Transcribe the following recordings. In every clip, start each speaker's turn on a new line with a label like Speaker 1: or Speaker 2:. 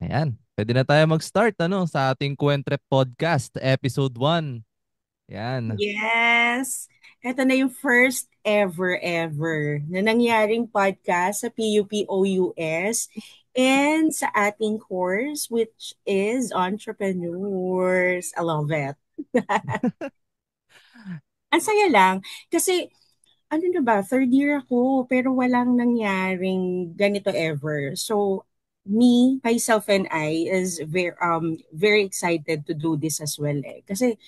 Speaker 1: Ayan, pwede na tayo mag-start sa ating Kwentrep Podcast, Episode 1. Yan.
Speaker 2: Yes! Ito na yung first ever na nangyaring podcast sa PUP-OUS and sa ating course which is Entrepreneurs. I love it. Ang saya lang kasi ano na ba, third year ako pero walang nangyaring ganito ever. So me, myself and I is very excited to do this as well eh. Kasi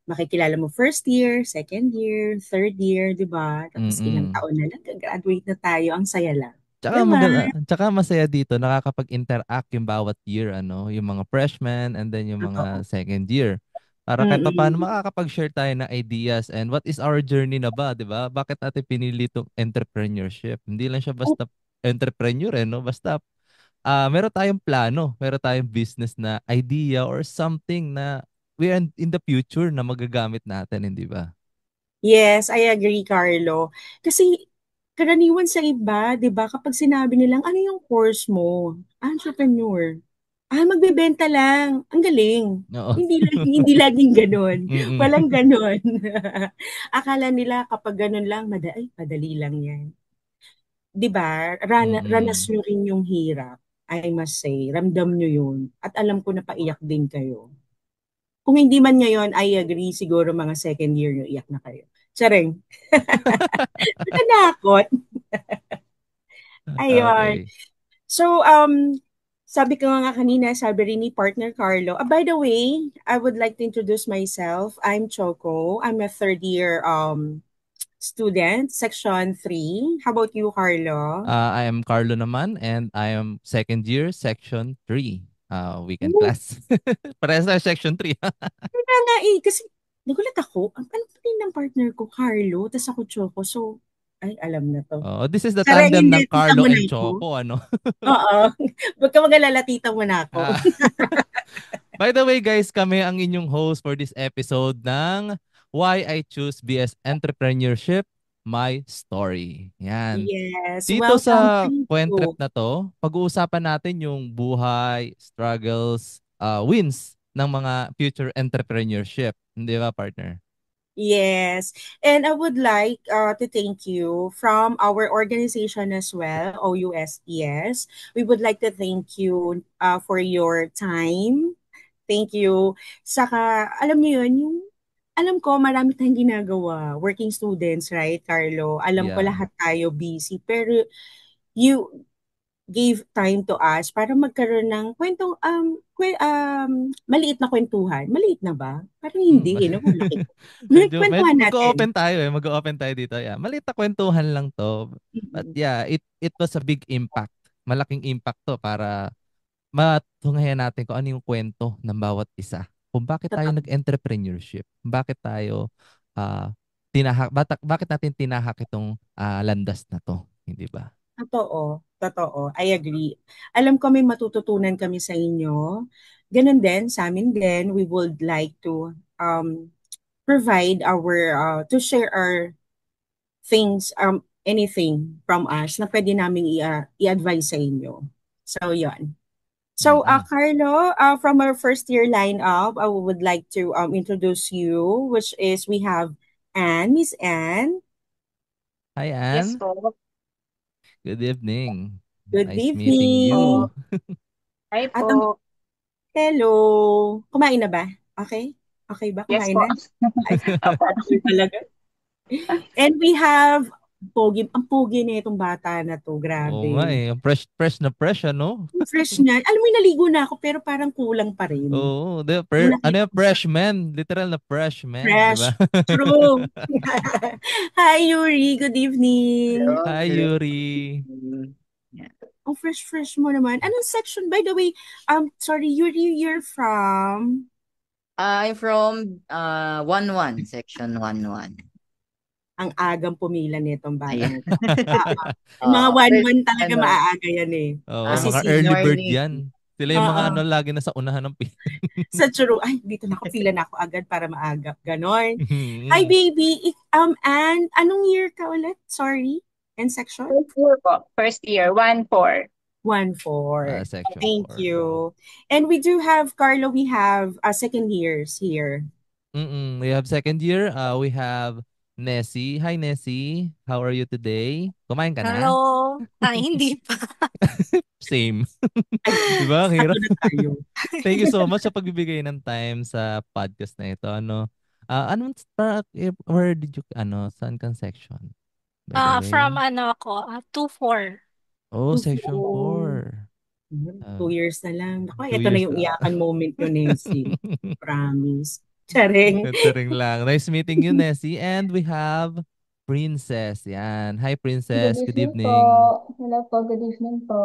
Speaker 2: makikilala mo first year, second year, third year, di ba? Tapos ilang
Speaker 1: Mm-mm.
Speaker 2: taon na lang, graduate na tayo, ang saya lang. Di
Speaker 1: Tsaka,
Speaker 2: ba?
Speaker 1: tsaka masaya dito, nakakapag-interact yung bawat year, yung mga freshmen and then yung
Speaker 2: Totoo.
Speaker 1: mga second year. Para kahit pa paano
Speaker 2: Mm-mm.
Speaker 1: makakapag-share tayo ng ideas and what is our journey na ba, di ba? Bakit natin pinili itong entrepreneurship? Hindi lang siya
Speaker 2: Oh,
Speaker 1: basta entrepreneur, no? Basta meron tayong plano, meron tayong business na idea or something na we are in the future na magagamit natin, hindi ba?
Speaker 2: yes, I agree, Carlo. Kasi karaniwan sa iba, di ba, kapag sinabi nilang, ano yung course mo? Entrepreneur. Magbebenta lang. Ang galing.
Speaker 1: Oo.
Speaker 2: Hindi laging ganun.
Speaker 1: Mm-mm.
Speaker 2: Walang ganun. Akala nila kapag ganun lang, madali lang yan. 'Di ba, ranas
Speaker 1: Mm-mm.
Speaker 2: niyo rin yung hirap, I must say, ramdam niyo yun at alam ko na paiyak din kayo. Kung hindi man ngayon, I agree, siguro mga second year niyo iyak na kayo. Charing. Nakakakot. Ayun.
Speaker 1: Okay.
Speaker 2: So, sabi ko nga kanina, sabi rin ni partner Carlo, by the way, I would like to introduce myself. I'm Choco. I'm a third year student, section 3. How about you, Carlo?
Speaker 1: I am Carlo naman and I am second year, section 3. Weekend class. Parehas tayo section 3.
Speaker 2: Kaya nga eh, kasi nagulat ako, ano pa rin ng partner ko, Carlo, tas ako Choco, so, ay, alam na to.
Speaker 1: Oh, this is the
Speaker 2: Sarang
Speaker 1: tandem
Speaker 2: hindi,
Speaker 1: ng
Speaker 2: tita
Speaker 1: Carlo
Speaker 2: mo na
Speaker 1: and
Speaker 2: ako.
Speaker 1: Choco, ano?
Speaker 2: Oo. Huwag ka mag-alala, tita mo na ako.
Speaker 1: Ah, By the way, guys, kami ang inyong host for this episode ng Why I Choose BS Entrepreneurship, My Story. Yan.
Speaker 2: Yes,
Speaker 1: Dito
Speaker 2: welcome.
Speaker 1: sa
Speaker 2: Thank
Speaker 1: Kwentrep
Speaker 2: you.
Speaker 1: na to, pag-uusapan natin yung buhay, struggles, wins ng mga future entrepreneurship. Hindi ba, partner?
Speaker 2: Yes, and I would like to thank you from our organization as well, OUSES. We would like to thank you for your time. Thank you. Saka, alam niyo yun, alam ko marami tayong ginagawa, working students, right, Carlo? Alam ko
Speaker 1: Yeah.
Speaker 2: lahat tayo busy, pero you gave time to us para magkaroon ng kwentong, maliit na kwentuhan. Maliit na ba? Parang
Speaker 1: Mm.
Speaker 2: hindi, eh, no? Malaki. Kwentuhan natin.
Speaker 1: Mag-open tayo eh. Mag-open tayo dito. Yeah. Maliit na kwentuhan lang to. But
Speaker 2: Mm.
Speaker 1: yeah, it was a big impact. Malaking impact to para matunghayan natin kung ano yung kwento ng bawat isa. Kung bakit tayo
Speaker 2: Totoo.
Speaker 1: nag-entrepreneurship. Bakit tayo bakit natin tinahak itong landas na to. Hindi ba?
Speaker 2: Totoo, totoo. I agree. Alam ko may matututunan kami sa inyo. Ganun din, sa amin din, we would like to provide to share our things, anything from us na pwede namin i-advise sa inyo. So, yon. So,
Speaker 1: Mm-mm.
Speaker 2: Carlo, from our first year lineup, I would like to introduce you, which is we have Anne, Miss Anne.
Speaker 1: Hi,
Speaker 3: Yes
Speaker 1: Anne.
Speaker 3: po.
Speaker 1: Good evening.
Speaker 2: Good
Speaker 1: Nice meeting
Speaker 2: evening.
Speaker 1: you.
Speaker 3: Po. Hi
Speaker 2: At ang
Speaker 3: po.
Speaker 2: hello. Kumain na ba? Okay? Okay ba?
Speaker 3: Yes
Speaker 2: Kumain
Speaker 3: po.
Speaker 2: na? Ay,
Speaker 3: Opo.
Speaker 2: sana all talaga. And we have ang pogi na itong bata na to,
Speaker 1: Oo nga
Speaker 2: grabe.
Speaker 1: eh. Fresh, fresh na fresh, ano?
Speaker 2: Fresh na. Alam mo, naligo na ako pero parang kulang pa rin.
Speaker 1: Oo.
Speaker 2: Nung
Speaker 1: Ano
Speaker 2: nakita
Speaker 1: yung
Speaker 2: ko siya.
Speaker 1: freshman? Literal na freshman, di ba?
Speaker 2: Fresh. True. Hi, Yuri. Good evening.
Speaker 3: Hello.
Speaker 1: Hi,
Speaker 3: Hello.
Speaker 1: Yuri.
Speaker 3: Yeah.
Speaker 2: Ang fresh mo naman. Anong section? By the way, sorry, Yuri, you're from
Speaker 3: I'm from 1-1, section 1-1.
Speaker 2: ang agang pumila nitong bata
Speaker 3: Ayan.
Speaker 2: na to. Yung mga
Speaker 3: Well,
Speaker 2: 1-1 talaga
Speaker 3: ano,
Speaker 2: maaga yan eh.
Speaker 1: Oo,
Speaker 3: ang
Speaker 2: Kasi
Speaker 1: mga
Speaker 2: si,
Speaker 1: early bird
Speaker 3: morning.
Speaker 1: yan. Sila yung mga
Speaker 2: oo,
Speaker 1: lagi na sa unahan ng pin.
Speaker 2: sa churu, ay, dito na ako, pila na ako agad para maaga. Ganon. Hi, baby. And anong year ka ulit? Sorry. And section?
Speaker 3: First year po. First year, 1-4.
Speaker 2: 1-4.
Speaker 1: Section
Speaker 2: Thank
Speaker 1: 4.
Speaker 2: you. And we do have, Carlo, we have second years here.
Speaker 1: We have second year. We have Nessie. Hi, Nessie. How are you today? Kumain ka na?
Speaker 4: Hello. Hindi pa.
Speaker 1: Same.
Speaker 2: Ay,
Speaker 1: Di ba? Ang
Speaker 2: sakto
Speaker 1: hirap.
Speaker 2: na tayo.
Speaker 1: Thank you so much sa pagbibigay ng time sa podcast na ito. Where did you, saan kang section? By the
Speaker 4: From
Speaker 1: way.
Speaker 4: ako, 2-4.
Speaker 1: Oh, section
Speaker 2: 2-4.
Speaker 1: 4.
Speaker 2: 2 years na lang. Ako,
Speaker 1: Two
Speaker 2: ito na
Speaker 1: years
Speaker 2: yung
Speaker 1: na.
Speaker 2: iyakan moment ko, Nancy. Promise. Charing.
Speaker 1: Ito rin lang. Nice meeting you, Nessie. And we have Princess. Yan. Hi, Princess. Good
Speaker 5: Good evening po.
Speaker 1: evening.
Speaker 5: Hello po, good evening po.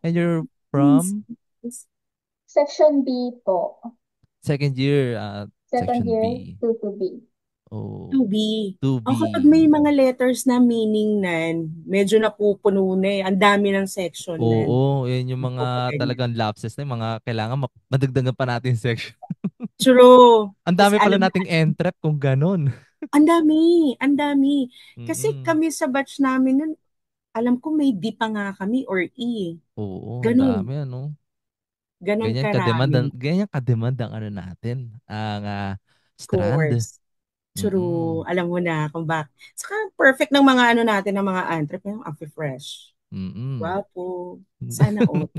Speaker 1: And you're from
Speaker 5: Section B po.
Speaker 1: second year,
Speaker 5: Second
Speaker 1: section
Speaker 5: year,
Speaker 1: B.
Speaker 5: 2 to B.
Speaker 1: Oh,
Speaker 2: 2B.
Speaker 1: 2B.
Speaker 2: Kapag may mga letters na meaning nan, medyo napupuno na eh. Ang dami ng section nan.
Speaker 1: Oo, yan yung mga
Speaker 2: Kapag ganyan.
Speaker 1: talagang lapses na yung mga kailangan madagdagan pa natin section.
Speaker 2: True.
Speaker 1: Ang
Speaker 2: Kasi
Speaker 1: dami pala
Speaker 2: alam
Speaker 1: nating entrep kung ganun.
Speaker 2: ang dami, ang dami. Kasi
Speaker 1: Mm-mm.
Speaker 2: kami sa batch namin nun, alam ko may D pa nga kami or E.
Speaker 1: Oo, ang
Speaker 2: Ganun.
Speaker 1: dami ano.
Speaker 2: Ganun
Speaker 1: Ganyan kademand ang ano natin, ang strand.
Speaker 2: course. True.
Speaker 1: Mm-mm.
Speaker 2: Alam mo na kung bakit. Saka perfect ng mga ano natin, ng mga entrep, yung fresh.
Speaker 1: Mm-mm.
Speaker 2: Wapo. Sana all.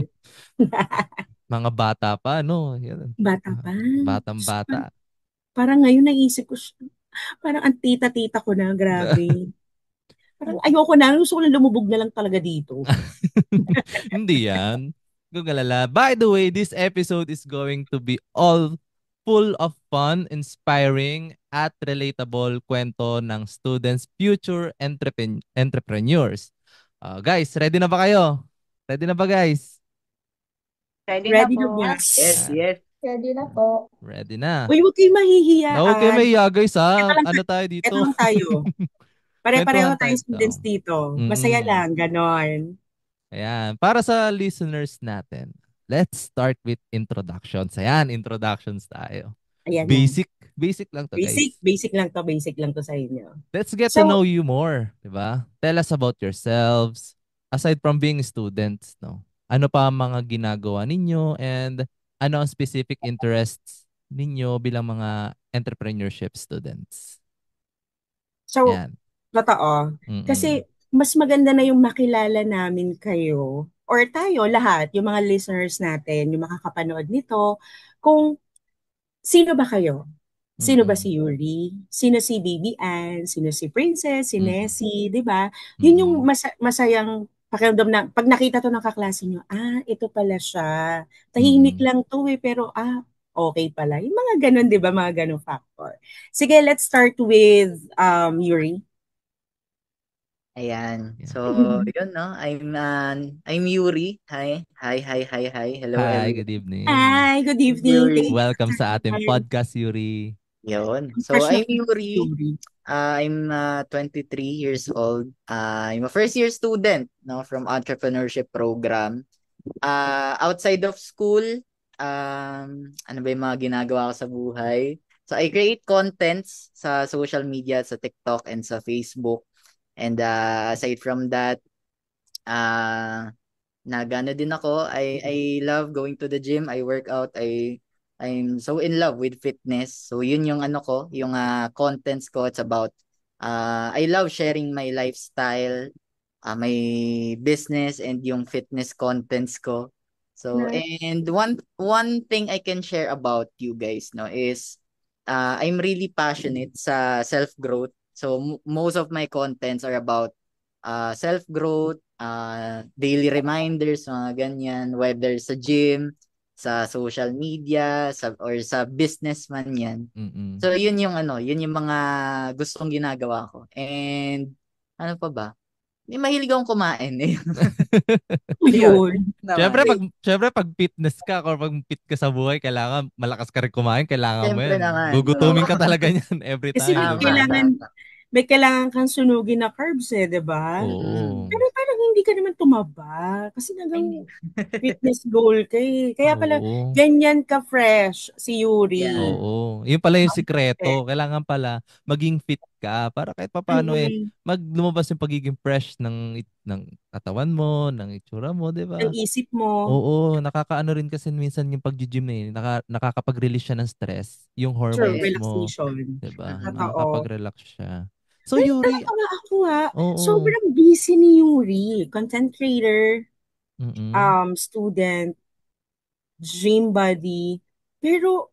Speaker 1: Mga bata pa, no? Yan.
Speaker 2: Bata pa.
Speaker 1: Batang bata.
Speaker 2: Parang ngayon naisip ko siya. Parang ang tita-tita ko na, grabe. Parang ayoko na, gusto ko lang lumubog na lang talaga dito.
Speaker 1: Hindi yan. Kung alala. By the way, this episode is going to be all full of fun, inspiring, at relatable kwento ng students, future entrepreneurs. Guys, ready na ba kayo? Ready na ba, guys?
Speaker 3: Ready
Speaker 2: Ready
Speaker 3: na
Speaker 2: na
Speaker 3: po.
Speaker 2: ba?
Speaker 3: Yes, yes.
Speaker 5: Ready na po.
Speaker 1: Ready na.
Speaker 2: Uy, huwag kayo mahihiyaan.
Speaker 1: Okay, may guys ha.
Speaker 2: Ito lang,
Speaker 1: Ano tayo
Speaker 2: ito
Speaker 1: dito?
Speaker 2: lang tayo. Pare-pareho
Speaker 1: Kwentuhan tayo
Speaker 2: tayong students dito.
Speaker 1: Mm.
Speaker 2: Masaya lang, ganon.
Speaker 1: Ayan. Para sa listeners natin, let's start with introductions. Ayan, introductions tayo.
Speaker 2: Ayan.
Speaker 1: Basic lang to,
Speaker 2: Basic,
Speaker 1: guys.
Speaker 2: basic lang to sa inyo.
Speaker 1: Let's get to know you more, 'di ba? Tell us about yourselves aside from being students, no. Ano pa ang mga ginagawa ninyo and ano ang specific interests ninyo bilang mga entrepreneurship students?
Speaker 2: So,
Speaker 1: Yan.
Speaker 2: totoo.
Speaker 1: Mm-mm.
Speaker 2: Kasi mas maganda na yung makilala namin kayo or tayo lahat, yung mga listeners natin, yung makakapanood nito, kung sino ba kayo? Sino ba si Yuri? Sino si Baby Ann? Sino si Princess? Si Nessie? Di ba? Yun yung masayang pakiramdam na pag nakita to ng kaklase nyo, ito pala siya. Tahimik lang to pero okay pala. Yung mga ganun, di ba? Mga ganun factor. Sige, let's start with Yuri.
Speaker 3: Ayan. So, yun, no? I'm Yuri. Hi. Hello,
Speaker 1: Hi,
Speaker 3: everyone.
Speaker 1: good evening.
Speaker 2: Hi, good evening.
Speaker 3: Yuri.
Speaker 1: Welcome sa ating podcast, Yuri.
Speaker 3: Yun. So, I'm Yuri. I'm 23 years old. I'm a first-year student, no, from entrepreneurship program. Outside of school, ano ba yung mga ginagawa ko sa buhay? So, I create contents sa social media, sa TikTok and sa Facebook. And aside from that, nagano din ako. I love going to the gym. I work out. I'm so in love with fitness. So yun yung ano ko, yung contents ko. It's about I love sharing my lifestyle, my business and yung fitness contents ko. So and one thing I can share about you guys, no, is I'm really passionate sa self-growth. So most of my contents are about self-growth, daily reminders, mga ganyan, whether sa gym, sa social media, or sa business man yan. So yun yung mga gustong ginagawa ko. And ano pa ba? Mahilig akong kumain eh.
Speaker 2: Yun.
Speaker 1: Syempre pag fitness ka or pag fit ka sa buhay, kailangan malakas ka rin kumain, kailangan mo
Speaker 3: Syempre
Speaker 1: yan.
Speaker 3: naman.
Speaker 1: Gugutumin ka talaga niyan every
Speaker 2: Kasi
Speaker 1: time.
Speaker 2: may kailangan kang sunugin na carbs di ba?
Speaker 1: Oo.
Speaker 2: Pero parang parang hindi ka naman tumaba. Kasi
Speaker 3: Ay,
Speaker 2: fitness goal ka eh. Kaya pala,
Speaker 1: Oo.
Speaker 2: ganyan ka fresh si Yuri.
Speaker 3: yeah.
Speaker 1: Oo. Yun pala yung
Speaker 2: Eh,
Speaker 1: sikreto. Kailangan pala maging fit ka para kahit papaano
Speaker 2: mm,
Speaker 1: lumabas yung pagiging fresh ng katawan mo, ng itsura mo, 'di
Speaker 2: ang
Speaker 1: ba?
Speaker 2: isip mo,
Speaker 1: Oo, nakakaano rin kasi minsan yung pag-gym eh, nakakapag-release siya ng stress, yung
Speaker 2: true,
Speaker 1: hormones
Speaker 3: Yes.
Speaker 1: mo,
Speaker 2: relaxation.
Speaker 1: 'di ba?
Speaker 2: Totoo.
Speaker 1: Nakakapag-relax siya. So
Speaker 2: Pero
Speaker 1: Yuri,
Speaker 2: nakakatawa ako
Speaker 1: oo.
Speaker 2: sobrang busy ni Yuri. Content creator,
Speaker 1: Mm.
Speaker 2: student, gym buddy. Pero,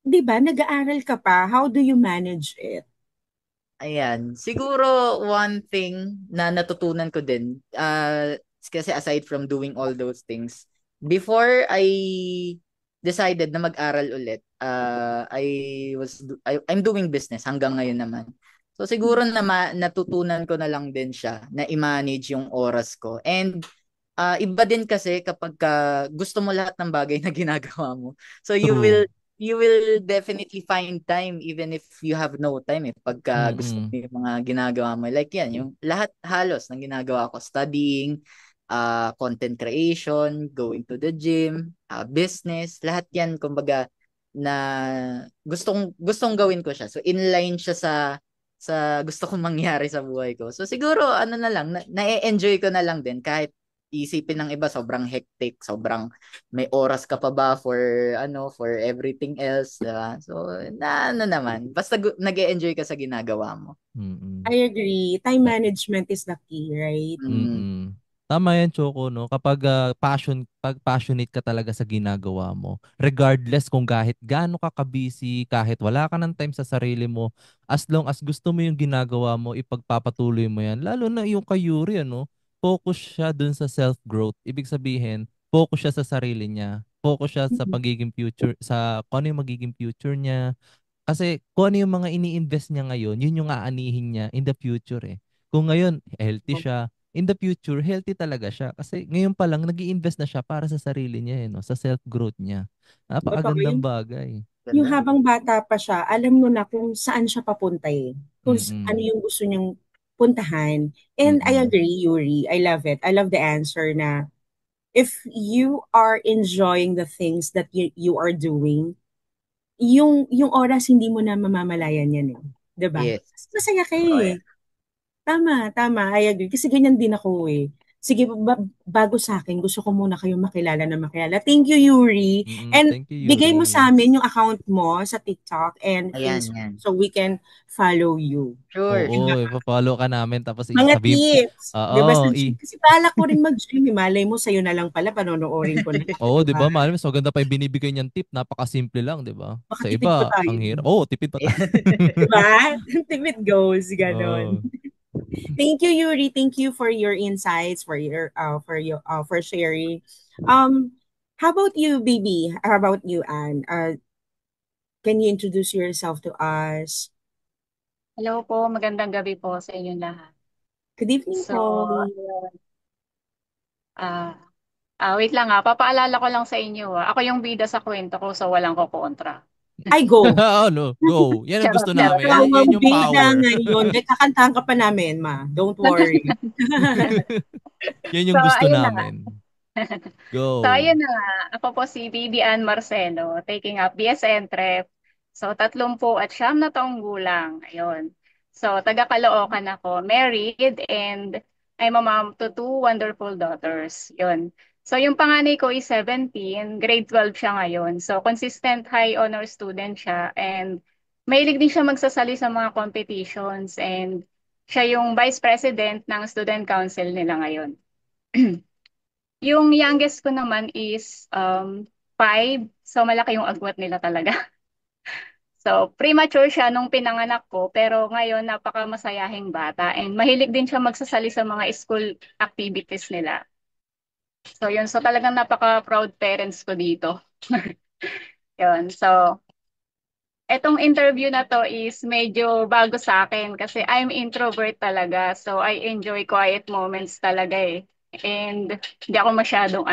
Speaker 2: di ba, nag-aaral ka pa. How do you manage it?
Speaker 3: Ayan. Siguro one thing na natutunan ko din, kasi aside from doing all those things, before I decided na mag-aral ulit, I'm doing business hanggang ngayon naman. So siguro na natutunan ko na lang din siya na i-manage yung oras ko. And iba din kasi kapag gusto mo lahat ng bagay na ginagawa mo. So
Speaker 1: True.
Speaker 3: you will definitely find time even if you have no time pagka gusto mo
Speaker 1: Mm.
Speaker 3: yung mga ginagawa mo. Like yan, yung lahat halos ng ginagawa ko, studying, content creation, going to the gym, business, lahat yan kumbaga na gustong gawin ko siya. So inline siya sa gusto kong mangyari sa buhay ko. So siguro ano na lang, na-enjoy ko na lang din kahit isipin ng iba sobrang hectic, sobrang may oras ka pa ba for for everything else, diba? So na ano naman, basta nag-e-enjoy ka sa ginagawa mo.
Speaker 1: Mm.
Speaker 2: I agree. Time management is the key, right?
Speaker 3: Mm,
Speaker 1: Mm. Tama yan, Choco, no? Kapag pag passionate ka talaga sa ginagawa mo, regardless kung kahit gaano ka kabisi, kahit wala ka ng time sa sarili mo, as long as gusto mo yung ginagawa mo, ipagpapatuloy mo yan. Lalo na yung kay Yuri, ano? Focus siya dun sa self-growth. Ibig sabihin, focus siya sa sarili niya. Focus siya sa
Speaker 2: Mhm.
Speaker 1: pagiging future, sa kung ano yung magiging future niya. Kasi kung ano yung mga ini-invest niya ngayon, yun yung aanihin niya in the future eh. Kung ngayon, healthy siya, in the future, healthy talaga siya. Kasi ngayon pa lang, nag invest na siya para sa sarili niya, eh, no? Sa self-growth niya.
Speaker 2: Totoo
Speaker 1: Napakagandang
Speaker 2: yun.
Speaker 1: bagay.
Speaker 2: Yung
Speaker 3: ganda.
Speaker 2: habang bata pa siya, alam mo na kung saan siya papunta eh. Kung ano
Speaker 1: Mm-mm.
Speaker 2: yung gusto niyang puntahan. And I
Speaker 1: Mm-mm.
Speaker 2: agree, Yuri. I love it. I love the answer na if you are enjoying the things that you are doing, yung oras hindi mo na mamamalayan yan eh. 'Di ba?
Speaker 3: Yes.
Speaker 2: Kasi masaya ka
Speaker 3: Oh, yeah.
Speaker 2: eh. Tama, tama. I agree. Kasi ganyan din ako eh. Sige, bago sa akin, gusto ko muna kayong makilala na makilala. Thank you, Yuri.
Speaker 1: Mm-mm.
Speaker 2: And
Speaker 1: Thank you,
Speaker 2: bigay mo
Speaker 1: Yuri.
Speaker 2: sa amin yung account mo sa TikTok and
Speaker 3: Ayan,
Speaker 2: Facebook
Speaker 3: yan.
Speaker 2: so we can follow you.
Speaker 3: Sure.
Speaker 2: Diba?
Speaker 1: Oo, ipa-follow ka namin tapos
Speaker 2: Mga
Speaker 1: sabihin,
Speaker 2: tips. Diba sa
Speaker 1: oo,
Speaker 2: gym? Kasi balak ko rin mag-gym. Malay mo, sa'yo na lang pala, panonoorin ko na.
Speaker 1: oo, 'di
Speaker 2: Diba?
Speaker 1: ba? Malam, so ganda pa yung binibigay niyang tip, napakasimple lang, 'di ba? Sa
Speaker 2: Makatipid pa
Speaker 1: iba,
Speaker 2: tayo.
Speaker 1: ang hirap. Oo, tipid pa tayo.
Speaker 2: Diba? Tipid goes. Ganon.
Speaker 1: Oo.
Speaker 2: Thank you, Yuri. Thank you for your insights, for sharing. How about you, baby? How about you, Anne? Can you introduce yourself to us?
Speaker 4: Hello po, magandang gabi po sa inyong lahat.
Speaker 2: Good evening
Speaker 4: So,
Speaker 2: po.
Speaker 4: ayun, ah, wait lang papaalala ko lang sa inyo ako yung bida sa kwento ko so walang kokontra.
Speaker 2: Ay, go.
Speaker 1: Ano, go. Yan ang
Speaker 4: Charot,
Speaker 1: gusto
Speaker 4: charot
Speaker 2: Ikaw
Speaker 4: lang.
Speaker 1: namin.
Speaker 2: ang
Speaker 1: Yan yung
Speaker 2: bida
Speaker 1: power.
Speaker 2: ngayon. Dahil kakantahan ka pa namin, ma. Don't worry.
Speaker 1: Yan
Speaker 4: So,
Speaker 1: yung gusto
Speaker 4: ayun na nga.
Speaker 1: namin.
Speaker 4: So,
Speaker 1: Go.
Speaker 4: ayun na nga. Ako po si Bibian Marcelo, taking up BSN Prep. So, 39 na taong gulang. Ayun. So, taga Caloocan ako, married, and I'm a mom to two wonderful daughters. Yun. So, yung panganay ko is 17, grade 12 siya ngayon. So, consistent high honor student siya, and mahilig din siya magsasali sa mga competitions, and siya yung vice president ng student council nila ngayon. Yung youngest ko naman is 5. So malaki yung agwat nila talaga. So premature siya nung pinanganak ko pero ngayon napakamasayahing bata and mahilig din siya magsasali sa mga school activities nila. So yun, so talagang napaka-proud parents ko dito. Yun, so etong interview na to is medyo bago sa akin kasi I'm introvert talaga. So I enjoy quiet moments talaga eh. And hindi ako masyadong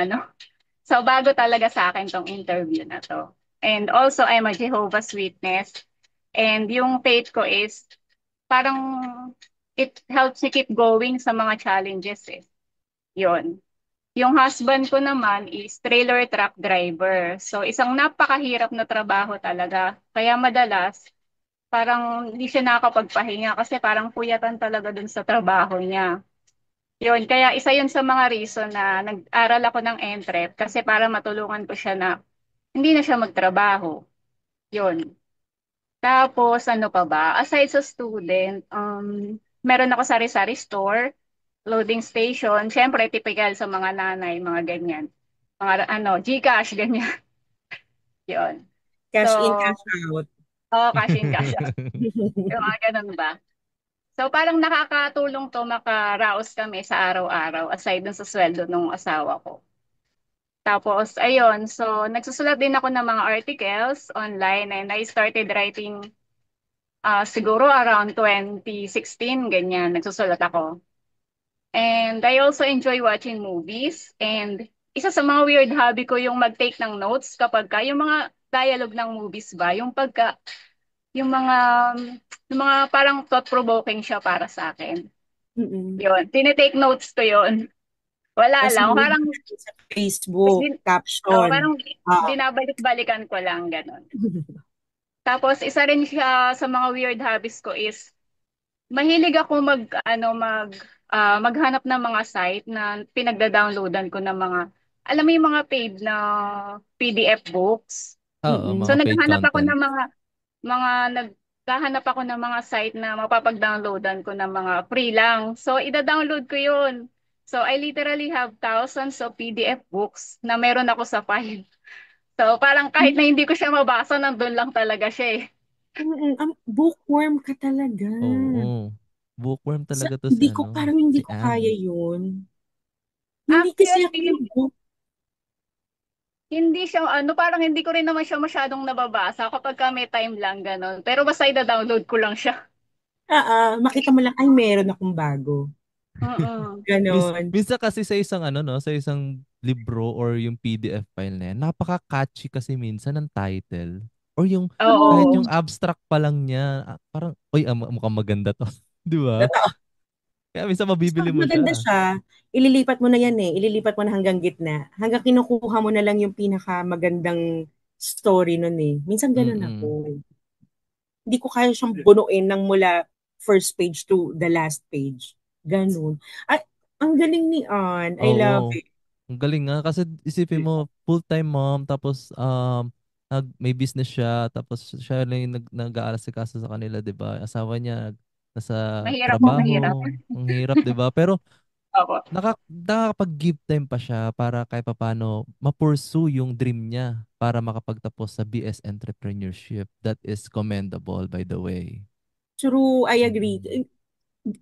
Speaker 4: So, bago talaga sa akin tong interview na to. And also, I'm a Jehovah's Witness. And yung faith ko is parang it helps you keep going sa mga challenges eh. Yun. Yung husband ko naman is trailer truck driver. So, isang napakahirap na trabaho talaga. Kaya madalas, parang hindi siya nakakapagpahinga kasi parang puyatan talaga dun sa trabaho niya. Yun, kaya isa yun sa mga reason na nag-aral ako ng NTREP kasi para matulungan ko siya na hindi na siya magtrabaho. Yun. Tapos, ano pa ba? Aside sa student, meron ako sari-sari store, loading station. Siyempre, typical sa mga nanay, mga ganyan. Mga ano, GCash, ganyan. Yun. So,
Speaker 2: Cash in, cash out.
Speaker 4: cash in, cash out. Yung mga ganun ba? So, parang nakakatulong to makaraos kami sa araw-araw aside dun sa sweldo ng asawa ko. Tapos, ayun. So, nagsusulat din ako ng mga articles online and I started writing siguro around 2016, ganyan. Nagsusulat ako. And I also enjoy watching movies. And isa sa mga weird hobby ko yung mag-take ng notes kapag yung mga dialogue ng movies ba, yung mga, yung mga parang thought-provoking siya para sa akin.
Speaker 2: Mm-mm.
Speaker 4: Yun, tinitake notes ko yun. Wala
Speaker 2: Tapos
Speaker 4: lang, parang,
Speaker 2: sa Facebook, caption.
Speaker 4: parang
Speaker 2: Ah.
Speaker 4: binabalik-balikan ko lang, gano'n. Tapos, isa rin siya sa mga weird hobbies ko is, mahilig ako maghanap ng mga site na pinagda-downloadan ko ng mga, alam mo yung mga paid na PDF books.
Speaker 1: Oo,
Speaker 2: Mm-mm.
Speaker 4: So
Speaker 1: mga paid
Speaker 4: naghahanap ako
Speaker 1: content.
Speaker 4: ng mga naghahanap ako ng mga site na mapapag-downloadan ko ng mga free lang. So ida-download ko 'yun. So I literally have thousands of PDF books na meron ako sa file. So parang kahit na hindi ko siya mabasa, nandun lang talaga siya eh.
Speaker 2: Bookworm ka talaga.
Speaker 1: Oo. Bookworm talaga to si
Speaker 2: Parang hindi
Speaker 1: si
Speaker 2: ko kaya
Speaker 1: Anne.
Speaker 2: yun. Hindi kasi ako
Speaker 4: Actually,
Speaker 2: yung book.
Speaker 4: hindi siya, parang hindi ko rin naman siya masyadong nababasa kapag may time lang, ganon. Pero basta i-download ko lang siya.
Speaker 2: Makita mo lang, ay, meron akong bago.
Speaker 4: Mm-mm.
Speaker 2: Ganon.
Speaker 1: Minsan kasi sa isang no, sa isang libro or yung PDF file na yan, napaka-catchy kasi minsan ng title. Or yung kahit
Speaker 4: Oo.
Speaker 1: yung abstract pa lang niya, parang, oy, mukhang maganda to. Di ba?
Speaker 2: Totoo.
Speaker 1: Kaya minsan
Speaker 2: So,
Speaker 1: mabibili mo
Speaker 2: maganda
Speaker 1: siya.
Speaker 2: siya. Ililipat mo na yan eh. Ililipat mo na hanggang gitna. Hanggang kinukuha mo na lang yung pinaka magandang story nun eh. Minsan ganun ako.
Speaker 1: Mm-mm.
Speaker 2: Hindi ko kaya siyang bunuin ng mula first page to the last page. Ganun. Ay, ang galing ni Ann. I love
Speaker 1: Oo.
Speaker 2: it.
Speaker 1: Ang galing nga kasi isipin mo full-time mom tapos may business siya tapos siya lang yung nag-aasikaso sa kanila, 'di ba? Asawa niya nasa
Speaker 4: Mahirap mo, mahirap.
Speaker 1: trabaho, ang hirap, 'di ba? Pero
Speaker 4: Opo.
Speaker 1: nakakapag-give time pa siya para kahit papaano ma-pursue yung dream niya para makapagtapos sa BS Entrepreneurship. That is commendable, by the way.
Speaker 2: True, I agree.
Speaker 1: Mm.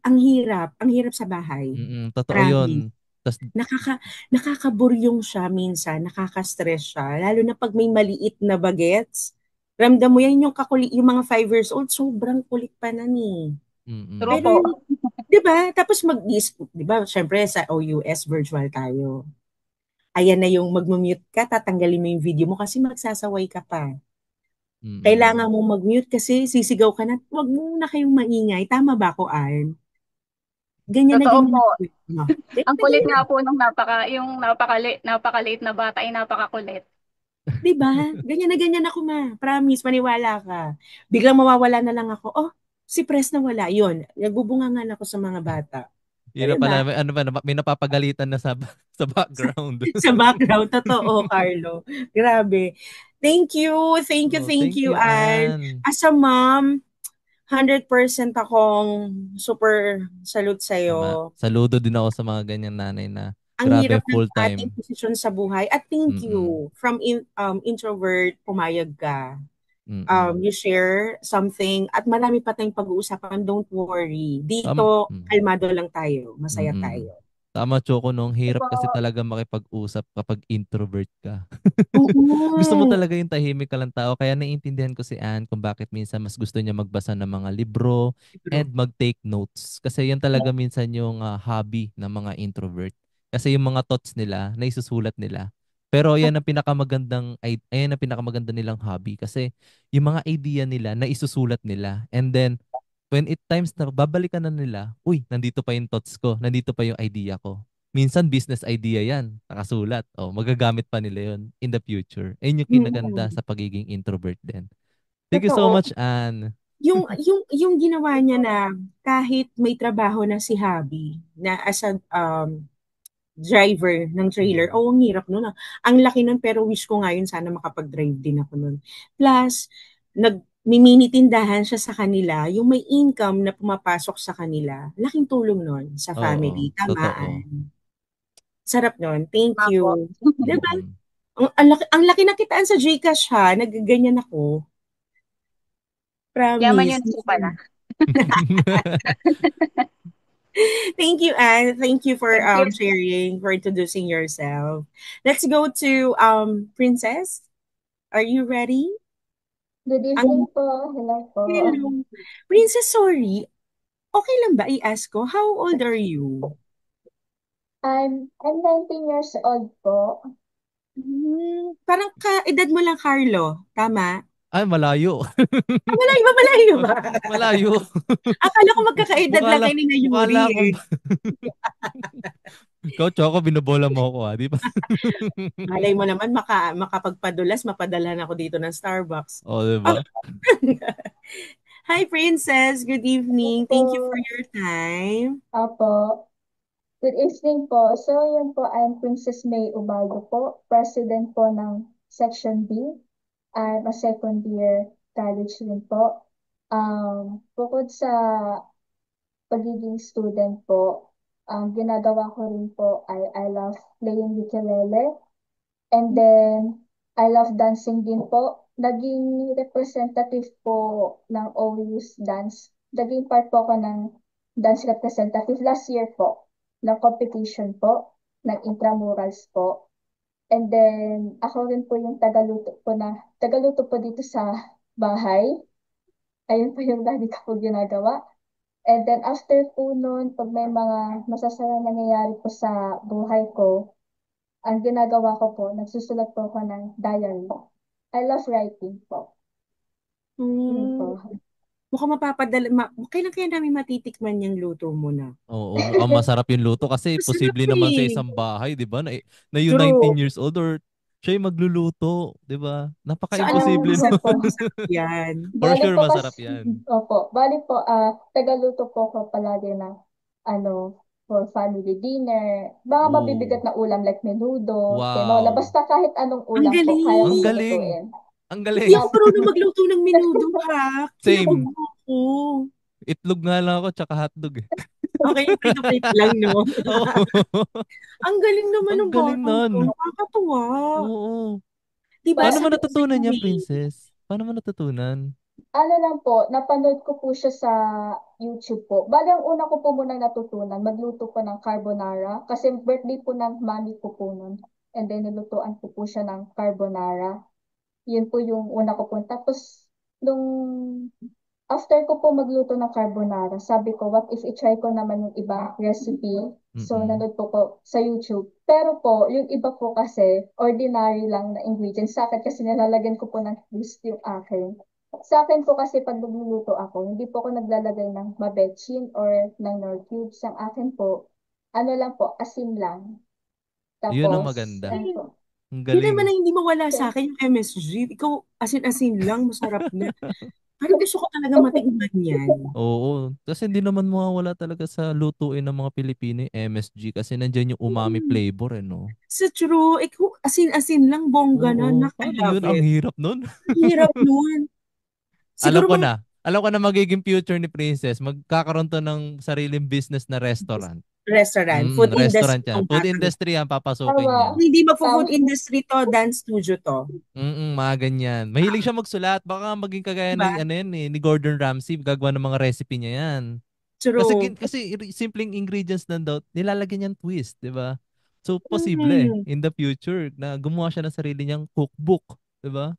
Speaker 2: Ang hirap sa bahay.
Speaker 1: Totoo
Speaker 2: Promise.
Speaker 1: 'yun. Tas
Speaker 2: Nakakaburyong siya minsan, nakaka-stress siya. Lalo na pag may maliit na bagets. Ramdam mo yan yung mga 5 years old, sobrang kulit pa na ni.
Speaker 4: True
Speaker 1: mm.
Speaker 2: Pero
Speaker 4: po.
Speaker 2: yung, di ba? Tapos di ba, syempre sa OUS virtual tayo. Ayan na yung mag-mute ka, tatanggalin mo yung video mo kasi magsasaway ka pa.
Speaker 1: Mm.
Speaker 2: Kailangan mo mag-mute kasi sisigaw ka na, wag mo na kayong maingay. Tama ba ako, Ann?
Speaker 4: Totoo
Speaker 2: Ganyan
Speaker 4: po.
Speaker 2: na kulit mo.
Speaker 4: Ang kulit nga po nung yung napakaliit na bata ay napakakulit.
Speaker 2: Di ba? Ganyan na ako, ma. Promise, maniwala ka. Biglang mawawala na lang ako. Oh, si Pres na wala. Yun, nagbubungangan ako sa mga bata.
Speaker 1: Yun
Speaker 2: Di
Speaker 1: na
Speaker 2: ba?
Speaker 1: pala, may napapagalitan na sa sa background.
Speaker 2: Sa background, totoo, Carlo. Grabe. Thank you. Thank you,
Speaker 1: Oh,
Speaker 2: thank
Speaker 1: thank
Speaker 2: you,
Speaker 1: you,
Speaker 2: Anne.
Speaker 1: Anne.
Speaker 2: As a mom, 100% akong super salute
Speaker 1: Tama.
Speaker 2: sa'yo.
Speaker 1: Saludo din ako sa mga ganyan nanay na
Speaker 2: Ang
Speaker 1: grabe
Speaker 2: hirap ng ating
Speaker 1: full-time.
Speaker 2: posisyon sa buhay. At thank
Speaker 1: Mm-mm.
Speaker 2: you. From introvert, pumayag ka.
Speaker 1: Mm-mm.
Speaker 2: You share something at marami pa tayong pag-uusapan. Don't worry.
Speaker 1: Tama.
Speaker 2: Dito, kalmado lang tayo. Masaya
Speaker 1: Mm-mm.
Speaker 2: tayo.
Speaker 1: Tama, Choco, nung hirap
Speaker 4: Diba?
Speaker 1: kasi talaga makipag-usap kapag introvert ka. Gusto mo
Speaker 2: Oo.
Speaker 1: talaga yung tahimik ka lang tao. Kaya naiintindihan ko si Anne kung bakit minsan mas gusto niya magbasa ng mga libro and
Speaker 2: True.
Speaker 1: mag-take notes. Kasi yan talaga minsan yung hobby ng mga introvert. Kasi yung mga thoughts nila, naisusulat nila. Pero yan ang ayan ang pinakamaganda nilang hobby. Kasi yung mga idea nila, naisusulat nila. And then, when it times na babalikan na nila, uy, nandito pa yung thoughts ko, nandito pa yung idea ko. Minsan business idea yan, nakasulat. Oh, magagamit pa nila yun in the future. Ayun yung kinaganda
Speaker 2: Mm.
Speaker 1: sa pagiging introvert din. Thank you so
Speaker 2: Totoo.
Speaker 1: much, Anne.
Speaker 2: Yung ginawa niya na kahit may trabaho na si Habi na as a driver ng trailer,
Speaker 1: Mm.
Speaker 2: ang hirap nun. Ang laki nun, pero wish ko ngayon sana makapag-drive din ako nun. Plus, nagmimini tindahan siya sa kanila, yung may income na pumapasok sa kanila, laking tulong nun sa
Speaker 1: Oo,
Speaker 2: family.
Speaker 1: totoo.
Speaker 2: Tamaan. Sarap nun. Thank
Speaker 4: Tama po.
Speaker 2: you. Diba?
Speaker 1: Mm-mm.
Speaker 2: Ang laki na kitaan sa Gcash ha. Nagaganyan ako.
Speaker 4: Yaman
Speaker 2: Promise.
Speaker 4: yun po pala.
Speaker 2: Thank you, Anne. Thank you for
Speaker 4: Thank you.
Speaker 2: sharing, for introducing yourself. Let's go to Princess. Are you ready?
Speaker 5: Good evening po. Hello po.
Speaker 2: Hello. Princess, sorry. Okay lang ba i-ask ko? How old are you?
Speaker 5: I'm 19 years old po.
Speaker 2: Parang ka-edad mo lang, Carlo. Tama?
Speaker 1: Ay, malayo.
Speaker 2: Malayo ba? Malayo ba?
Speaker 1: Malayo.
Speaker 2: Akala ko magkakaedad
Speaker 1: Mukha
Speaker 2: lang
Speaker 1: lang,
Speaker 2: kayo ni na
Speaker 1: mukha
Speaker 2: Yuri
Speaker 1: lang
Speaker 2: eh.
Speaker 1: akong... Ikaw, Choco, binobola mo ako, di ba?
Speaker 2: Malay mo naman, makapagpadulas, mapadalhan ako dito ng Starbucks.
Speaker 1: O, di ba?
Speaker 2: Hi, Princess. Good evening. Thank you for your time.
Speaker 5: Apo. Good evening po. So, yun po, I'm Princess May Ubaldo po, President po ng Section B. I'm a second year college din po. Bukod sa pagiging student po, ginagawa ko rin po ay I love playing ukulele. And then, I love dancing din po. Naging representative po ng OU's dance. Naging part po ako ng dance representative last year po. Ng competition po, ng intramurals po. And then, ako rin po yung tagaluto po dito sa bahay. Ayun po yung lagi ko po ginagawa. And then, after po nun, pag may mga masasaya nangyayari po sa buhay ko, ang ginagawa ko po, nagsusulat po ako ng diary. I love writing po. Yun po.
Speaker 2: Mukhang mapapadala. Kailan kaya namin matitikman yung luto mo na?
Speaker 1: Oo, mukhang masarap yung luto kasi
Speaker 2: Masarap
Speaker 1: posible naman sa
Speaker 2: eh.
Speaker 1: isang bahay, di ba? Na yung
Speaker 2: True.
Speaker 1: 19 years old or siya yung magluluto, di ba?
Speaker 2: So, alam mo,
Speaker 1: Napaka-imposible
Speaker 2: masarap,
Speaker 1: nun.
Speaker 2: masarap yan.
Speaker 1: For
Speaker 5: Bali
Speaker 1: sure,
Speaker 5: po
Speaker 1: masarap
Speaker 5: kasi,
Speaker 1: yan.
Speaker 5: opo, bali po, tagaluto po ko palagi ng, for family dinner, mga mabibigat
Speaker 1: Oo.
Speaker 5: na ulam like menudo, tinola,
Speaker 1: Wow.
Speaker 5: basta kahit anong
Speaker 2: Ang
Speaker 5: ulam po, kaya
Speaker 1: Ang
Speaker 5: ko po
Speaker 2: galing.
Speaker 1: galing.
Speaker 5: lutuin.
Speaker 1: Ang
Speaker 2: Hindi
Speaker 1: galing.
Speaker 2: ako marunong magluto ng menudo, ha? Kinabog
Speaker 1: Same.
Speaker 2: mo ako.
Speaker 1: Itlog nga lang ako tsaka hotdog eh.
Speaker 2: Okay, prito-prito lang, no?
Speaker 1: Oo.
Speaker 2: Ang galing naman
Speaker 1: Ang
Speaker 2: ng
Speaker 1: galing
Speaker 2: batang
Speaker 1: nun.
Speaker 2: to. Nakakatuwa.
Speaker 1: Oo.
Speaker 2: Diba,
Speaker 1: Paano mo
Speaker 2: sabi ko sa
Speaker 1: natutunan yan,
Speaker 2: May,
Speaker 1: Princess? Paano mo natutunan?
Speaker 5: Ano lang po, napanood ko po siya sa YouTube po. Bali, ang una ko po munang natutunan, magluto po ng carbonara. Kasi birthday po ng mami ko po nun. And then, nilutuan ko po siya ng carbonara. Yun po yung una ko po. Tapos, nung after ko po magluto ng carbonara, sabi ko, what if i-try ko naman yung ibang recipe? So,
Speaker 1: Mm-mm.
Speaker 5: nanood po ko sa YouTube. Pero po, yung iba po kasi, ordinary lang na ingredients. Sa akin kasi nilalagyan ko po ng twist yung akin. Sa akin po kasi pag nagluluto ako, hindi po ako naglalagay ng mabechin or ng nor cubes. Ang akin po, ano lang po, asin lang.
Speaker 1: Yun ang
Speaker 5: Tapos,
Speaker 1: maganda.
Speaker 5: ano po,
Speaker 1: Ang
Speaker 2: yun naman
Speaker 1: galing.
Speaker 2: ang hindi mawala sa akin yung MSG. Ikaw, asin-asin lang, masarap na. Parang gusto ko talaga matikman yan.
Speaker 1: Oo. Kasi hindi naman mawawala talaga sa lutuin ng mga Pilipino yung MSG kasi nandiyan yung umami
Speaker 2: Mm.
Speaker 1: flavor eh, no?
Speaker 2: Sa true, ikaw, asin-asin lang, bongga na.
Speaker 1: Oo. Paano
Speaker 2: Naka-love
Speaker 1: yun? Ang
Speaker 2: it.
Speaker 1: hirap nun.
Speaker 2: Ang hirap nun.
Speaker 1: Alam
Speaker 2: Siguro
Speaker 1: ko
Speaker 2: mga
Speaker 1: na. Alam ko na magiging future ni Princess. Magkakaroon to ng sariling business na restaurant.
Speaker 2: restaurant, food
Speaker 1: Restaurant
Speaker 2: industry
Speaker 1: yan.
Speaker 2: tong
Speaker 1: Food
Speaker 2: batang.
Speaker 1: industry yan, papasukin
Speaker 5: tama,
Speaker 1: niya.
Speaker 2: Kung hindi
Speaker 5: tama.
Speaker 2: magpo-food industry to, dance studio to.
Speaker 1: Mga ganyan. Mahilig siya magsulat. Baka maging kagaya
Speaker 2: Diba?
Speaker 1: ni, ano yan, ni Gordon Ramsay. Gagawa ng mga recipe niya yan. Kasi,
Speaker 2: True.
Speaker 1: simpleng ingredients lang daw, nilalagyan niyang twist, di ba? So, posible
Speaker 2: Mm.
Speaker 1: in the future na gumawa siya ng sarili niyang cookbook, di ba?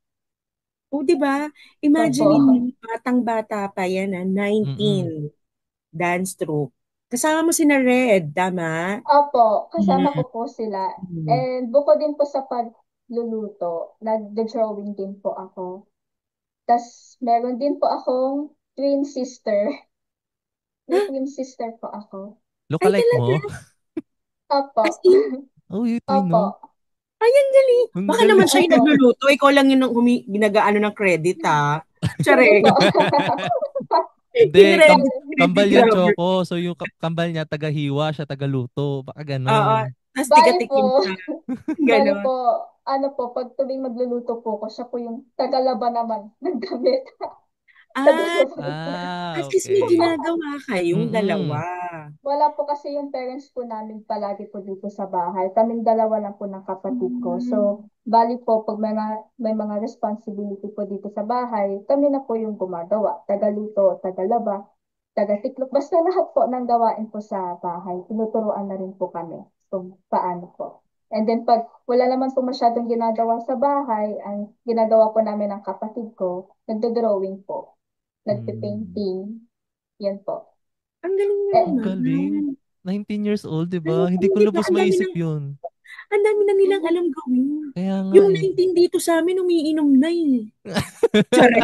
Speaker 2: O, di ba?
Speaker 5: Opo.
Speaker 2: Imagine mo, batang-bata pa yan, 19,
Speaker 1: Mm-mm.
Speaker 2: dance troupe. Kasama mo si na Red, tama?
Speaker 5: Opo, kasama
Speaker 2: Mm.
Speaker 5: ko po sila.
Speaker 2: Mm.
Speaker 5: And bukod din po sa pagluluto, nag-drawing din po ako. Tas meron din po akong twin sister. May twin sister po ako.
Speaker 2: Ay,
Speaker 1: Lookalike
Speaker 2: talaga?
Speaker 1: mo?
Speaker 5: Opo.
Speaker 2: As in?
Speaker 1: Oh, you twin,
Speaker 5: Opo.
Speaker 1: no?
Speaker 2: Ay, ang galing.
Speaker 1: Ang
Speaker 2: Baka naman
Speaker 1: galing.
Speaker 2: siya yung
Speaker 5: Opo.
Speaker 2: nagluluto. Ikaw lang yung ginagaano ng credit, ha?
Speaker 5: Hindi po.
Speaker 2: Tsare. Yung
Speaker 1: Hindi,
Speaker 2: credit,
Speaker 1: kambal
Speaker 2: credit
Speaker 1: yan,
Speaker 2: grabber.
Speaker 1: Choco. So, yung kambal niya, taga-hiwa, siya taga-luto. Baka
Speaker 2: Oo.
Speaker 1: ganon.
Speaker 2: Tapos
Speaker 5: Bali po,
Speaker 2: tiga-tikim siya.
Speaker 5: bali
Speaker 2: Ganon.
Speaker 5: po, ano po, pag tuwing magluluto po ko, siya po yung tagalaba naman ng gamit.
Speaker 2: Ah,
Speaker 5: Tagalaba.
Speaker 2: at least may
Speaker 1: Okay.
Speaker 2: ginagawa kayong dalawa.
Speaker 1: Mm-mm.
Speaker 5: Wala po kasi yung parents po namin palagi po dito sa bahay. Kaming dalawa lang po ng kapatid ko. So, bali po, pag may mga responsibility po dito sa bahay, kami na po yung gumagawa. Tagaluto, tagalaba, taga-tiklop. Basta lahat po ng gawain po sa bahay. Tinuturuan na rin po kami kung paano po. And then pag wala naman po masyadong ginagawa sa bahay, ang ginagawa po namin ng kapatid ko, nagdo-drawing po,
Speaker 1: Mm.
Speaker 5: nagpe-painting, yan po.
Speaker 2: Ang galing nyo
Speaker 5: Eh,
Speaker 1: Ang galing.
Speaker 2: naman.
Speaker 1: 19 years old, di ba? Hindi ko
Speaker 2: Nakakaingit na.
Speaker 1: lubos maisip yun.
Speaker 2: Ang dami na nilang alam gawin.
Speaker 1: Kaya nga
Speaker 2: Yung
Speaker 1: eh.
Speaker 2: 19 dito sa amin, umiinom na eh. Tsare.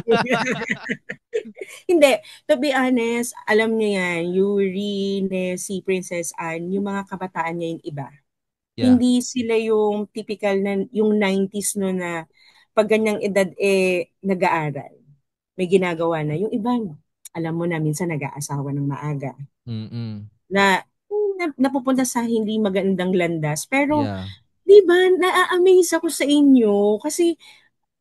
Speaker 2: Hindi. To be honest, alam niyo yan, Yuri, si Princess Anne, yung mga kabataan niya yung iba.
Speaker 1: Yeah.
Speaker 2: Hindi sila yung typical na, yung 90s no na pag ganyang edad nag-aaral. May ginagawa na. Yung iba, alam mo na, minsan nag-aasawa ng maaga.
Speaker 1: Mm-mm.
Speaker 2: Na napupunta sa hindi magandang landas. Pero,
Speaker 1: Yeah.
Speaker 2: di ba, na-amaze ako sa inyo kasi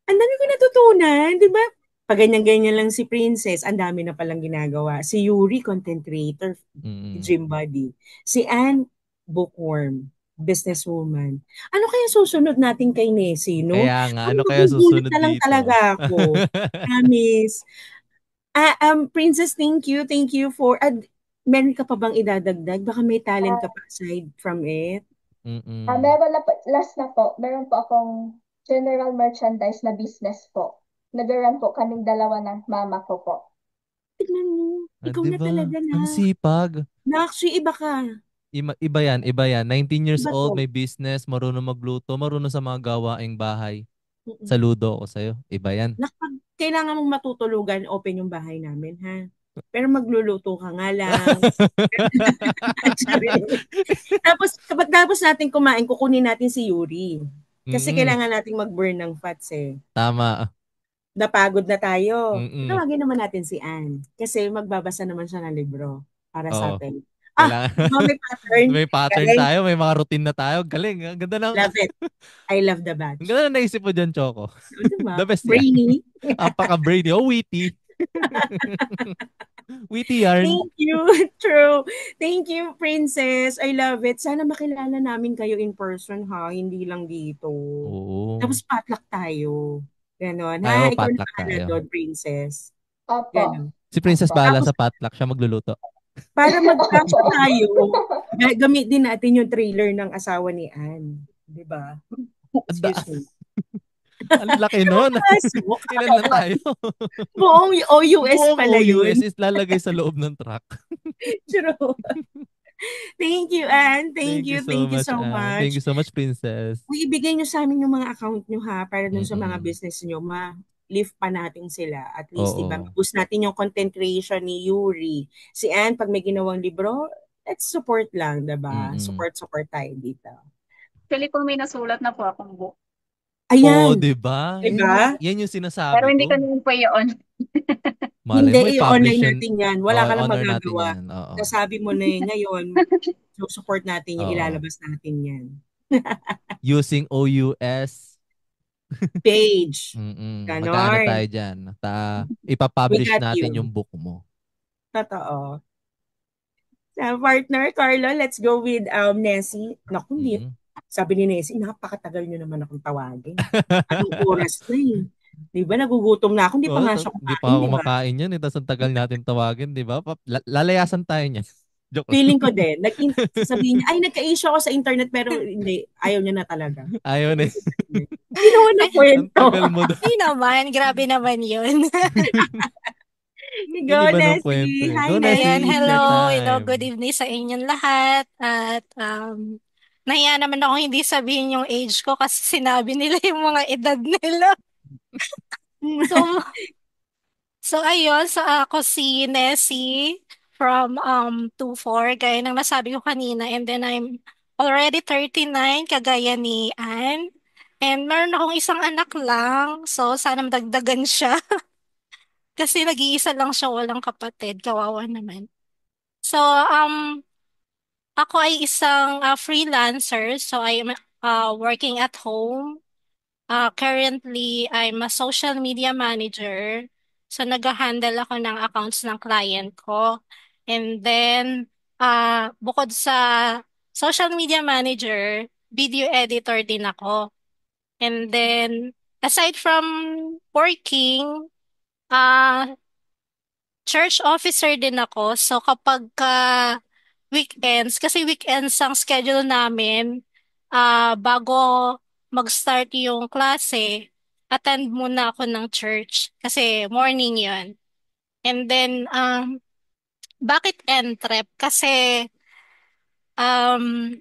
Speaker 2: ang dami ko natutunan, di ba? Pag ganyan-ganyan lang si Princess, ang dami na palang ginagawa. Si Yuri, content creator,
Speaker 1: Mm-mm.
Speaker 2: gym body. Si Anne, bookworm, businesswoman. Ano kaya susunod natin kay Nessie, no?
Speaker 1: Kaya nga,
Speaker 2: Ang
Speaker 1: ano kaya
Speaker 2: magugulat
Speaker 1: susunod
Speaker 2: na lang
Speaker 1: dito?
Speaker 2: talaga ako. Promise. Princess, thank you. Thank you for... meron ka pa bang idadagdag? Baka may talent ka pa aside from it.
Speaker 1: Mm-mm.
Speaker 5: meron na po, last na po, meron po akong general merchandise na business po. Nag-run po kaming dalawa ng mama ko po.
Speaker 2: Tignan mo.
Speaker 1: Ah,
Speaker 2: Ikaw
Speaker 1: di
Speaker 2: na
Speaker 1: ba?
Speaker 2: talaga
Speaker 1: Ang
Speaker 2: na.
Speaker 1: sipag.
Speaker 2: Na actually, iba ka.
Speaker 1: Iba yan, iba yan. 19 years
Speaker 2: Iba
Speaker 1: old,
Speaker 2: to.
Speaker 1: may business, marunong magluto, marunong sa mga gawaing bahay.
Speaker 2: Mm-mm.
Speaker 1: Saludo ako sa'yo. Iba yan.
Speaker 2: Pag kailangan mong matutulugan, open yung bahay namin, ha? Pero magluluto ka nga lang. Tapos, kapag tapos natin kumain, kukunin natin si Yuri. Kasi
Speaker 1: Mm-mm.
Speaker 2: kailangan nating mag-burn ng fats eh.
Speaker 1: Tama.
Speaker 2: Napagod na tayo.
Speaker 1: Mm-mm.
Speaker 2: Tawagin naman natin si Anne. Kasi magbabasa naman siya ng libro para sa
Speaker 1: Oo.
Speaker 2: atin.
Speaker 1: Kailangan.
Speaker 2: Di ba may pattern?
Speaker 1: May pattern
Speaker 2: Galing.
Speaker 1: tayo, may mga routine na tayo. Galing. Ang ganda ng,
Speaker 2: Love it. I love the
Speaker 1: ang
Speaker 2: batch.
Speaker 1: ganda ng naisip mo dyan, Choco.
Speaker 2: O, diba?
Speaker 1: The best yan.
Speaker 2: Brainy.
Speaker 1: Apaka-brainy. Oh, witty. Witty yarn.
Speaker 2: Thank you. True. Thank you, Princess. I love it. Sana makilala namin kayo in person, ha? Hindi lang dito.
Speaker 1: Oo.
Speaker 2: Tapos potluck tayo. Ganon.
Speaker 1: Ay, oh,
Speaker 2: Ha? Ikaw na
Speaker 1: potluck
Speaker 2: bahala
Speaker 1: tayo.
Speaker 2: doon, Princess.
Speaker 5: Opo.
Speaker 2: Ganon.
Speaker 1: Si Princess
Speaker 5: Opo.
Speaker 1: bahala
Speaker 2: Tapos,
Speaker 1: sa potluck. Siya magluluto.
Speaker 2: para mag-cash
Speaker 5: Opo.
Speaker 2: tayo, gamitin natin yung trailer ng asawa ni Anne. Di ba?
Speaker 1: Anda,
Speaker 2: Excuse me.
Speaker 1: ang laki nun.
Speaker 2: Pasok.
Speaker 1: Ilan na tayo?
Speaker 2: Buong OUS
Speaker 1: Buong
Speaker 2: pala
Speaker 1: OUS
Speaker 2: yun.
Speaker 1: is lalagay sa loob ng truck.
Speaker 2: True. Thank you, Anne. Thank
Speaker 1: Thank you
Speaker 2: you.
Speaker 1: so
Speaker 2: Thank you
Speaker 1: much,
Speaker 2: so
Speaker 1: Anne. Thank
Speaker 2: much.
Speaker 1: you so much, Princess.
Speaker 2: Ibigay nyo sa amin yung mga account nyo ha, para dun sa mga
Speaker 1: Mm-mm.
Speaker 2: business nyo, ma-lift pa natin sila. At least, diba,
Speaker 1: Oo.
Speaker 2: ma-boost natin yung content creation ni Yuri. Si Anne, pag may ginawang libro, let's support lang, diba?
Speaker 1: Mm-mm.
Speaker 2: Support tayo dito.
Speaker 4: Actually po may nasulat na po akong book.
Speaker 1: Oo,
Speaker 2: Ayan,
Speaker 1: di ba?
Speaker 2: diba?
Speaker 1: Yan yung
Speaker 4: Pero
Speaker 1: sinasabi
Speaker 4: hindi ko
Speaker 1: ko.
Speaker 4: naman po yun.
Speaker 1: Malay mo,
Speaker 2: Hindi, i-online
Speaker 1: i-publish yan.
Speaker 2: natin yan. Wala ka lang
Speaker 1: Honor natin
Speaker 2: magagawa.
Speaker 1: yan. Oo.
Speaker 2: Nasabi mo na ngayon, so support natin yan,
Speaker 1: Oo.
Speaker 2: ilalabas natin yan.
Speaker 1: Using OUS.
Speaker 2: Page.
Speaker 1: Magkano
Speaker 2: Ganon.
Speaker 1: tayo dyan?
Speaker 2: We
Speaker 1: Ipapublish
Speaker 2: got
Speaker 1: natin
Speaker 2: you.
Speaker 1: yung book mo.
Speaker 2: Totoo. Partner, Carlo, let's go with Nessie. Naku, hindi.
Speaker 1: Mm.
Speaker 2: Sabi ni Nessie, napakatagal nyo naman akong tawagin. Anong oras na eh. Di ba, nagugutom na ako. Hindi pa
Speaker 1: Oh,
Speaker 2: nga siya
Speaker 1: di
Speaker 2: kumain,
Speaker 1: pa ako
Speaker 2: di ba?
Speaker 1: kumakain yan. Tapos ang tagal natin tawagin, di ba? Lalayasan tayo niyan. Joke lang.
Speaker 2: Feeling ko din. Sabihin niya, ay, nagka-issue ako sa internet, pero hindi. Ayaw niya na talaga.
Speaker 1: Ayaw na.
Speaker 2: Hindi naman na
Speaker 1: Ang
Speaker 2: kwento.
Speaker 1: tagal mo doon.
Speaker 6: Hindi naman, grabe naman yun.
Speaker 2: Go,
Speaker 1: Yung iba ng kwento
Speaker 2: Nessie.
Speaker 1: eh.
Speaker 2: Hi,
Speaker 1: Go, Nessie.
Speaker 6: Ayan,
Speaker 2: Nessie.
Speaker 1: It's your
Speaker 6: hello,
Speaker 1: time.
Speaker 6: good evening sa inyong lahat. At nahiya naman ako hindi sabihin yung age ko kasi sinabi nila yung mga edad nila. So, so ayun, so ako si Nessie. from 2-4, gaya ng nasabi ko kanina. And then I'm already 39, kagaya ni Anne. And meron akong isang anak lang. So, sana madagdagan siya. Kasi nag-iisa lang siya, walang kapatid. Kawawa naman. So, ako ay isang freelancer. So, I'm working at home. Currently, I'm a social media manager. So, nag-handle ako ng accounts ng client ko. And then, bukod sa social media manager, video editor din ako. And then, aside from working, uh, church officer din ako. So, kapag weekends, kasi weekends ang schedule namin, bago mag-start yung klase, attend muna ako ng church kasi morning yon. And then, bakit entrep? Kasi, um,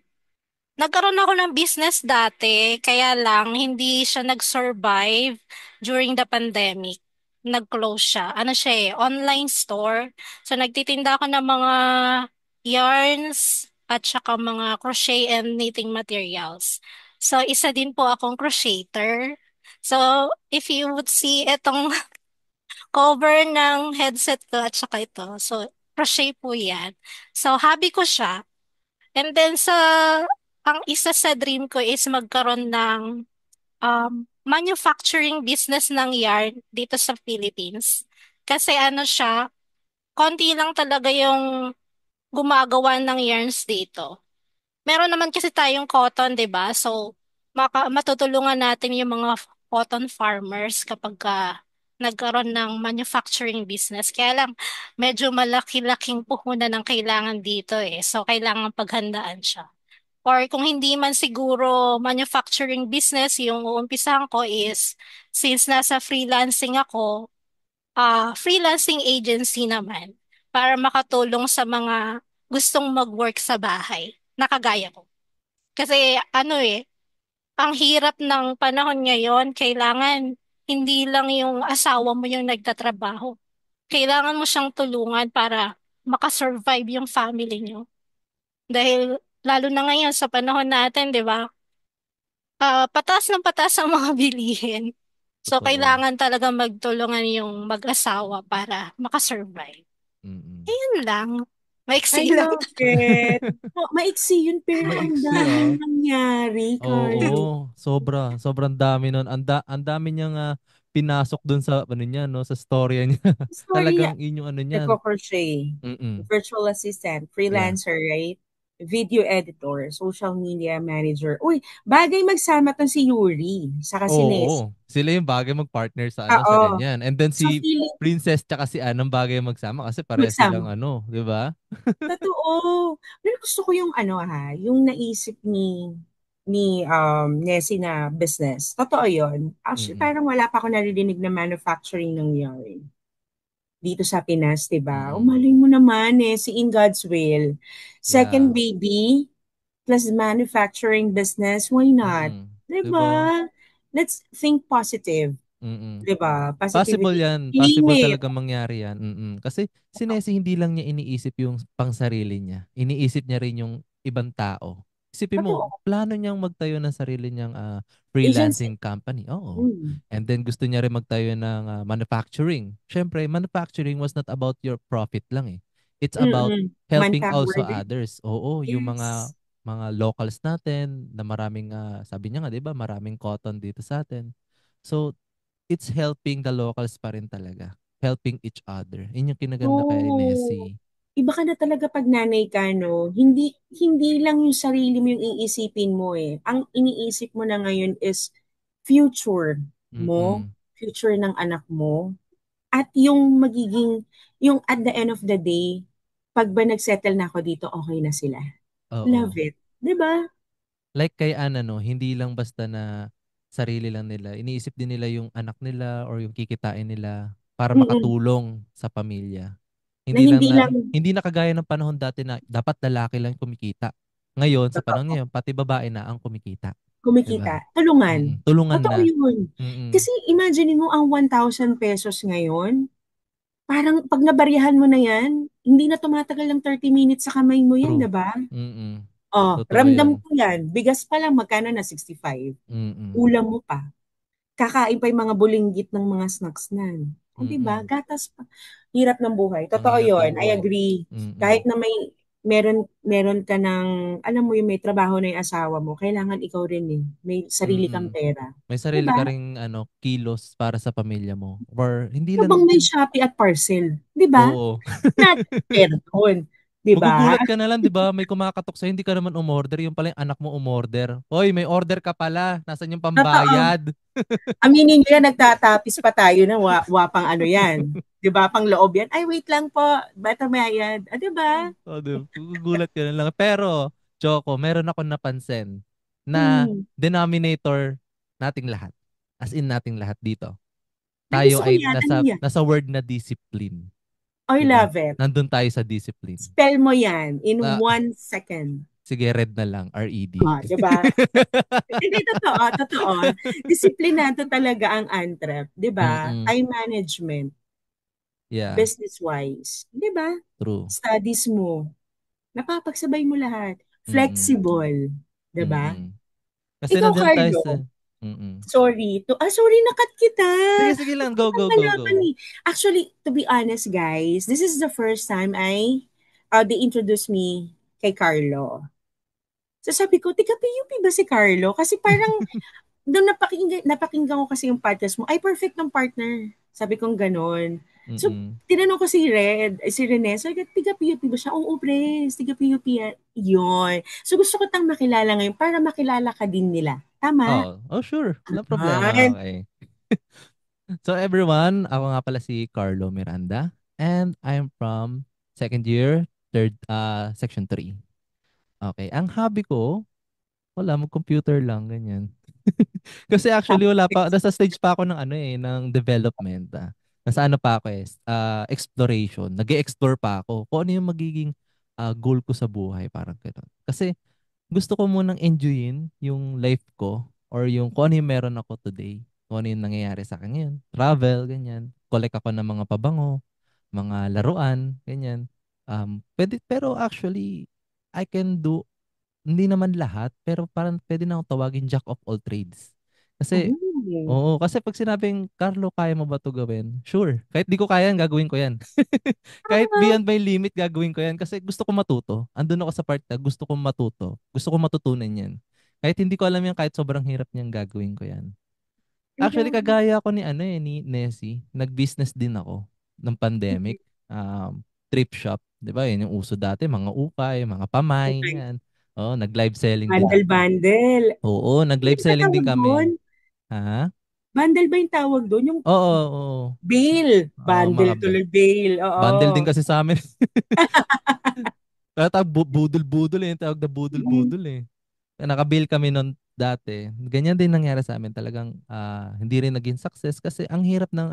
Speaker 6: nagkaroon ako ng business dati, kaya lang hindi siya nag-survive during the pandemic. Nag-close siya. Ano siya eh, online store. So nagtitinda ako ng mga yarns at saka mga crochet and knitting materials. So isa din po akong crocheter. So if you would see itong cover ng headset ko at saka ito. So crochet po yan. So hobby ko siya. And then ang isa sa dream ko is magkaroon ng manufacturing business ng yarn dito sa Philippines. Kasi ano siya, konti lang talaga yung gumagawa ng yarns dito. Meron naman kasi tayong cotton, 'di ba? So matutulungan natin yung mga cotton farmers kapag nagkaroon ng manufacturing business. Kaya lang medyo malaki-laking puhunan ang kailangan dito eh. So kailangan paghandaan siya. Or kung hindi man siguro manufacturing business, yung uumpisahan ko is, since nasa freelancing ako, freelancing agency naman, para makatulong sa mga gustong mag-work sa bahay, nakagaya ko. Kasi ano eh, ang hirap ng panahon ngayon, kailangan hindi lang yung asawa mo yung nagtatrabaho. Kailangan mo siyang tulungan para makasurvive yung family niyo. Dahil lalo na ngayon sa panahon natin, 'di ba? Patas ng patas ang mga bilihin. So,
Speaker 1: Totoo.
Speaker 6: kailangan talaga magtulungan yung mag-asawa para makasurvive.
Speaker 1: Mm.
Speaker 6: Ayun lang.
Speaker 2: I
Speaker 6: Maiksi lang.
Speaker 2: love it. Maiksi yun, pero ang
Speaker 1: Maiksi,
Speaker 2: daming
Speaker 1: ah.
Speaker 2: nangyari, Carlo.
Speaker 1: Oo, sobrang dami nun. Ang dami niyang pinasok dun sa ano niya, no, sa storya niya.
Speaker 2: Story,
Speaker 1: Talagang yun yung ano niyan.
Speaker 2: nagko-crochet,
Speaker 1: Mm.
Speaker 2: virtual assistant,
Speaker 1: Yeah.
Speaker 2: freelancer, right? Video editor, social media manager. Uy, bagay magsama to si Yuri, saka si Nes.
Speaker 1: Oo, sila yung bagay mag-partner sa ano, sa
Speaker 2: Oo.
Speaker 1: ganyan. And then
Speaker 2: So,
Speaker 1: si
Speaker 2: feeling
Speaker 1: Princess tsaka si Anang bagay magsama kasi pareha silang
Speaker 2: magsama.
Speaker 1: ano, 'di ba?
Speaker 2: Totoo. Pero gusto ko yung ano ha, yung naisip ni Nessie na business. Totoo yun. Actually,
Speaker 1: Mm.
Speaker 2: parang wala pa ako naririnig na manufacturing ng yarn dito sa Pinas, 'di ba?
Speaker 1: Mm.
Speaker 2: Umalay mo naman, Nessie, in God's will. Second
Speaker 1: Yeah.
Speaker 2: baby plus manufacturing business, why not?
Speaker 1: Mm.
Speaker 2: 'Di
Speaker 1: 'Di ba?
Speaker 2: ba? Let's think positive,
Speaker 1: Mm.
Speaker 2: 'di ba?
Speaker 1: Possible
Speaker 2: Positivity.
Speaker 1: yan.
Speaker 2: Claim
Speaker 1: Possible
Speaker 2: it.
Speaker 1: talaga mangyari yan. Mm. Kasi si Nessie hindi lang niya iniisip yung pangsarili niya. Iniisip niya rin yung ibang tao. Isipin mo,
Speaker 2: Totoo.
Speaker 1: plano niyang magtayo ng sarili niyang
Speaker 2: Agency.
Speaker 1: freelancing company. Oo.
Speaker 2: Mm.
Speaker 1: And then gusto niya rin magtayo ng manufacturing. Siyempre, manufacturing was not about your profit lang eh. It's about
Speaker 2: Mm.
Speaker 1: helping
Speaker 2: Manpower
Speaker 1: also
Speaker 2: din.
Speaker 1: others. Oo, yung
Speaker 2: Yes.
Speaker 1: mga locals natin na maraming sabi niya nga 'di ba, maraming cotton dito sa atin. So, it's helping the locals pa rin talaga. Helping each other. Yun yung kinaganda kay
Speaker 2: True.
Speaker 1: Nessie.
Speaker 2: Iba ka na talaga pag nanay ka, no? Hindi lang yung sarili mo yung iisipin mo eh. Ang iniisip mo na ngayon is future mo,
Speaker 1: Mm-mm.
Speaker 2: future ng anak mo, at yung magiging, yung at the end of the day, pag ba nagsettle na ako dito, okay na sila. Love
Speaker 1: Oo.
Speaker 2: it. 'Di ba?
Speaker 1: Like kay Ana, no, hindi lang basta na sarili lang nila. Iniisip din nila yung anak nila or yung kikitain nila para
Speaker 2: Mm-mm.
Speaker 1: makatulong sa pamilya.
Speaker 2: Na
Speaker 1: Hindi
Speaker 2: hindi lang
Speaker 1: hindi na kagaya ng panahon dati na dapat lalaki lang kumikita. Ngayon, sa panahon
Speaker 2: totoo,
Speaker 1: ngayon, pati babae na ang kumikita. 'Di ba?
Speaker 2: kumikita. Tulungan.
Speaker 1: Tulungan
Speaker 2: Totoo
Speaker 1: na.
Speaker 2: yun.
Speaker 1: Mm-mm.
Speaker 2: Kasi imagine mo ang 1,000 pesos ngayon, parang pag nabarihan mo na yan, hindi na tumatagal ng 30 minutes sa kamay mo yan,
Speaker 1: True.
Speaker 2: 'di ba?
Speaker 1: Mm.
Speaker 2: Oh,
Speaker 1: Totoo
Speaker 2: ramdam
Speaker 1: yan.
Speaker 2: ko yan. Bigas pa lang, magkano na? 65.
Speaker 1: Mm.
Speaker 2: Ulam mo pa. Kakain pa yung mga bulinggit ng mga snacks na. O, di ba?
Speaker 1: Mm.
Speaker 2: Gatas pa. Hirap ng buhay.
Speaker 1: Ang
Speaker 2: Totoo
Speaker 1: hirap
Speaker 2: yun.
Speaker 1: ng
Speaker 2: I
Speaker 1: buhay.
Speaker 2: agree.
Speaker 1: Mm.
Speaker 2: Kahit na meron ka ng, alam mo yung may trabaho na yung asawa mo, kailangan ikaw rin eh. May sarili kang
Speaker 1: Mm.
Speaker 2: pera.
Speaker 1: May
Speaker 2: Di
Speaker 1: sarili
Speaker 2: ba?
Speaker 1: ka ring kilos para sa pamilya mo. Or hindi
Speaker 2: Ano
Speaker 1: lang
Speaker 2: bang may
Speaker 1: din.
Speaker 2: Shopee at parcel? Di ba?
Speaker 1: Oo.
Speaker 2: Not pera doon. Di ba?
Speaker 1: Magugulat ka na lang, 'di ba? May kumakatok sa'yo, hindi ka naman umorder, yung pala yung anak mo umorder. Hoy, may order ka pala. Nasaan yung
Speaker 2: Totoo.
Speaker 1: pambayad?
Speaker 2: Aminin nyo yan, nagtatapis pa tayo na wapang ano yan. 'Di ba? Pang loob yan. Ay, wait lang po. Bata mayad. Ah, 'di ba?
Speaker 1: Oh, magugulat ka na lang. Pero, Choco, meron ako napansin na
Speaker 2: Hmm.
Speaker 1: denominator nating lahat. As in nating lahat dito.
Speaker 2: Ay,
Speaker 1: Tayo
Speaker 2: gusto ko
Speaker 1: ay
Speaker 2: yan. Ano yan?
Speaker 1: nasa word na discipline.
Speaker 2: I
Speaker 1: 'Di ba?
Speaker 2: love it.
Speaker 1: Nandun tayo sa discipline.
Speaker 2: Spell mo yan in
Speaker 1: Ah,
Speaker 2: 1 second.
Speaker 1: sige, red na lang. R-E-D.
Speaker 2: Ah, 'di ba? Hindi, totoo, totoo. Disiplinado talaga ang Antrep, 'di ba?
Speaker 1: Mm-mm.
Speaker 2: Time management,
Speaker 1: Yeah,
Speaker 2: business-wise, 'di ba?
Speaker 1: true.
Speaker 2: Studies mo, napapagsabay mo lahat.
Speaker 1: Mm-mm.
Speaker 2: Flexible, 'di ba?
Speaker 1: Mm-mm. Kasi
Speaker 2: Ikaw,
Speaker 1: nandun tayo
Speaker 2: Carlo,
Speaker 1: sa... Mm-mm.
Speaker 2: sorry, nakat kita.
Speaker 1: Sige lang.
Speaker 2: Gusto ko
Speaker 1: Go,
Speaker 2: lang
Speaker 1: go, go,
Speaker 2: malaman
Speaker 1: go.
Speaker 2: eh. Actually, to be honest, guys, this is the first time they introduced me kay Carlo. So sabi ko, tika PUP ba si Carlo? Kasi parang, nung napakinggan ko kasi yung podcast mo, ay perfect ng partner. Sabi kong ganon. So,
Speaker 1: Mm-mm.
Speaker 2: tinanong ko si Rene, so, tiga PUP ba siya? Oo, pres, tiga PUP yan. Yun. So, gusto ko tang makilala ngayon para makilala ka din nila. Tama?
Speaker 1: Oh, sure. No problema.
Speaker 2: Yan.
Speaker 1: Okay. So everyone, ako nga pala si Carlo Miranda and I'm from second year, section 3. Okay, ang hobby ko, wala, mag-computer lang, ganyan. Kasi actually wala pa, nasa stage pa ako ng ng development. Nasa ano pa ako exploration. Nag-e-explore pa ako kung ano yung magiging goal ko sa buhay, parang gano'n. Kasi gusto ko munang enjoyin yung life ko or yung kung ano yung meron ako today. Kung ano yung nangyayari sa akin ngayon. Travel, ganyan. Collect ako ng mga pabango, mga laruan, ganyan. Pero actually, I can do, hindi naman lahat, pero parang pwede na akong tawagin jack of all trades. Kasi,
Speaker 2: Oh.
Speaker 1: oo, kasi pag sinabing, Carlo, kaya mo ba to gawin? Sure. Kahit di ko kaya, gagawin ko yan. Kahit beyond my limit, gagawin ko yan. Kasi gusto ko matuto. Andun ako sa part na gusto kong matuto. Gusto ko matutunan yan. Kahit hindi ko alam yan, kahit sobrang hirap niyan, gagawin ko yan. Actually,
Speaker 2: Diba?
Speaker 1: kagaya ako ni Nessie, nag-business din ako ng pandemic. Trip shop. Di ba? Yun yung uso dati. Mga ukay, mga pamay.
Speaker 2: Okay.
Speaker 1: Yan. Oo, nag-live selling din ako.
Speaker 2: Bundle.
Speaker 1: Oo,
Speaker 2: Ano
Speaker 1: nag-live
Speaker 2: ba
Speaker 1: selling din
Speaker 2: tawag doon?
Speaker 1: kami. Ha?
Speaker 2: Bundle ba yung tawag doon? Yung
Speaker 1: Oo, oo.
Speaker 2: bail.
Speaker 1: Oo,
Speaker 2: Bundle tuloy bail.
Speaker 1: bundle din
Speaker 2: Oo.
Speaker 1: kasi sa amin. Kaya tawag budol-budol eh. Tawag na
Speaker 2: Mm.
Speaker 1: budol-budol eh. Nakabill kami noon dati. Ganyan din nangyari sa amin. Talagang hindi rin naging success kasi ang hirap ng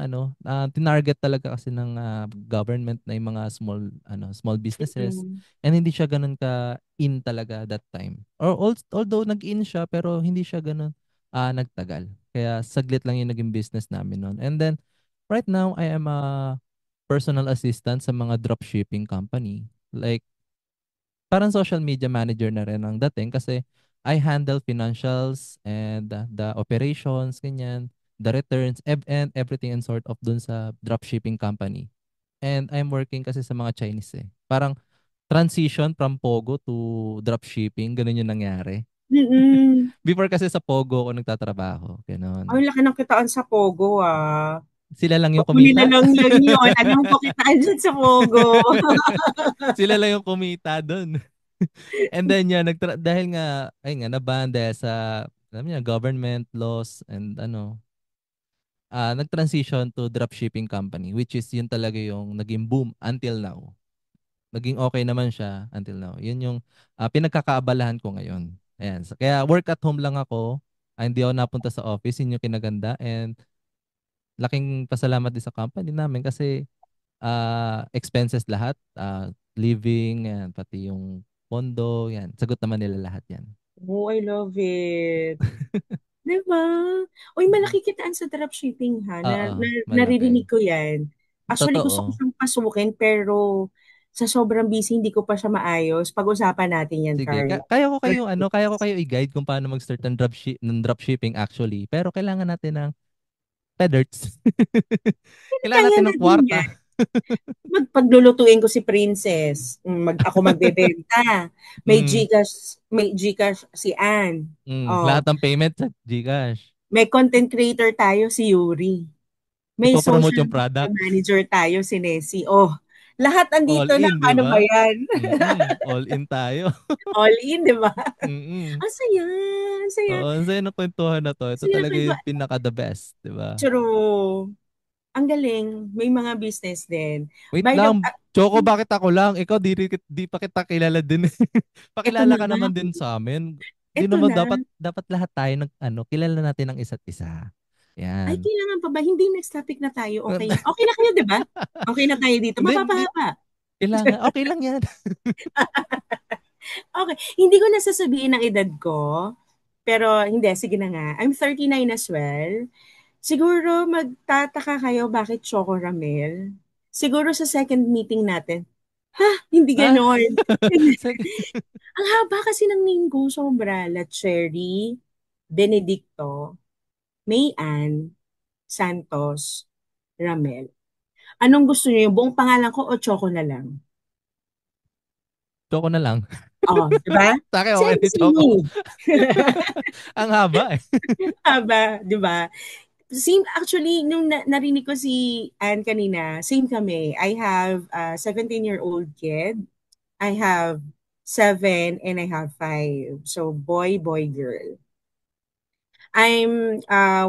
Speaker 1: tinarget talaga kasi ng government na yung mga small businesses.
Speaker 2: Mm.
Speaker 1: And hindi siya ganun ka in talaga that time. Or although nag-in siya pero hindi siya ganun nagtagal. Kaya saglit lang yung naging business namin noon. And then right now I am a personal assistant sa mga dropshipping company. Like parang social media manager na rin ang dating kasi I handle financials and the operations, ganyan, the returns, and everything and sort of dun sa dropshipping company. And I'm working kasi sa mga Chinese eh. Parang transition from Pogo to dropshipping, ganun yung nangyari.
Speaker 2: Mm-mm.
Speaker 1: Before kasi sa Pogo ako nagtatrabaho,
Speaker 2: Ay,
Speaker 1: ganun.
Speaker 2: laki ng kitaan sa Pogo, ah.
Speaker 1: Sila lang yung
Speaker 2: Huli na
Speaker 1: kumita.
Speaker 2: lang yan yun. Alam ko kitaan dyan sa Pogo.
Speaker 1: Sila lang yung kumita dun. And then yeah, dahil nga ay nga naban dahil sa alam niyo government laws and nag-transition to dropshipping company which is yun talaga yung naging boom until now. Naging okay naman siya until now. Yun yung pinagkakaabalahan ko ngayon. Ayan. So, kaya work at home lang ako. Hindi ako napunta sa office. Yun yung kinaganda. And laking pasalamat din sa company namin kasi expenses lahat, living, yan, pati yung pondo, yan. Sagot naman nila lahat yan.
Speaker 2: Oh, I love it. Diba? Uy,
Speaker 1: Mm.
Speaker 2: malaki kitaan sa dropshipping ha.
Speaker 1: Oo,
Speaker 2: Naririnig
Speaker 1: malaki.
Speaker 2: ko yan. Actually, gusto ko
Speaker 1: Totoo.
Speaker 2: siyang pasukin pero Sa sobrang busy, hindi ko pa siya maayos. Pag-usapan natin yan,
Speaker 1: Sige,
Speaker 2: Carla.
Speaker 1: kaya ko kayo i-guide kung paano mag-start ng dropshipping actually. Pero kailangan natin ng feathers. Kailangan
Speaker 2: Kaya
Speaker 1: natin ng
Speaker 2: natin
Speaker 1: kwarta.
Speaker 2: yan. Paglulutuin ko si Princess, ako magbebenta.
Speaker 1: Mm,
Speaker 2: May GCash si Ann. Oh,
Speaker 1: lahat ng payment sa GCash.
Speaker 2: may content creator tayo si Yuri. May
Speaker 1: Ipopromote
Speaker 2: social
Speaker 1: yung
Speaker 2: media
Speaker 1: product.
Speaker 2: manager tayo si Nessie. Oh, lahat
Speaker 1: All
Speaker 2: andito na.
Speaker 1: in, di
Speaker 2: Paano ba
Speaker 1: ba?
Speaker 2: yan?
Speaker 1: All in tayo.
Speaker 2: All in, di ba?
Speaker 1: Mm.
Speaker 2: Ang saya. Ang saya.
Speaker 1: Oo, ang saya ng kwentuhan na to. Ito
Speaker 2: Saya na
Speaker 1: talaga
Speaker 2: kayo.
Speaker 1: yung pinaka the best, di ba?
Speaker 2: True. Ang galing. May mga business din.
Speaker 1: Wait
Speaker 2: By the
Speaker 1: lang, Choco, bakit ako lang? Ikaw, di pa kita kilala din.
Speaker 2: eto
Speaker 1: Pakilala
Speaker 2: na
Speaker 1: ka
Speaker 2: nga.
Speaker 1: naman din sa amin. Di
Speaker 2: Eto
Speaker 1: naman
Speaker 2: na.
Speaker 1: dapat lahat tayo kilala natin ang isa't isa.
Speaker 2: Ay,
Speaker 1: Yan.
Speaker 2: kailangan pa ba? Hindi, next topic na tayo. Okay na. Okay na kayo, di ba? Okay na tayo dito.
Speaker 1: Hindi,
Speaker 2: Mapapahaba.
Speaker 1: kailangan. Okay lang yan.
Speaker 2: Okay. Hindi ko nasasabihin ang edad ko. Pero hindi, sige na nga. I'm 39 as well. Siguro magtataka kayo bakit Choco Ramel. Siguro sa second meeting natin. Ha? Hindi
Speaker 1: Ah,
Speaker 2: ganon.
Speaker 1: sec-
Speaker 2: Ang haba kasi ng name ko. Sobra. La Cherry, Benedicto, Mayan, Santos, Ramel. Anong gusto niyo? Yung buong pangalan ko o Choco na lang?
Speaker 1: Choco na lang.
Speaker 2: Oh, di ba?
Speaker 1: Sa akin, okay
Speaker 2: Same
Speaker 1: ni Choco.
Speaker 2: same.
Speaker 1: Ang haba eh.
Speaker 2: Haba, di ba? Same, actually, nung narinig ko si Anne kanina, same kami. I have a 17-year-old kid. I have 7 and I have 5. So, boy, boy, girl. I'm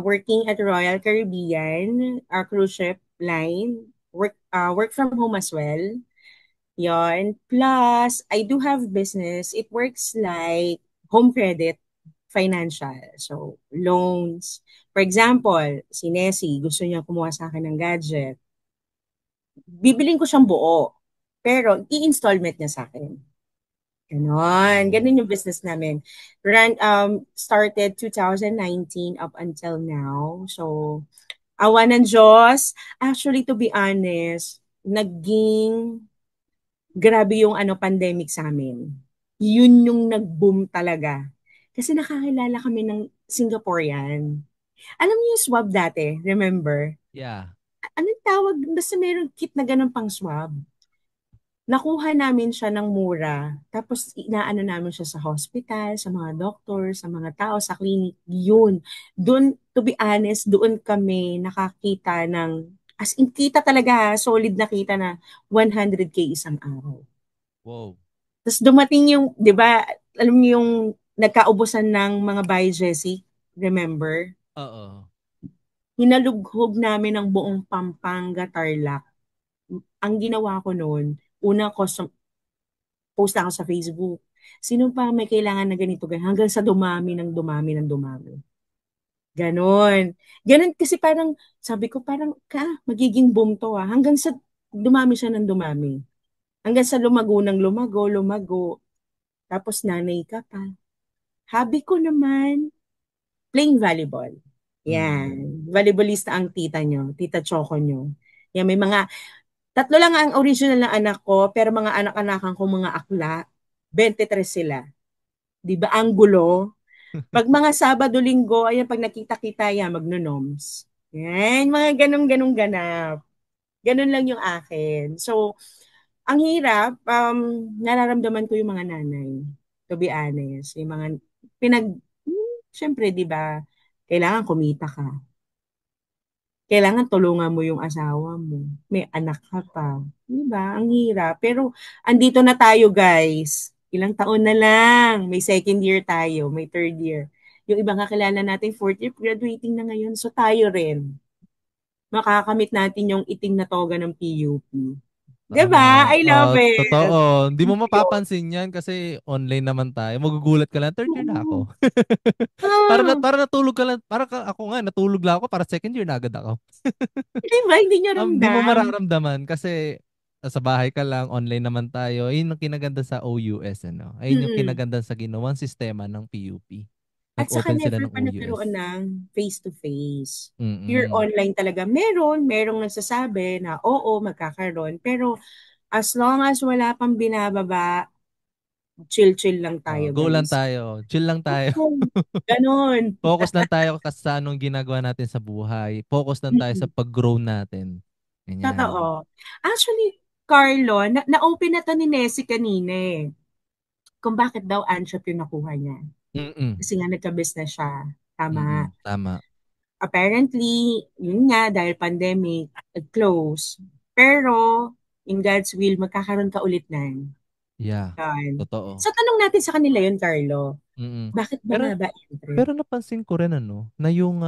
Speaker 2: working at Royal Caribbean, a cruise ship line. Work from home as well. Yon. Plus, I do have business. It works like home credit financial. So, loans. For example, si Nessie, gusto niya kumuha sa akin ng gadget. Bibiling ko siyang buo. Pero, i-installment niya sa akin. Ganon.
Speaker 1: Oh.
Speaker 2: Ganon yung business namin. Started 2019 up until now. So, awa ng Diyos. Actually, to be honest, naging grabe yung pandemic sa amin. Yun yung nag-boom talaga. Kasi nakakilala kami ng Singaporean. Alam niyo yung swab dati, remember?
Speaker 1: Yeah.
Speaker 2: Anong tawag? Basta meron kit na ganun pang swab. Nakuha namin siya ng mura. Tapos inaano namin siya sa hospital, sa mga doktor, sa mga tao, sa clinic. Yun. Doon, to be honest, doon kami nakakita ng, as in kita talaga, solid na kita na 100K isang araw.
Speaker 1: Wow.
Speaker 2: Tapos dumating yung, di ba, alam niyo yung nagkaubusan ng mga buy Jessie, remember?
Speaker 1: Oo.
Speaker 2: Hinalughog namin ang buong Pampanga, Tarlac. Ang ginawa ko noon, una post ako sa Facebook. Sino pa may kailangan na ganito? Hanggang sa dumami ng dumami ng dumami. Ganon. Ganon kasi parang, sabi ko parang, magiging boom to ah. Hanggang sa dumami siya ng dumami. Hanggang sa lumago ng lumago, lumago. Tapos nanay ka pa. Hobby ko naman, playing volleyball. Yan. Volleyballista ang tita nyo, tita Choco nyo. Yan, may mga, tatlo lang ang original na anak ko, pero mga anak-anakan ko mga akla, 23 sila. Di ba? Ang gulo. Pag mga Sabado, Linggo, ayan, pag nakita-kita yan, magnonoms. Yan, mga ganong-ganong ganap. Ganon lang yung akin. So, ang hirap, nararamdaman ko yung mga nanay. To be honest. Yung mga syempre, di ba, kailangan kumita ka. Kailangan tulungan mo yung asawa mo. May anak ka pa. Di ba? Ang hirap. Pero, andito na tayo, guys. Ilang taon na lang. May second year tayo. May third year. Yung ibang kakilala natin, fourth year, graduating na ngayon. So, tayo rin. Makakamit natin yung iting na toga ng PUP. Diba?
Speaker 1: Tama.
Speaker 2: I love it.
Speaker 1: Totoo. Hindi mo mapapansin yan kasi online naman tayo. Magugulat ka lang, third year na ako.
Speaker 2: Ah,
Speaker 1: Para natulog ka lang. Ako nga, natulog lang ako. Para second year na agad ako.
Speaker 2: diba? Hindi nyo
Speaker 1: Di mo
Speaker 2: ramdam.
Speaker 1: mararamdaman kasi sa bahay ka lang, online naman tayo. Ayun ang kinaganda sa OUS, ano? Ayun yung
Speaker 2: Mm-mm.
Speaker 1: kinaganda sa ginawang sistema ng PUP.
Speaker 2: At saka
Speaker 1: Nag-open sila
Speaker 2: never
Speaker 1: ng
Speaker 2: pa nagkaroon
Speaker 1: OUS.
Speaker 2: ng face-to-face. Pure
Speaker 1: Mm-mm.
Speaker 2: online talaga. Merong nagsasabi na oo, magkakaroon. Pero As long as wala pang binababa, chill-chill lang tayo,
Speaker 1: Go lang
Speaker 2: guys.
Speaker 1: tayo. Chill lang tayo.
Speaker 2: Oo, ganon.
Speaker 1: Focus lang tayo sa anong ginagawa natin sa buhay. Focus lang tayo sa
Speaker 2: Mm,
Speaker 1: pag-grow natin. Ganyan.
Speaker 2: totoo. Actually, Carlo, na-open na to ni Nessie kanina eh. Kung bakit daw Anthrop yung nakuha niya.
Speaker 1: Mm-mm.
Speaker 2: Kasi nga nagka-business siya. Tama.
Speaker 1: Mm-mm. Tama.
Speaker 2: Apparently, yun nga, dahil pandemic, close. Pero, in God's will, magkakaroon ka ulit nan.
Speaker 1: Yeah.
Speaker 2: Yan.
Speaker 1: Totoo.
Speaker 2: So, tanong natin sa kanila yun, Carlo.
Speaker 1: Mm-mm.
Speaker 2: Bakit ba nga
Speaker 1: Pero
Speaker 2: ba entry?
Speaker 1: pero napansin ko rin na yung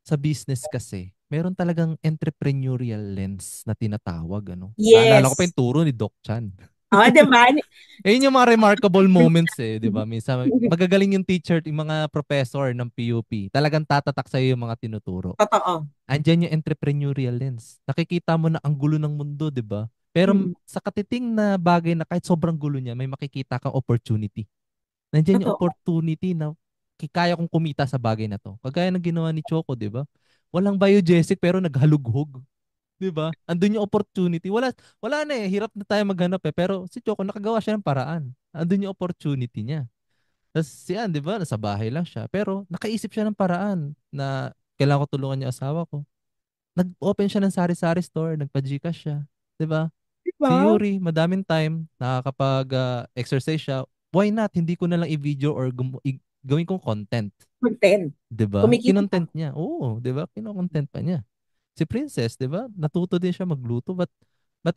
Speaker 1: sa business kasi, meron talagang entrepreneurial lens na tinatawag Naalala ko pa
Speaker 2: Yes.
Speaker 1: yung turo ni Doc Chan.
Speaker 2: Oh, diba?
Speaker 1: Yun yung mga remarkable moments 'di ba? Minsan magagaling yung teacher, yung mga professor ng PUP. Talagang tatatak sa yung mga tinuturo.
Speaker 2: Totoo.
Speaker 1: Andiyan yung entrepreneurial lens. Nakikita mo na ang gulo ng mundo, 'di ba? Pero
Speaker 2: Mm,
Speaker 1: sa katiting na bagay na kahit sobrang gulo niya, may makikita kang opportunity. Nandiyan yung
Speaker 2: totoo.
Speaker 1: opportunity na kaya kong kumita sa bagay na to. Kagaya ng ginawa ni Choco, 'di ba? Walang biogesic pero naghalughog, 'di ba? Andun yung opportunity. Wala na hirap na tayo maghanap pero si Choco nakagawa siya ng paraan. Andun yung opportunity niya. Tapos siya, 'di ba? Nasa bahay lang siya pero nakaisip siya ng paraan na kailangan ko tulungan yung asawa ko. Nag-open siya ng sari-sari store, nagpa-GCash siya, 'di ba? Si
Speaker 2: Diba?
Speaker 1: Yuri, madaming time, nakakapag-exercise siya. Why not? Hindi ko na lang i-video or gawin kong content.
Speaker 2: Content.
Speaker 1: 'Di ba?
Speaker 2: Kumikita ka.
Speaker 1: Kinontent niya. Oo, 'di ba? Kino-content pa niya. Si Princess, 'di ba? Natuto din siya magluto. Ba't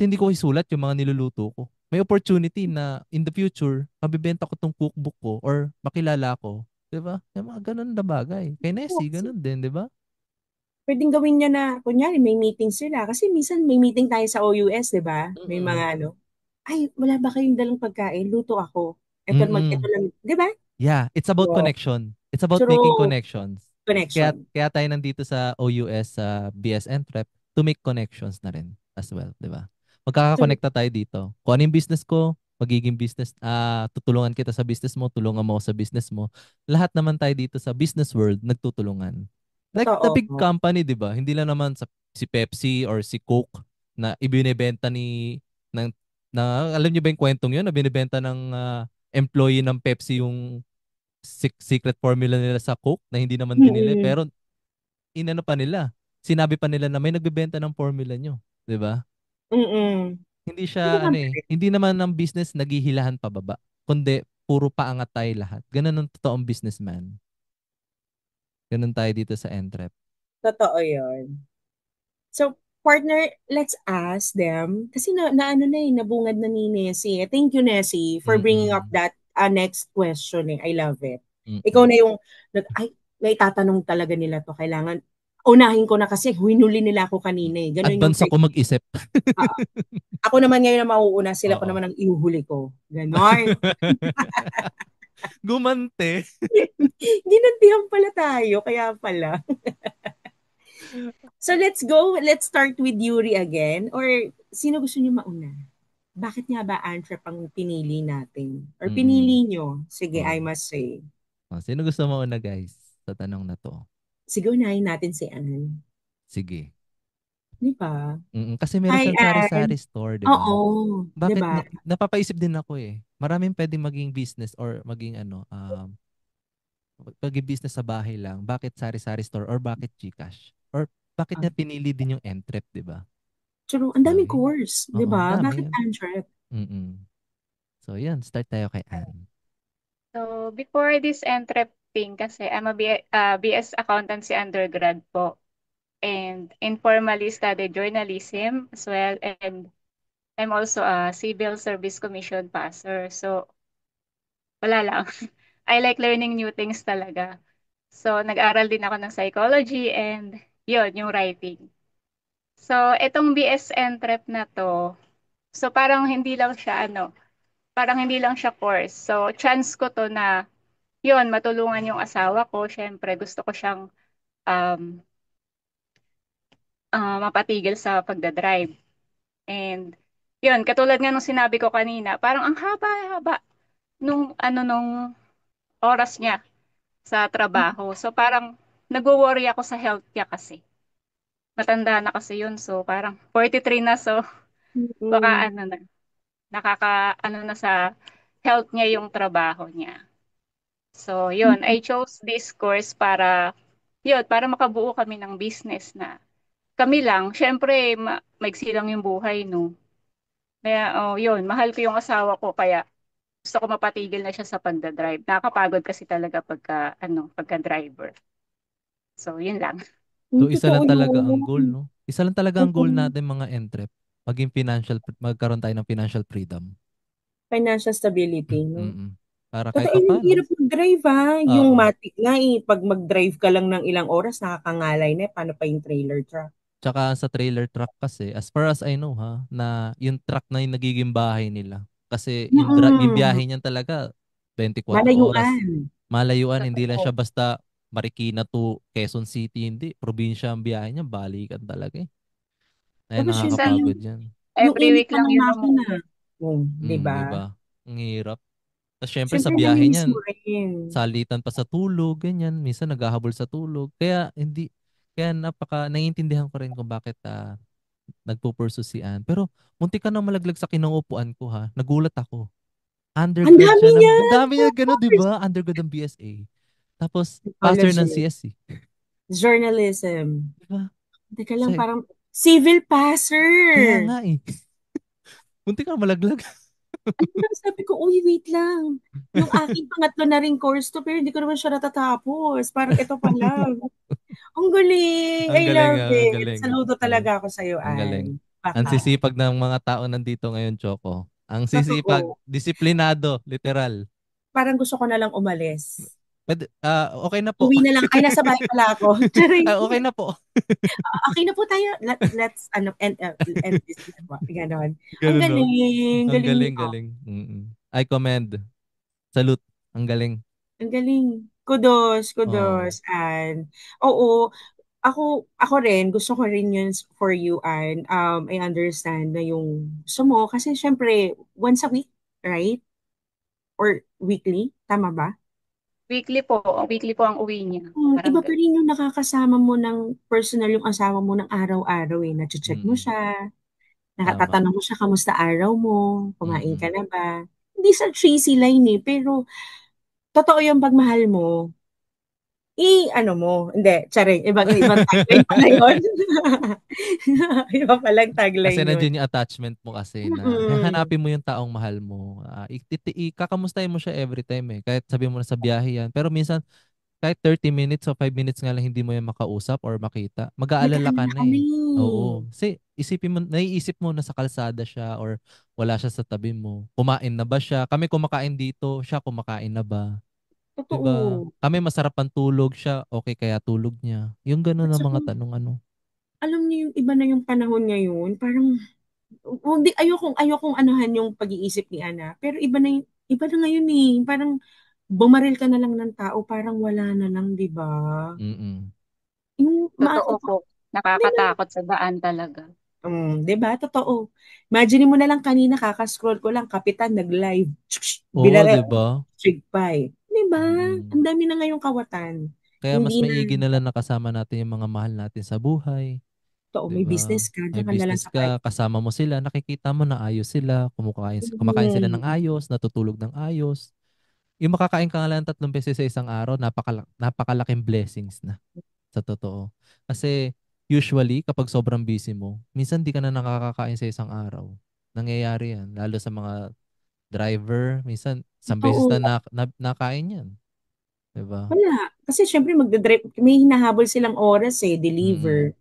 Speaker 1: hindi ko isulat yung mga niluluto ko? May opportunity na in the future, mabibenta ko tong cookbook ko or makilala ko. 'Di ba? Yung mga ganun na bagay. Kay Nessie, ganun din, 'di ba?
Speaker 2: Pwedeng gawin niya na, kunyari, may meeting sila. Kasi minsan may meeting tayo sa OUS, di ba? May
Speaker 1: Mm-mm.
Speaker 2: mga ano, ay, wala ba kayong dalang pagkain? Luto ako. Ito
Speaker 1: Mm-mm.
Speaker 2: lang, di ba?
Speaker 1: Yeah, it's about
Speaker 2: So,
Speaker 1: connection. It's about making
Speaker 2: true
Speaker 1: connections. Kaya
Speaker 2: connection.
Speaker 1: kaya tayo nandito sa OUS sa BSN Prep to make connections na rin as well, 'di ba?
Speaker 2: True.
Speaker 1: Magkakakonekta tayo dito. Kung ano yung business ko, magiging business, tutulungan kita sa business mo, tulungan mo ako sa business mo. Lahat naman tayo dito sa business world nagtutulungan. Like the big
Speaker 2: Totoo.
Speaker 1: company, 'di ba? Hindi lang naman si Pepsi or si Coke na ibinebenta ng alam niyo ba yung kwentong 'yun na binebenta ng employee ng Pepsi yung secret formula nila sa Coke na hindi naman binili
Speaker 2: Mm-mm.
Speaker 1: pero inano pa nila. Sinabi pa nila na may nagbebenta ng formula nyo, 'di ba?
Speaker 2: Mm-mm.
Speaker 1: Hindi
Speaker 2: Di
Speaker 1: siya
Speaker 2: ba
Speaker 1: hindi naman ng business naghihilahan pababa, kundi puro paangat tayo lahat. Ganun ang totoong businessman. Ganun tayo dito sa Entrep.
Speaker 2: totoo yun. So, partner, let's ask them. Kasi ano na nabungad na ni Nessie. Thank you, Nessie, for bringing up
Speaker 1: Mm.
Speaker 2: that next question. I love it. Ikaw
Speaker 1: Mm.
Speaker 2: na yung, naitatanong talaga nila to. Kailangan, unahin ko na kasi hinuli nila ako kanina eh. Ganun yung
Speaker 1: Advance ako
Speaker 2: technique.
Speaker 1: mag-isip.
Speaker 2: Ah, ako naman ngayon na mauuna, sila pa
Speaker 1: Oo.
Speaker 2: naman ang ihuhuli ko. Ganon.
Speaker 1: Gumante.
Speaker 2: Ginantihan pala tayo, kaya pala. So let's go. Let's start with Yuri again. Or sino gusto niyo mauna? Bakit nga ba Anthrop ang pinili natin? Or
Speaker 1: Mm.
Speaker 2: pinili nyo? Sige, I
Speaker 1: Oh.
Speaker 2: must say.
Speaker 1: Sino gusto mo una, guys, sa tanong na to?
Speaker 2: Siguro unahin natin si Anne.
Speaker 1: Sige.
Speaker 2: Di ba?
Speaker 1: Kasi meron
Speaker 2: Hi,
Speaker 1: siyang
Speaker 2: Anne.
Speaker 1: sari-sari store, 'di ba?
Speaker 2: Oo. Di
Speaker 1: Bakit
Speaker 2: ba?
Speaker 1: napapaisip din ako eh. Maraming pwedeng maging business or maging maging business sa bahay lang. Bakit sari-sari store or bakit GCash? Or bakit
Speaker 2: Ah,
Speaker 1: niya pinili din yung Entrep, 'di ba?
Speaker 2: true. Ang daming
Speaker 1: Okay.
Speaker 2: course. Di
Speaker 1: Oo, ang
Speaker 2: ba? Bakit
Speaker 1: dami yan.
Speaker 2: Anthrop?
Speaker 1: Mm. So, yan. Start tayo kay Anne.
Speaker 4: So, before this entrepreneur kasi, I'm a BS Accountancy undergrad po. And informally studied journalism as well. And I'm also a Civil Service Commission passer. So, wala lang. I like learning new things talaga. So, nag-aral din ako ng psychology and yun, yung writing. So, itong BS Entrep na to, so parang hindi lang siya parang hindi lang siya course. So, chance ko to na yun, matulungan yung asawa ko. Syempre, gusto ko siyang um, mapatigil sa pagdadrive. And yun, katulad nga nung sinabi ko kanina, parang ang haba-haba nung oras niya sa trabaho. So parang nagwo-worry ako sa health niya kasi. Matanda na kasi yun. So parang 43 na. So
Speaker 2: Mm.
Speaker 4: Baka ano na, ano na sa health niya yung trabaho niya. So, yun, I chose this course para makabuo kami ng business na kami lang. Syempre, maigsi lang yung buhay, no? Kaya, yun, mahal ko yung asawa ko, kaya gusto ko mapatigil na siya sa pagdadrive. Nakakapagod kasi talaga pagka driver. So, yun lang.
Speaker 1: So isa
Speaker 2: Totoo
Speaker 1: lang talaga ang goal,
Speaker 2: yun.
Speaker 1: no? Isa lang talaga ang goal
Speaker 2: Mm.
Speaker 1: natin mga entrep. Magkaroon tayo ng financial freedom.
Speaker 2: Financial stability, no?
Speaker 1: Mm. Para kahit
Speaker 2: Totoo
Speaker 1: pa
Speaker 2: yung
Speaker 1: paano.
Speaker 2: hirap mag-drive ha. Yung
Speaker 1: Oo.
Speaker 2: matik nga eh, pag mag-drive ka lang ng ilang oras, nakakangalay na eh. Paano pa yung trailer truck?
Speaker 1: Tsaka sa trailer truck kasi, as far as I know ha, na yung truck na yung nagiging bahay nila. Kasi yung
Speaker 2: Mm.
Speaker 1: biyahe niyan talaga 24 oras.
Speaker 2: Malayuan.
Speaker 1: Malayuan, hindi lang siya
Speaker 2: Totoo.
Speaker 1: basta Marikina to Quezon City, hindi. Probinsya ang biyahe niya, balikan talaga eh. Ay,
Speaker 2: Tapos
Speaker 4: Minsan,
Speaker 2: syempre
Speaker 1: nakakapagod yan.
Speaker 2: yung
Speaker 4: every
Speaker 2: init
Speaker 4: week
Speaker 2: pa
Speaker 4: lang
Speaker 2: ng
Speaker 4: yun
Speaker 2: makina.
Speaker 4: umuwi.
Speaker 2: Di
Speaker 1: Di
Speaker 2: ba?
Speaker 1: ba? Ang hirap. Tapos syempre sa
Speaker 2: Syempre
Speaker 1: biyahe
Speaker 2: namimiss
Speaker 1: niyan,
Speaker 2: mo rin.
Speaker 1: salitan pa sa tulog, ganyan. Minsan naghahabol sa tulog. Kaya naiintindihan ko rin kung bakit nagpo-pursue si Ann. Pero muntik ka na malaglag sa kinauupuan ko ha. Nagulat ako.
Speaker 2: Ang
Speaker 1: Undergrad
Speaker 2: dami
Speaker 1: siya ng,
Speaker 2: niya!
Speaker 1: ang dami niya gano'n, di ba? Undergrad ng BSA. Tapos, passer ng
Speaker 2: Psychology.
Speaker 1: CSC.
Speaker 2: Journalism.
Speaker 1: Di ba?
Speaker 2: Teka lang,
Speaker 1: Sa,
Speaker 2: parang civil
Speaker 1: kaya
Speaker 2: passer.
Speaker 1: nga eh. Muntik ka na malaglag.
Speaker 2: Ano, sabi ko, uy, wait lang. Yung aking pangatlo na ring course to, pero hindi ko naman siya natatapos. Parang ito pa lang. Ang galing.
Speaker 1: Ang
Speaker 2: I
Speaker 1: galing
Speaker 2: love
Speaker 1: ang
Speaker 2: it.
Speaker 1: galing.
Speaker 2: Saludo
Speaker 1: Galing.
Speaker 2: talaga ako sa'yo,
Speaker 1: Ang galing.
Speaker 2: Anne.
Speaker 1: Ang
Speaker 2: Baka.
Speaker 1: sisipag ng mga tao nandito ngayon, Choco. Ang sisipag,
Speaker 2: Totoo.
Speaker 1: disiplinado, literal.
Speaker 2: Parang gusto ko na lang umalis.
Speaker 1: Okay na po.
Speaker 2: Uwi na lang. Ay, nasa bahay pala ako. Charing.
Speaker 1: Okay na po.
Speaker 2: Okay na po tayo. Let's end this. Ganon. Ang
Speaker 1: Ganun, no?
Speaker 2: galing.
Speaker 1: Ang
Speaker 2: Galing
Speaker 1: galing,
Speaker 2: niyo.
Speaker 1: galing. Mm-mm. I commend. Salute. Ang galing.
Speaker 2: Ang galing. Kudos,
Speaker 1: Oo.
Speaker 2: kudos, and oo, ako rin, gusto ko rin yun for you, and I understand na yung gusto mo, kasi syempre, once a week, right? Or weekly, tama ba?
Speaker 4: Weekly po ang uwi niya. Parang
Speaker 2: Iba pa
Speaker 4: ganun.
Speaker 2: rin yung nakakasama mo ng personal yung asawa mo ng araw-araw eh. Nache-check mo
Speaker 1: Mm-mm.
Speaker 2: siya,
Speaker 1: Tama.
Speaker 2: nakatatanong mo siya, kamusta araw mo, kumain ka
Speaker 1: Mm-mm.
Speaker 2: na ba? Hindi sa cheesy line eh, pero totoo yung pagmahal mo, ano mo, hindi, charing, ibang tagline pala yun. Iba palang
Speaker 1: Kasi
Speaker 2: tagline yun.
Speaker 1: nandiyan yung attachment mo kasi na
Speaker 2: Mm.
Speaker 1: hanapin mo yung taong mahal mo. Kakamustahin mo siya every time eh. Kahit sabi mo na sa biyahe yan. Pero minsan, kahit 30 minutes o 5 minutes nga lang hindi mo yan makausap or makita, mag-aalala ka
Speaker 2: Nag-aalala
Speaker 1: na
Speaker 2: ka na
Speaker 1: eh.
Speaker 2: eh.
Speaker 1: Oo. Kasi naiisip mo na sa kalsada siya or wala siya sa tabi mo. Kumain na ba siya? Kami kumakain dito, siya kumakain na ba? 'Di ba?
Speaker 2: Totoo.
Speaker 1: Kami masarap ang tulog siya, okay kaya tulog niya. Yung gano'n
Speaker 2: At
Speaker 1: na
Speaker 2: saka,
Speaker 1: mga tanong ano.
Speaker 2: alam niyo yung iba na yung panahon ngayon, parang, hindi, ayokong anuhan yung pag-iisip ni Ana, pero iba na ngayon eh. Parang, bumaril ka na lang ng tao, parang wala na lang, di ba?
Speaker 1: Mm.
Speaker 2: Yung,
Speaker 4: Totoo po.
Speaker 2: di ba?
Speaker 4: Nakakatakot sa daan talaga.
Speaker 2: Di ba? Totoo. Imagine mo na lang kanina, kakascroll ko lang, Kapitan, nag-live.
Speaker 1: Oo, 'di
Speaker 2: Binaril,
Speaker 1: ba?
Speaker 2: Trig Pie. Di ba?
Speaker 1: Mm.
Speaker 2: Ang dami na ngayong kawatan.
Speaker 1: Kaya mas
Speaker 2: Hindi na,
Speaker 1: maigi na lang nakasama natin yung mga mahal natin sa buhay,
Speaker 2: totoo,
Speaker 1: 'di
Speaker 2: may
Speaker 1: ba?
Speaker 2: business ka,
Speaker 1: May
Speaker 2: diyan ka na lang
Speaker 1: business
Speaker 2: sa
Speaker 1: ka, kasama mo sila, nakikita mo na ayos sila, kumakain sila ng
Speaker 2: Mm.
Speaker 1: ayos, natutulog ng ayos. Yung makakain ka nga lang 3 beses sa isang araw, napakalaking blessings na sa totoo. Kasi usually kapag sobrang busy mo, minsan di ka na nakakakain sa isang araw. Nangyayari 'yan lalo sa mga driver, minsan isang beses
Speaker 2: Totoo.
Speaker 1: na nakain 'yan, 'di ba?
Speaker 2: Wala. Kasi syempre magdadrive, may hinahabol silang oras eh,
Speaker 1: Mm.
Speaker 2: deliver.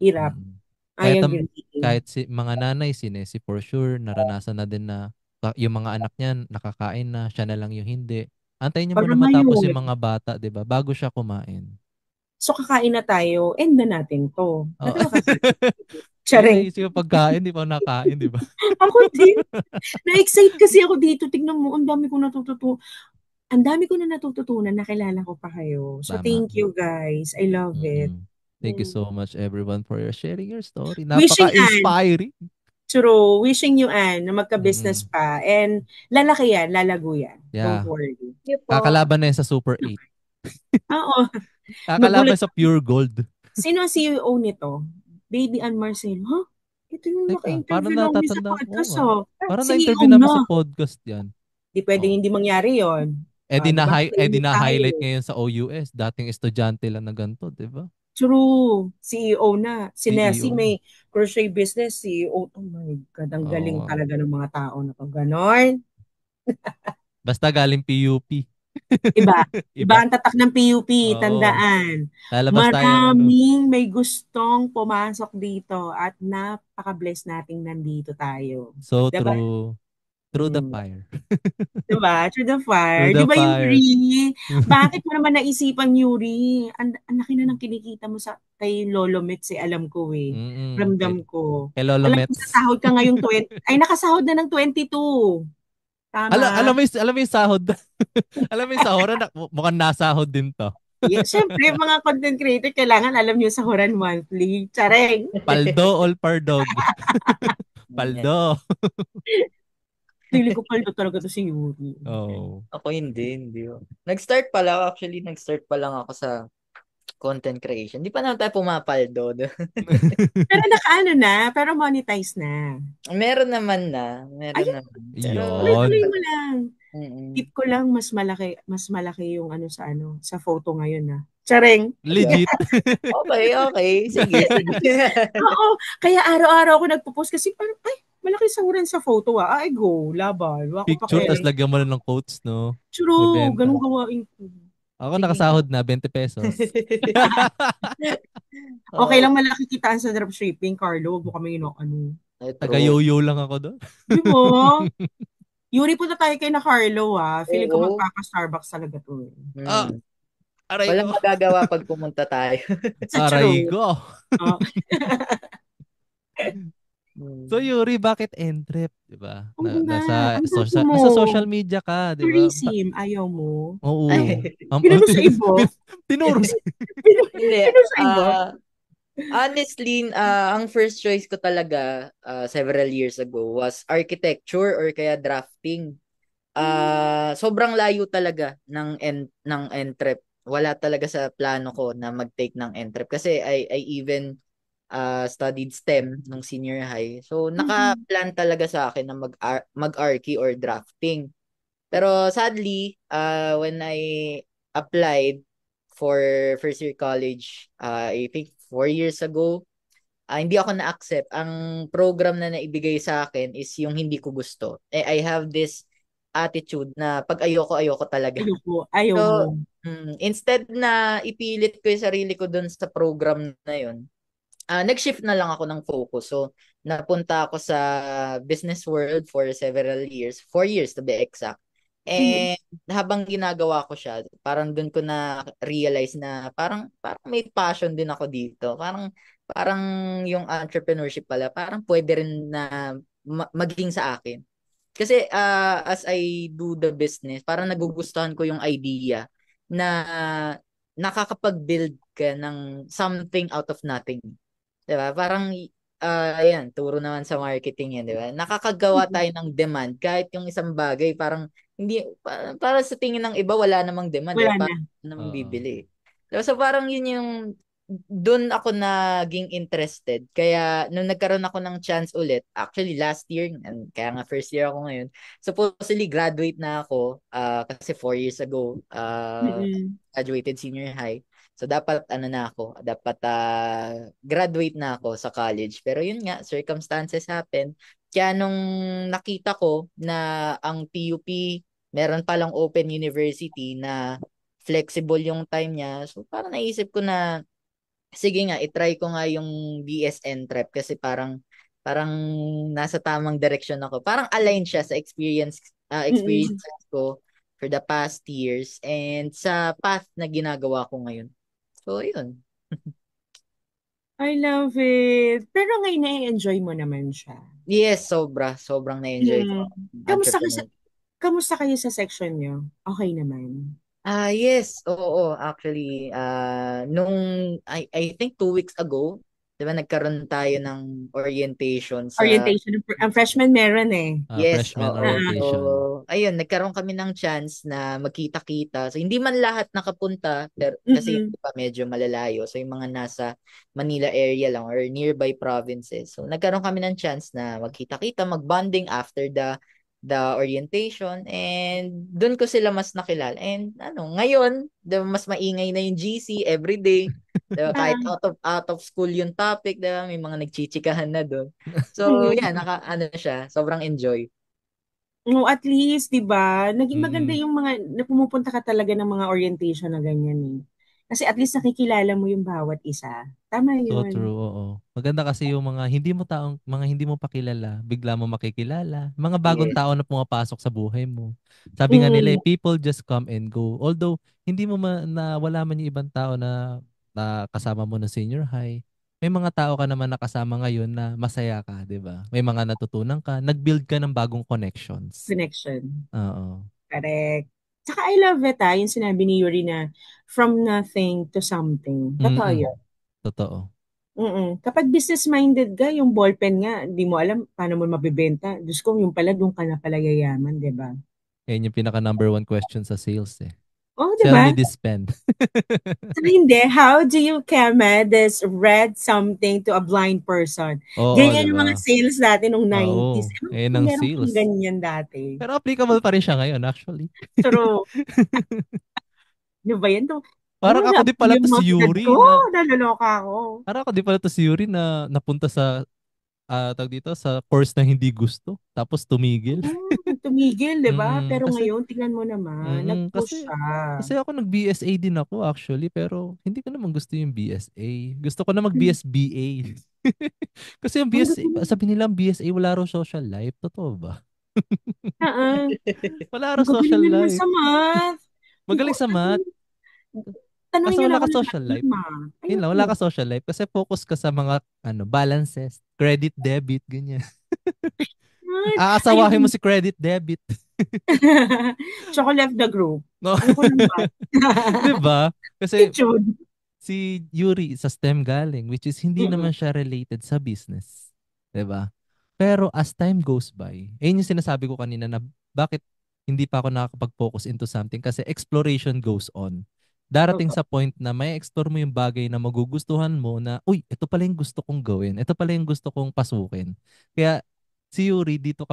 Speaker 2: Hirap.
Speaker 1: Mm.
Speaker 2: I
Speaker 1: Kahit
Speaker 2: agree.
Speaker 1: kahit si mga nanay, si for sure naranasan na din na yung mga anak niya nakakain na, siya na lang yung hindi. Antayin niya muna
Speaker 2: Parang
Speaker 1: matapos
Speaker 2: ngayon,
Speaker 1: yung mga bata, 'di ba? Bago siya kumain.
Speaker 2: so kakain na tayo, end na natin to.
Speaker 1: Oh.
Speaker 2: Ba't tayo kakain?
Speaker 1: Ayun
Speaker 2: Charing.
Speaker 1: naisip ko pagkain, di pa ako nakain, di ba?
Speaker 2: Ako din. Na-excite kasi ako dito. Tignan mo, ang dami ko natututunan. Ang dami ko na natututunan, nakilala ko pa kayo. So
Speaker 1: Tama.
Speaker 2: thank you guys. I love it.
Speaker 1: Mm-mm. Thank you
Speaker 2: Mm.
Speaker 1: so much everyone for your sharing your story.
Speaker 2: Wishing Ann,
Speaker 1: Napaka-inspiring.
Speaker 2: true, wishing you Ann na magka-business
Speaker 1: Mm-mm.
Speaker 2: pa. And lalaki yan, lalago yan. Don't
Speaker 1: Yeah.
Speaker 2: worry.
Speaker 4: Thank you po.
Speaker 1: Kakalaban na yan sa Super 8.
Speaker 2: Oo,
Speaker 1: Kakalaban
Speaker 2: magulat.
Speaker 1: sa Pure Gold.
Speaker 2: Sino ang CEO nito? Baby Ann Marcel. Huh? Ito yung
Speaker 1: Teka, parang
Speaker 2: naka-interview namin sa
Speaker 1: natatanda ko
Speaker 2: podcast,
Speaker 1: nga.
Speaker 2: oh.
Speaker 1: Parang
Speaker 2: CEO
Speaker 1: na-interview namin sa
Speaker 2: na.
Speaker 1: podcast yan.
Speaker 2: Di pwedeng
Speaker 1: Oh.
Speaker 2: hindi mangyari yon. Di ba?
Speaker 1: Eh di
Speaker 2: Claimant
Speaker 1: na-highlight
Speaker 2: tayo.
Speaker 1: ngayon sa OUS. Dating estudyante lang na ganito, di ba?
Speaker 2: True. CEO na. Si Nessie
Speaker 1: CEO na.
Speaker 2: may crochet business. CEO. Oh my God. Ang galing
Speaker 1: Oo.
Speaker 2: talaga ng mga tao na to. Ganon.
Speaker 1: Basta galing PUP.
Speaker 2: Iba. Iba
Speaker 1: Iba.
Speaker 2: ang tatak ng PUP.
Speaker 1: Oo.
Speaker 2: Tandaan.
Speaker 1: Lalabas tayong ano.
Speaker 2: Maraming may gustong pumasok dito at napaka-bless nating nandito tayo.
Speaker 1: So
Speaker 2: Diba?
Speaker 1: true. Through the
Speaker 2: Mm.
Speaker 1: fire.
Speaker 2: Diba? Through the
Speaker 1: Through
Speaker 2: fire.
Speaker 1: the
Speaker 2: Diba,
Speaker 1: fire.
Speaker 2: Yuri? Bakit mo naman naisipan, Yuri? Ang laki na ng kinikita mo sa kay Lolo Mets, alam ko eh.
Speaker 1: Mm-mm.
Speaker 2: Ramdam ko.
Speaker 1: Kay Lolo
Speaker 2: Alam ko sa
Speaker 1: Mets.
Speaker 2: sahod ka ngayong 20. Ay, nakasahod na ng 22. Tama?
Speaker 1: Alam mo yung sahod. Alam mo yung sahuran na mukhang nasahod din to.
Speaker 2: Yeah, syempre, mga content creator, kailangan alam nyo sahuran monthly. Tsareng.
Speaker 1: Paldo all pardog. Paldo.
Speaker 2: Pili ko paldo talaga to si Yuri.
Speaker 1: Oh.
Speaker 3: Ako hindi. Nag-start pa lang, actually, nag-start pa lang ako sa content creation. Di pa naman tayo pumapaldo.
Speaker 2: Pero nakaano na, pero monetize na.
Speaker 3: Meron naman. Pero,
Speaker 1: Yun.
Speaker 2: Tuloy mo lang.
Speaker 3: mm-mm.
Speaker 2: Tip ko lang, mas malaki yung sa photo ngayon na. Tsareng.
Speaker 1: Legit.
Speaker 3: Okay. Sige.
Speaker 2: Oo, kaya araw-araw ako nagpo-post kasi parang, ay, malaki sahuran sa photo ah. Ay, go, laban. Wako pa
Speaker 1: Picture, tas
Speaker 2: kaya.
Speaker 1: lagyan mo na ng quotes, no?
Speaker 2: True,
Speaker 1: Bebenta.
Speaker 2: ganun gawain ko.
Speaker 1: Ako
Speaker 2: Sige.
Speaker 1: nakasahod na, 20 pesos.
Speaker 2: Okay lang malaki kitaan sa dropshipping, Carlo. Huwag mo kami ano.
Speaker 1: Taga-yoyo lang ako doon.
Speaker 2: Di ba? Yuri, punta tayo kay na Carlo ah. Feeling ko
Speaker 3: Oo.
Speaker 2: magkaka-Starbucks talaga to eh.
Speaker 1: Aray
Speaker 3: Walang
Speaker 1: ko.
Speaker 3: magagawa pag pumunta tayo.
Speaker 1: Aray ko.
Speaker 2: Oh.
Speaker 1: So Yuri, bakit Entrep, 'di ba?
Speaker 2: Oo nga,
Speaker 1: Nasa
Speaker 2: ang gusto mo.
Speaker 1: nasa social media ka, 'di ba?
Speaker 2: Tourism, ayaw mo.
Speaker 1: Oo.
Speaker 2: Pinano sa iba?
Speaker 1: Tinuro sa
Speaker 3: Hindi.
Speaker 2: Pinano sa iba?
Speaker 3: Honestly, ang first choice ko talaga several years ago was architecture or kaya drafting. Sobrang layo talaga ng entrep. Wala talaga sa plano ko na mag-take ng entrep kasi I even studied STEM nung senior high. So naka-plan talaga sa akin na mag-archi or drafting. Pero sadly, when I applied for first year college, I think 4 years ago, hindi ako na-accept. Ang program na naibigay sa akin is yung hindi ko gusto. I have this attitude na pag ayoko talaga.
Speaker 2: Ayaw
Speaker 3: So,
Speaker 2: mo.
Speaker 3: instead na ipilit ko yung sarili ko dun sa program na yun, nag-shift na lang ako ng focus. So, napunta ako sa business world for several years, 4 years to be exact. And habang ginagawa ko siya, parang dun ko na realize na parang may passion din ako dito. Parang yung entrepreneurship pala, parang pwede rin na maging sa akin. Kasi as I do the business, parang nagugustuhan ko yung idea na nakakapag-build ka ng something out of nothing. 'Di ba? Parang ayan, turo naman sa marketing yan, 'di ba? Nakakagawa tayo ng demand kahit yung isang bagay parang hindi para sa tingin ng iba wala namang demand,
Speaker 2: Wala
Speaker 3: diba?
Speaker 2: na.
Speaker 3: Parang namang bibili. Diba? So parang yun yung doon ako naging interested. Kaya nung nagkaroon ako ng chance ulit, actually last year, and kaya nga first year ako ngayon, supposedly graduate na ako kasi 4 years ago, graduated senior high. So dapat dapat graduate na ako sa college. Pero yun nga, circumstances happen. Kaya nung nakita ko na ang PUP meron palang open university na flexible yung time niya, so parang naisip ko na sige nga, itry ko nga yung BSN Prep kasi parang nasa tamang direction ako. Parang aligned siya sa experiences ko for the past years and sa path na ginagawa ko ngayon. So, yun.
Speaker 2: I love it. Pero ngayon na-enjoy mo naman siya.
Speaker 3: Yes, sobrang na-enjoy ko.
Speaker 2: Kamusta kayo sa section nyo? Okay naman.
Speaker 3: Yes, oo, actually, nung I think 2 weeks ago, 'di ba nagkaroon tayo ng orientation sa
Speaker 2: Orientation. Ang freshman meron eh.
Speaker 3: Yes,
Speaker 1: Freshman
Speaker 3: oo. So,
Speaker 1: orientation.
Speaker 3: ayun, nagkaroon kami ng chance na magkita-kita. So, hindi man lahat nakapunta, pero kasi yung
Speaker 2: Mm-mm.
Speaker 3: iba medyo malalayo. So, yung mga nasa Manila area lang or nearby provinces. So, nagkaroon kami ng chance na magkita-kita, mag-bonding after the orientation, and doon ko sila mas nakilala. And ngayon, mas maingay na yung GC everyday. Diba? Kahit
Speaker 2: Ah,
Speaker 3: out of school yung topic, diba? May mga nagchichikahan na doon. So,
Speaker 2: mm.
Speaker 3: yeah, siya, sobrang enjoy.
Speaker 2: No, at least, 'di ba? Naging maganda
Speaker 1: Mm-mm.
Speaker 2: yung mga na pumupunta ka talaga ng mga orientation na ganyan eh. Kasi at least nakikilala mo yung bawat isa. Tama
Speaker 1: So
Speaker 2: 'yun.
Speaker 1: true, oo. Maganda kasi yung mga hindi mo pa kilala, bigla mo makikilala. Mga bagong
Speaker 3: Yes.
Speaker 1: tao na pumapasok sa buhay mo. Sabi nga nila,
Speaker 2: Mm,
Speaker 1: people just come and go. Although, hindi mo na wala man yung ibang tao na kasama mo ng senior high, may mga tao ka naman nakasama ngayon na masaya ka, di ba? May mga natutunan ka, nag-build ka ng bagong connections.
Speaker 2: connection.
Speaker 1: Oo.
Speaker 2: Correct. Tsaka I love it yung sinabi ni Yuri na from nothing to something. Totoo
Speaker 1: Mm-mm.
Speaker 2: yun.
Speaker 1: Totoo.
Speaker 2: Kapag business-minded ka, yung ballpen nga, di mo alam paano mo mabibenta. Diyos ko, yung pala, doon ka na pala yayaman, di ba?
Speaker 1: Yan yung pinaka number one question sa sales eh.
Speaker 2: Oh, di
Speaker 1: Sell
Speaker 2: ba?
Speaker 1: me this pen.
Speaker 2: Saka hindi, how do you, Kema, this read something to a blind person?
Speaker 1: Oo, di
Speaker 2: Ganyan yung mga
Speaker 1: ba?
Speaker 2: sales dati nung 90s.
Speaker 1: Oo,
Speaker 2: Ewan ko
Speaker 1: eh
Speaker 2: kung
Speaker 1: ng
Speaker 2: meron pang
Speaker 1: sales.
Speaker 2: ganyan dati.
Speaker 1: Pero applicable pa rin siya ngayon actually.
Speaker 2: True. Di ba yan?
Speaker 1: Parang ako di pala
Speaker 2: Yung
Speaker 1: to si
Speaker 2: mga edad ko,
Speaker 1: Yuri na
Speaker 2: naloloka ako.
Speaker 1: parang ako di pala to si Yuri na napunta sa tawag dito sa course na hindi gusto tapos tumigil.
Speaker 2: Tumigil, di ba?
Speaker 1: Mm,
Speaker 2: Pero
Speaker 1: kasi
Speaker 2: ngayon, tingnan mo naman, nag-push
Speaker 1: kasi
Speaker 2: siya.
Speaker 1: ako nag-BSA din ako actually pero hindi ko naman gusto yung BSA. Gusto ko na mag-BSBA. Kasi yung
Speaker 2: Ang
Speaker 1: BSA,
Speaker 2: galing.
Speaker 1: sabi nila ang BSA wala raw social life. Totoo ba? Wala raw
Speaker 2: Ang
Speaker 1: social
Speaker 2: gagaling na naman
Speaker 1: life.
Speaker 2: sa math. Hindi ko,
Speaker 1: Magaling sa math.
Speaker 2: tanungin
Speaker 1: Kaso
Speaker 2: niyo na
Speaker 1: wala
Speaker 2: ako
Speaker 1: ka
Speaker 2: ng
Speaker 1: social life.
Speaker 2: math, ma.
Speaker 1: Yun lang, wala
Speaker 2: Ayoko.
Speaker 1: ka social life kasi focus ka sa mga balances, credit, debit, ganyan.
Speaker 2: Math. Ayoko.
Speaker 1: Aasawahin mo si credit, debit.
Speaker 2: Tsaka left the group.
Speaker 1: No?
Speaker 2: Ayoko ng math.
Speaker 1: 'Di ba? Kasi
Speaker 2: Attitude.
Speaker 1: si Yuri sa STEM galing, which is hindi
Speaker 2: Mm-mm.
Speaker 1: naman siya related sa business. 'Di ba? Pero as time goes by, ayun yung sinasabi ko kanina na bakit hindi pa ako nakakapag-focus into something kasi exploration goes on. Darating
Speaker 2: Totoo.
Speaker 1: sa point na may explore mo yung bagay na magugustuhan mo na, uy, ito pala yung gusto kong gawin. Ito pala yung gusto kong pasukin. Kaya si Yuri dito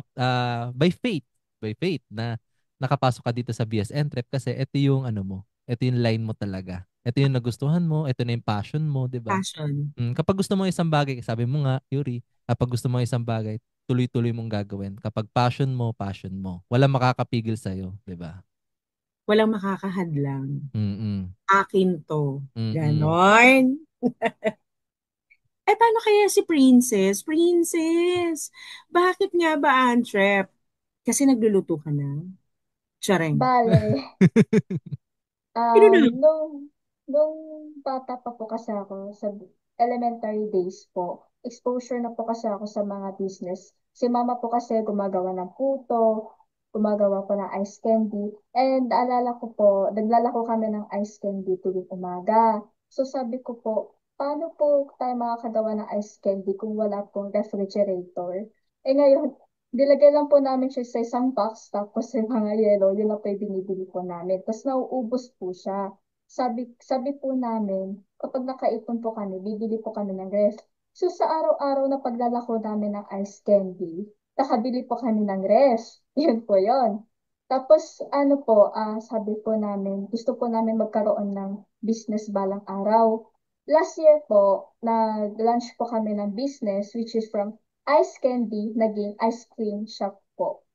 Speaker 1: by faith na nakapasok ka dito sa BS Entrep kasi ito yung ano mo, ito yung line mo talaga. Ito yung nagustuhan mo, ito na yung passion mo, 'di ba?
Speaker 2: Passion.
Speaker 1: Kapag gusto mo isang bagay, sabi mo nga, Yuri, kapag gusto mo isang bagay, tuloy-tuloy mong gagawin. Kapag passion mo, passion mo. Walang makakapigil sa'yo, di ba?
Speaker 2: Walang makakahadlang.
Speaker 1: Mm-mm.
Speaker 2: Akin to.
Speaker 1: Mm-mm.
Speaker 2: Ganon. Paano kaya si Princess? Princess, bakit nga ba, Antrep? Kasi nagluluto ka na. Tsareng.
Speaker 5: Bale,
Speaker 2: Sino na?
Speaker 5: nung bata pa po kasi ako sa elementary days po, exposure na po kasi ako sa mga business. Si mama po kasi gumagawa ng puto, gumagawa po ng ice candy, and naalala ko po, naglalako kami ng ice candy tuwing umaga. So sabi ko po, paano po tayo makakagawa ng ice candy kung wala pong refrigerator? Ngayon, nilagay lang po namin siya sa isang box, tapos yung mga yelo, yun lang po yung binibili po namin. Tapos nauubos po siya. Sabi po namin, kapag nakaipon po kami, bibili po kami ng ref. So sa araw-araw na paglalako namin ng ice candy, nakabili po kami ng ref. Yun po yun. Tapos ano po, sabi po namin, gusto po namin magkaroon ng business balang araw. Last year po, nag-launch po kami ng business, which is from ice candy, naging ice cream shop po.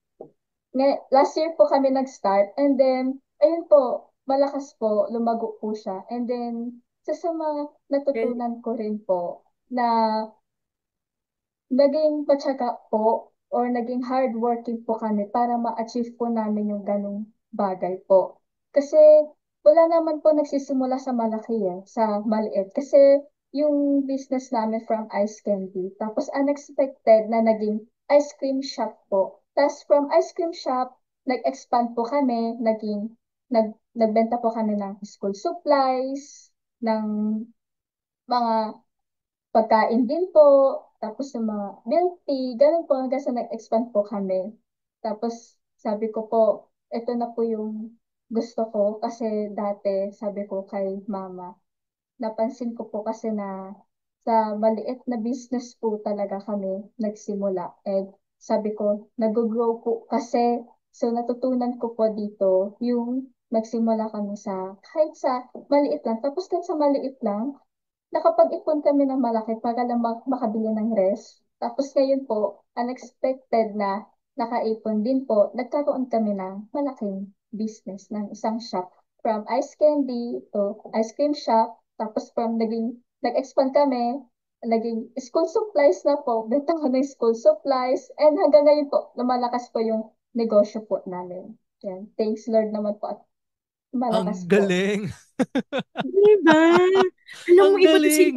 Speaker 5: Last year po kami nag-start, and then, ayun po, malakas po, lumago po siya. And then, sa mga natutunan ko rin po, na naging matyaga po or naging hardworking po kami para ma-achieve po namin yung ganong bagay po. Kasi wala naman po nagsisimula sa malaki sa maliit. Kasi yung business namin from ice candy, tapos unexpected na naging ice cream shop po. Tapos from ice cream shop, nag-expand po kami, nagbenta po kami ng school supplies, ng mga pagkain din po, tapos yung mga milk tea, ganun po hanggang sa nag-expand po kami. Tapos sabi ko po, ito na po yung gusto ko kasi dati sabi ko kay mama, napansin ko po kasi na sa maliit na business po talaga kami nagsimula. And sabi ko, nag-grow po kasi so natutunan ko po dito yung nagsimula kami sa kahit sa maliit lang. Tapos kahit sa maliit lang, nakapag-ipon kami ng malaki para lang makabili ng rest. Tapos ngayon po, unexpected na nakaipon din po, nagkaroon kami ng malaking business ng isang shop. From ice candy to ice cream shop, tapos from nag-expand kami, naging school supplies na po, benta ko ng school supplies, and hanggang ngayon po, lumalakas po yung negosyo po namin. Yan. Thanks Lord naman po at
Speaker 1: Ang
Speaker 5: malakas po.
Speaker 1: galing.
Speaker 2: Di ba? Alam mo,
Speaker 1: Ang galing.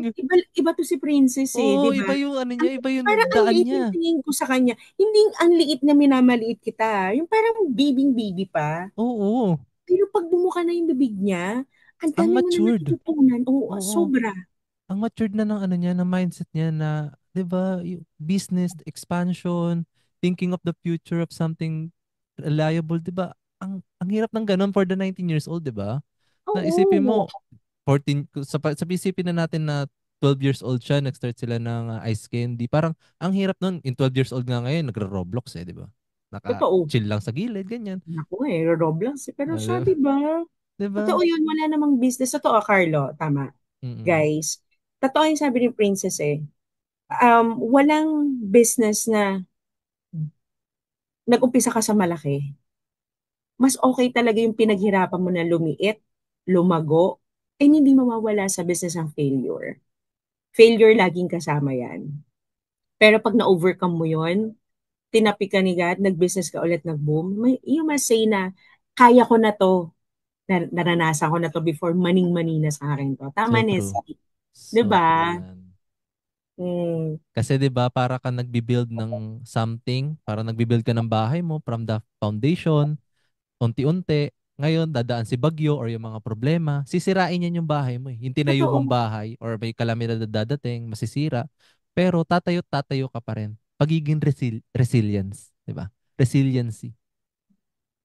Speaker 2: iba to si Princess eh, di
Speaker 1: Oo,
Speaker 2: ba?
Speaker 1: iba yung ano niya, iba yung
Speaker 2: Parang ang
Speaker 1: daan
Speaker 2: liit
Speaker 1: niya.
Speaker 2: yung tingin ko sa kanya. Hindi ang liit na minamaliit kita. Yung parang baby pa.
Speaker 1: Oo,
Speaker 2: Pero pag bumuka na yung bibig niya, ang
Speaker 1: ang
Speaker 2: dami mo na
Speaker 1: matured.
Speaker 2: natututunan. Oo,
Speaker 1: Oo,
Speaker 2: sobra.
Speaker 1: ang matured na ng ano niya, ng mindset niya na, 'di ba, yung business expansion, thinking of the future of something reliable, 'di ba? Ang hirap ng ganun for the 19 years old, 'di ba? Na isipin
Speaker 2: Oo.
Speaker 1: mo 14 sa isipin na natin na 12 years old siya, nag-start sila ng ice candy. Parang ang hirap nun, in 12 years old nga ngayon, nagro-Roblox eh, 'di ba?
Speaker 2: Totoo.
Speaker 1: Naka-chill lang sa gilid, ganyan.
Speaker 2: Naku Roblox. Pero siya,
Speaker 1: Alam,
Speaker 2: di ba?
Speaker 1: 'di ba?
Speaker 2: Totoo yun. Wala namang business. Totoo, Carlo. Tama.
Speaker 1: Mm.
Speaker 2: Guys, totoo yung sabi ni Princess eh. Walang business na nag-umpisa ka sa malaki. Mas okay talaga yung pinaghirapan mo na lumiit, lumago, and hindi mawawala sa business ang failure. Failure laging kasama yan. Pero pag na-overcome mo yon, tinapi ka ni God, nag-business ka ulit, nag-boom, you must say na, kaya ko na to, naranasan ko na to before, maning-mani na sa akin to.
Speaker 1: So
Speaker 2: Tama,
Speaker 1: true.
Speaker 2: Nessie.
Speaker 1: So true
Speaker 2: Diba?
Speaker 1: 'yan.
Speaker 2: Mm,
Speaker 1: Kasi 'di ba para ka nagbi-build ng something, para nagbi-build ka ng bahay mo from the foundation, unti-unti. Ngayon dadaan si bagyo or yung mga problema, sisirain yan yung bahay mo eh. Yung tinayo
Speaker 2: totoo.
Speaker 1: mong bahay or may kalamidad na dadating, masisira. Pero tatayo ka pa rin. Pagiging resilience, 'di ba? Resiliency.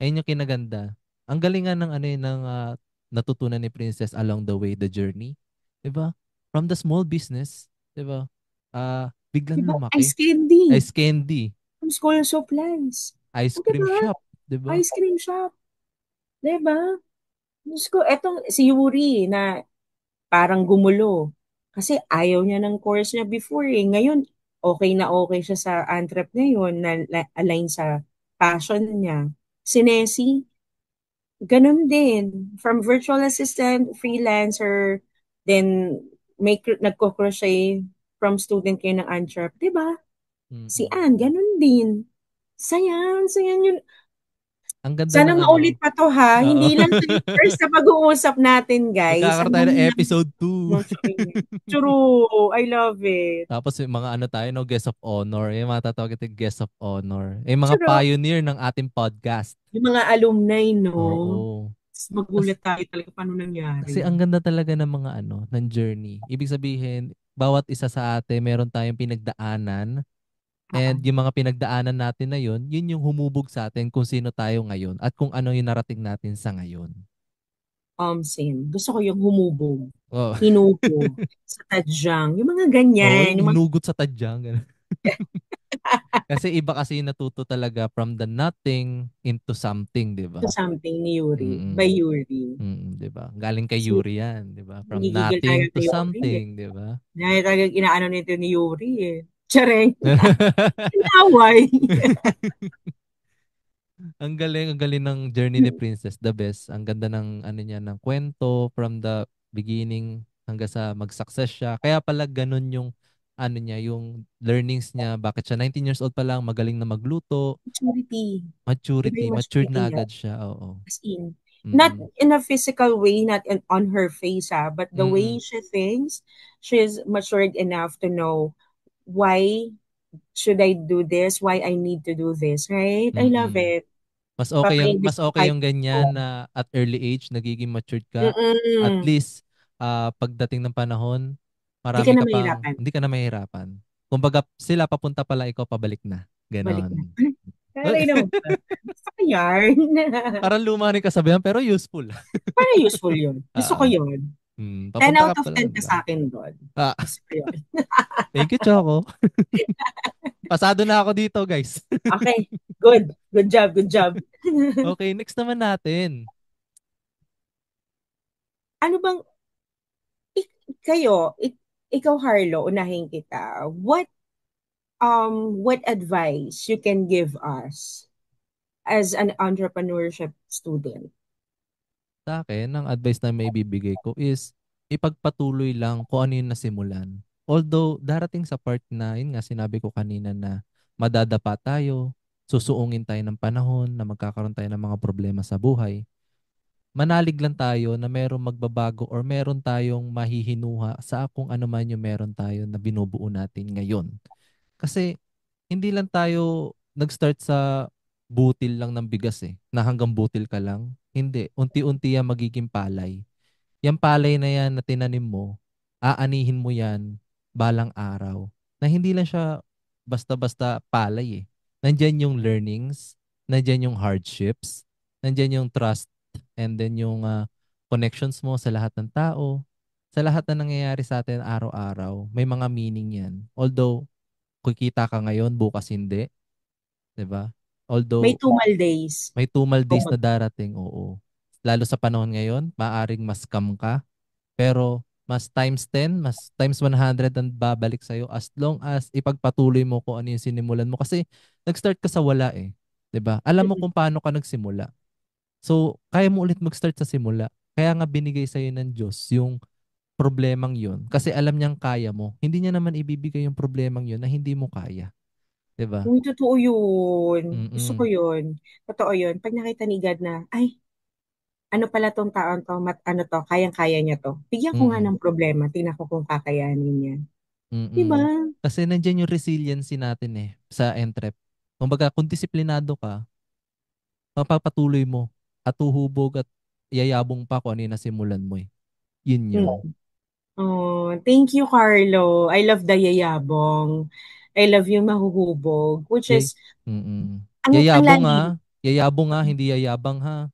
Speaker 1: Ayun yung kinaganda. Ang galingan ng ano yun, ng natutunan ni Princess along the way, the journey. 'Di ba? From the small business, 'di ba? Biglang
Speaker 2: Diba?
Speaker 1: lumaki.
Speaker 2: Ice candy.
Speaker 1: Ice candy,
Speaker 2: From school supplies.
Speaker 1: ice cream
Speaker 2: Diba?
Speaker 1: shop, 'di ba?
Speaker 2: Ice cream shop. Diba? Diyos ko, etong si Yuri na parang gumulo. Kasi ayaw niya ng course niya before eh. Ngayon, okay siya sa entrep ngayon na align sa passion niya. Si Nessie, ganun din. From virtual assistant, freelancer, then nagko-crochet from student kayo ng entrep. Diba? Si Anne,
Speaker 1: Mm.
Speaker 2: ganun din. Sayan yun.
Speaker 1: Ang ganda
Speaker 2: Sana
Speaker 1: ng ano.
Speaker 2: maulit pa to ha.
Speaker 1: Oo.
Speaker 2: Hindi lang to yung first na pag-uusap natin, guys.
Speaker 1: Magkakaroon
Speaker 2: Ang
Speaker 1: tayo
Speaker 2: dami
Speaker 1: ng
Speaker 2: namin
Speaker 1: episode 2.
Speaker 2: sharing. True. I love it.
Speaker 1: Tapos yung mga ano tayo, no, guest of honor. Yung mga tatawag natin guest of honor. Yung mga
Speaker 2: True.
Speaker 1: pioneer ng ating podcast.
Speaker 2: Yung mga alumni, no?
Speaker 1: Oo.
Speaker 2: Magulat tayo talaga paano
Speaker 1: Kasi
Speaker 2: nangyari.
Speaker 1: ang ganda talaga ng mga ano, ng journey. Ibig sabihin, bawat isa sa atin meron tayong pinagdaanan,
Speaker 2: Oo.
Speaker 1: and yung mga pinagdaanan natin na yun yung humubog sa atin kung sino tayo ngayon at kung ano yung narating natin sa ngayon.
Speaker 2: Same. Gusto ko yung humubog.
Speaker 1: Oh.
Speaker 2: Hinubo. Sa tadyang. Yung mga
Speaker 1: Oo,
Speaker 2: ganyan.
Speaker 1: yung
Speaker 2: Yung mga
Speaker 1: hinugot sa tadyang. Ganun. Kasi iba kasi yung natuto talaga from the nothing into something, di ba?
Speaker 2: something ni Yuri. By
Speaker 1: Mm-mm.
Speaker 2: Yuri.
Speaker 1: Mm, 'di ba? Galing kay
Speaker 2: Kasi
Speaker 1: Yuri 'yan, 'di ba? From
Speaker 2: nagigigil tayo
Speaker 1: nothing to
Speaker 2: ni Yuri eh.
Speaker 1: something, 'di ba?
Speaker 2: Dahil talagang inaano nito ni Yuri eh. Tsareng. Inaway.
Speaker 1: Ang galing ng journey ni Princess, the best. Ang ganda ng ano niya ng kwento from the beginning hanggang sa mag-success siya. Kaya pala ganun yung ano niya, yung learnings niya, bakit siya 19 years old pa lang, magaling na magluto,
Speaker 2: Maturity. Iba
Speaker 1: maturity,
Speaker 2: yung
Speaker 1: matured
Speaker 2: maturity
Speaker 1: na
Speaker 2: niya.
Speaker 1: agad siya, oo.
Speaker 2: As in, not
Speaker 1: Mm.
Speaker 2: in a physical way, not on her face, but the way
Speaker 1: Mm.
Speaker 2: she thinks, she's matured enough to know why should I do this, why I need to do this, right? I love
Speaker 1: Mm.
Speaker 2: it.
Speaker 1: Mas
Speaker 2: Papainit ko
Speaker 1: okay
Speaker 2: kahit
Speaker 1: yung ganyan
Speaker 2: ako.
Speaker 1: na at early age nagiging matured ka. At
Speaker 2: Mm-mm.
Speaker 1: least pagdating ng panahon,
Speaker 2: Hindi ka
Speaker 1: Marami
Speaker 2: na
Speaker 1: ka pang,
Speaker 2: mahirapan.
Speaker 1: hindi ka na mahirapan. Kumbaga, sila papunta pala, ikaw pabalik na.
Speaker 2: Balik na.
Speaker 1: Ganon.
Speaker 2: Taray naman pala. Gusto ko yarn.
Speaker 1: Parang luma rin kasabihan, pero useful.
Speaker 2: Para useful yun. Gusto ko
Speaker 1: Ah,
Speaker 2: yun. 10
Speaker 1: papunta ka
Speaker 2: out of
Speaker 1: pala
Speaker 2: 10 ka
Speaker 1: doon.
Speaker 2: sa akin doon.
Speaker 1: Ah,
Speaker 2: Gusto ko yun.
Speaker 1: thank you, Choco. Pasado na ako dito, guys.
Speaker 2: Okay. Good. Good job. Good job.
Speaker 1: Okay, next naman natin.
Speaker 2: Ano bang, kayo, ikaw Harlo, unahin kita. What advice you can give us as an entrepreneurship student?
Speaker 1: Sa akin, ang advice na may bibigay ko is ipagpatuloy lang kung ano yung nasimulan. Although, darating sa part na, yun nga sinabi ko kanina na madadapa tayo, susuungin tayo ng panahon, na magkakaroon tayo ng mga problema sa buhay. Manalig lang tayo na merong magbabago or meron tayong mahihinuha sa kung ano man yung meron tayo na binubuo natin ngayon. Kasi hindi lang tayo nag-start sa butil lang ng bigas na hanggang butil ka lang. Hindi, unti-unti yan magiging palay. Yung palay na yan na tinanim mo, aanihin mo yan balang araw. Na hindi lang siya basta-basta palay. Nandyan yung learnings, nandyan yung hardships, nandyan yung trust, and then yung connections mo sa lahat ng tao, sa lahat na nangyayari sa atin araw-araw. May mga meaning yan. Although, kikita ka ngayon, bukas hindi. 'Di ba?
Speaker 2: May
Speaker 1: Although,
Speaker 2: tumal days.
Speaker 1: may tumal days na
Speaker 2: Kumbaga.
Speaker 1: darating, oo. Lalo sa panahon ngayon, maaring mas scam ka, pero mas times 10, mas times 100 ang babalik sa'yo as long as ipagpatuloy mo kung ano yung sinimulan mo. Kasi nag-start ka sa wala 'Di ba? Alam mo kung paano ka nagsimula. So, kaya mo ulit mag-start sa simula. Kaya nga binigay sa'yo ng Diyos yung problemang yun. Kasi alam niyang kaya mo. Hindi niya naman ibibigay yung problemang yun na hindi mo kaya. 'Di ba?
Speaker 2: Uy, totoo yun. Gusto ko
Speaker 1: Mm.
Speaker 2: yun. Totoo yun. Pag nakita ni God na, ay, ano pala tong taon to, ano to, kayang-kaya niya to. Bigyan ko nga
Speaker 1: Mm.
Speaker 2: ng problema, tingnan ko kung kakayanin niya. Diba?
Speaker 1: Mm. Kasi nandiyan yung resiliency natin sa entrep. Kumbaga, kung disiplinado ka, mapapatuloy mo at tuhubog at yayabong pa kung ano yung nasimulan mo. Yun yun.
Speaker 2: Mm. Oh, thank you, Carlo. I love the yayabong. I love yung mahuhubog, which
Speaker 1: Yay.
Speaker 2: is,
Speaker 1: Mm.
Speaker 2: ang
Speaker 1: Yayabong
Speaker 2: lalim.
Speaker 1: ha. Yayabong ha, hindi yayabang ha.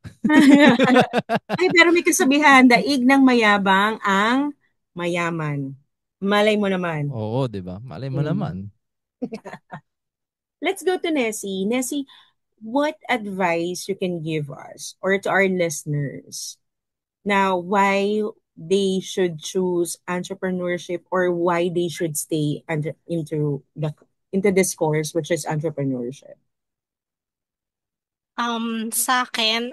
Speaker 2: Ay, pero may kasabihan, daig ng mayabang ang mayaman. Malay mo naman.
Speaker 1: Oo, 'di ba? Malay mo
Speaker 2: Mm.
Speaker 1: naman.
Speaker 2: Let's go to Nessie. Nessie, what advice you can give us or to our listeners now why they should choose entrepreneurship or why they should stay into this course which is entrepreneurship?
Speaker 6: Sa akin,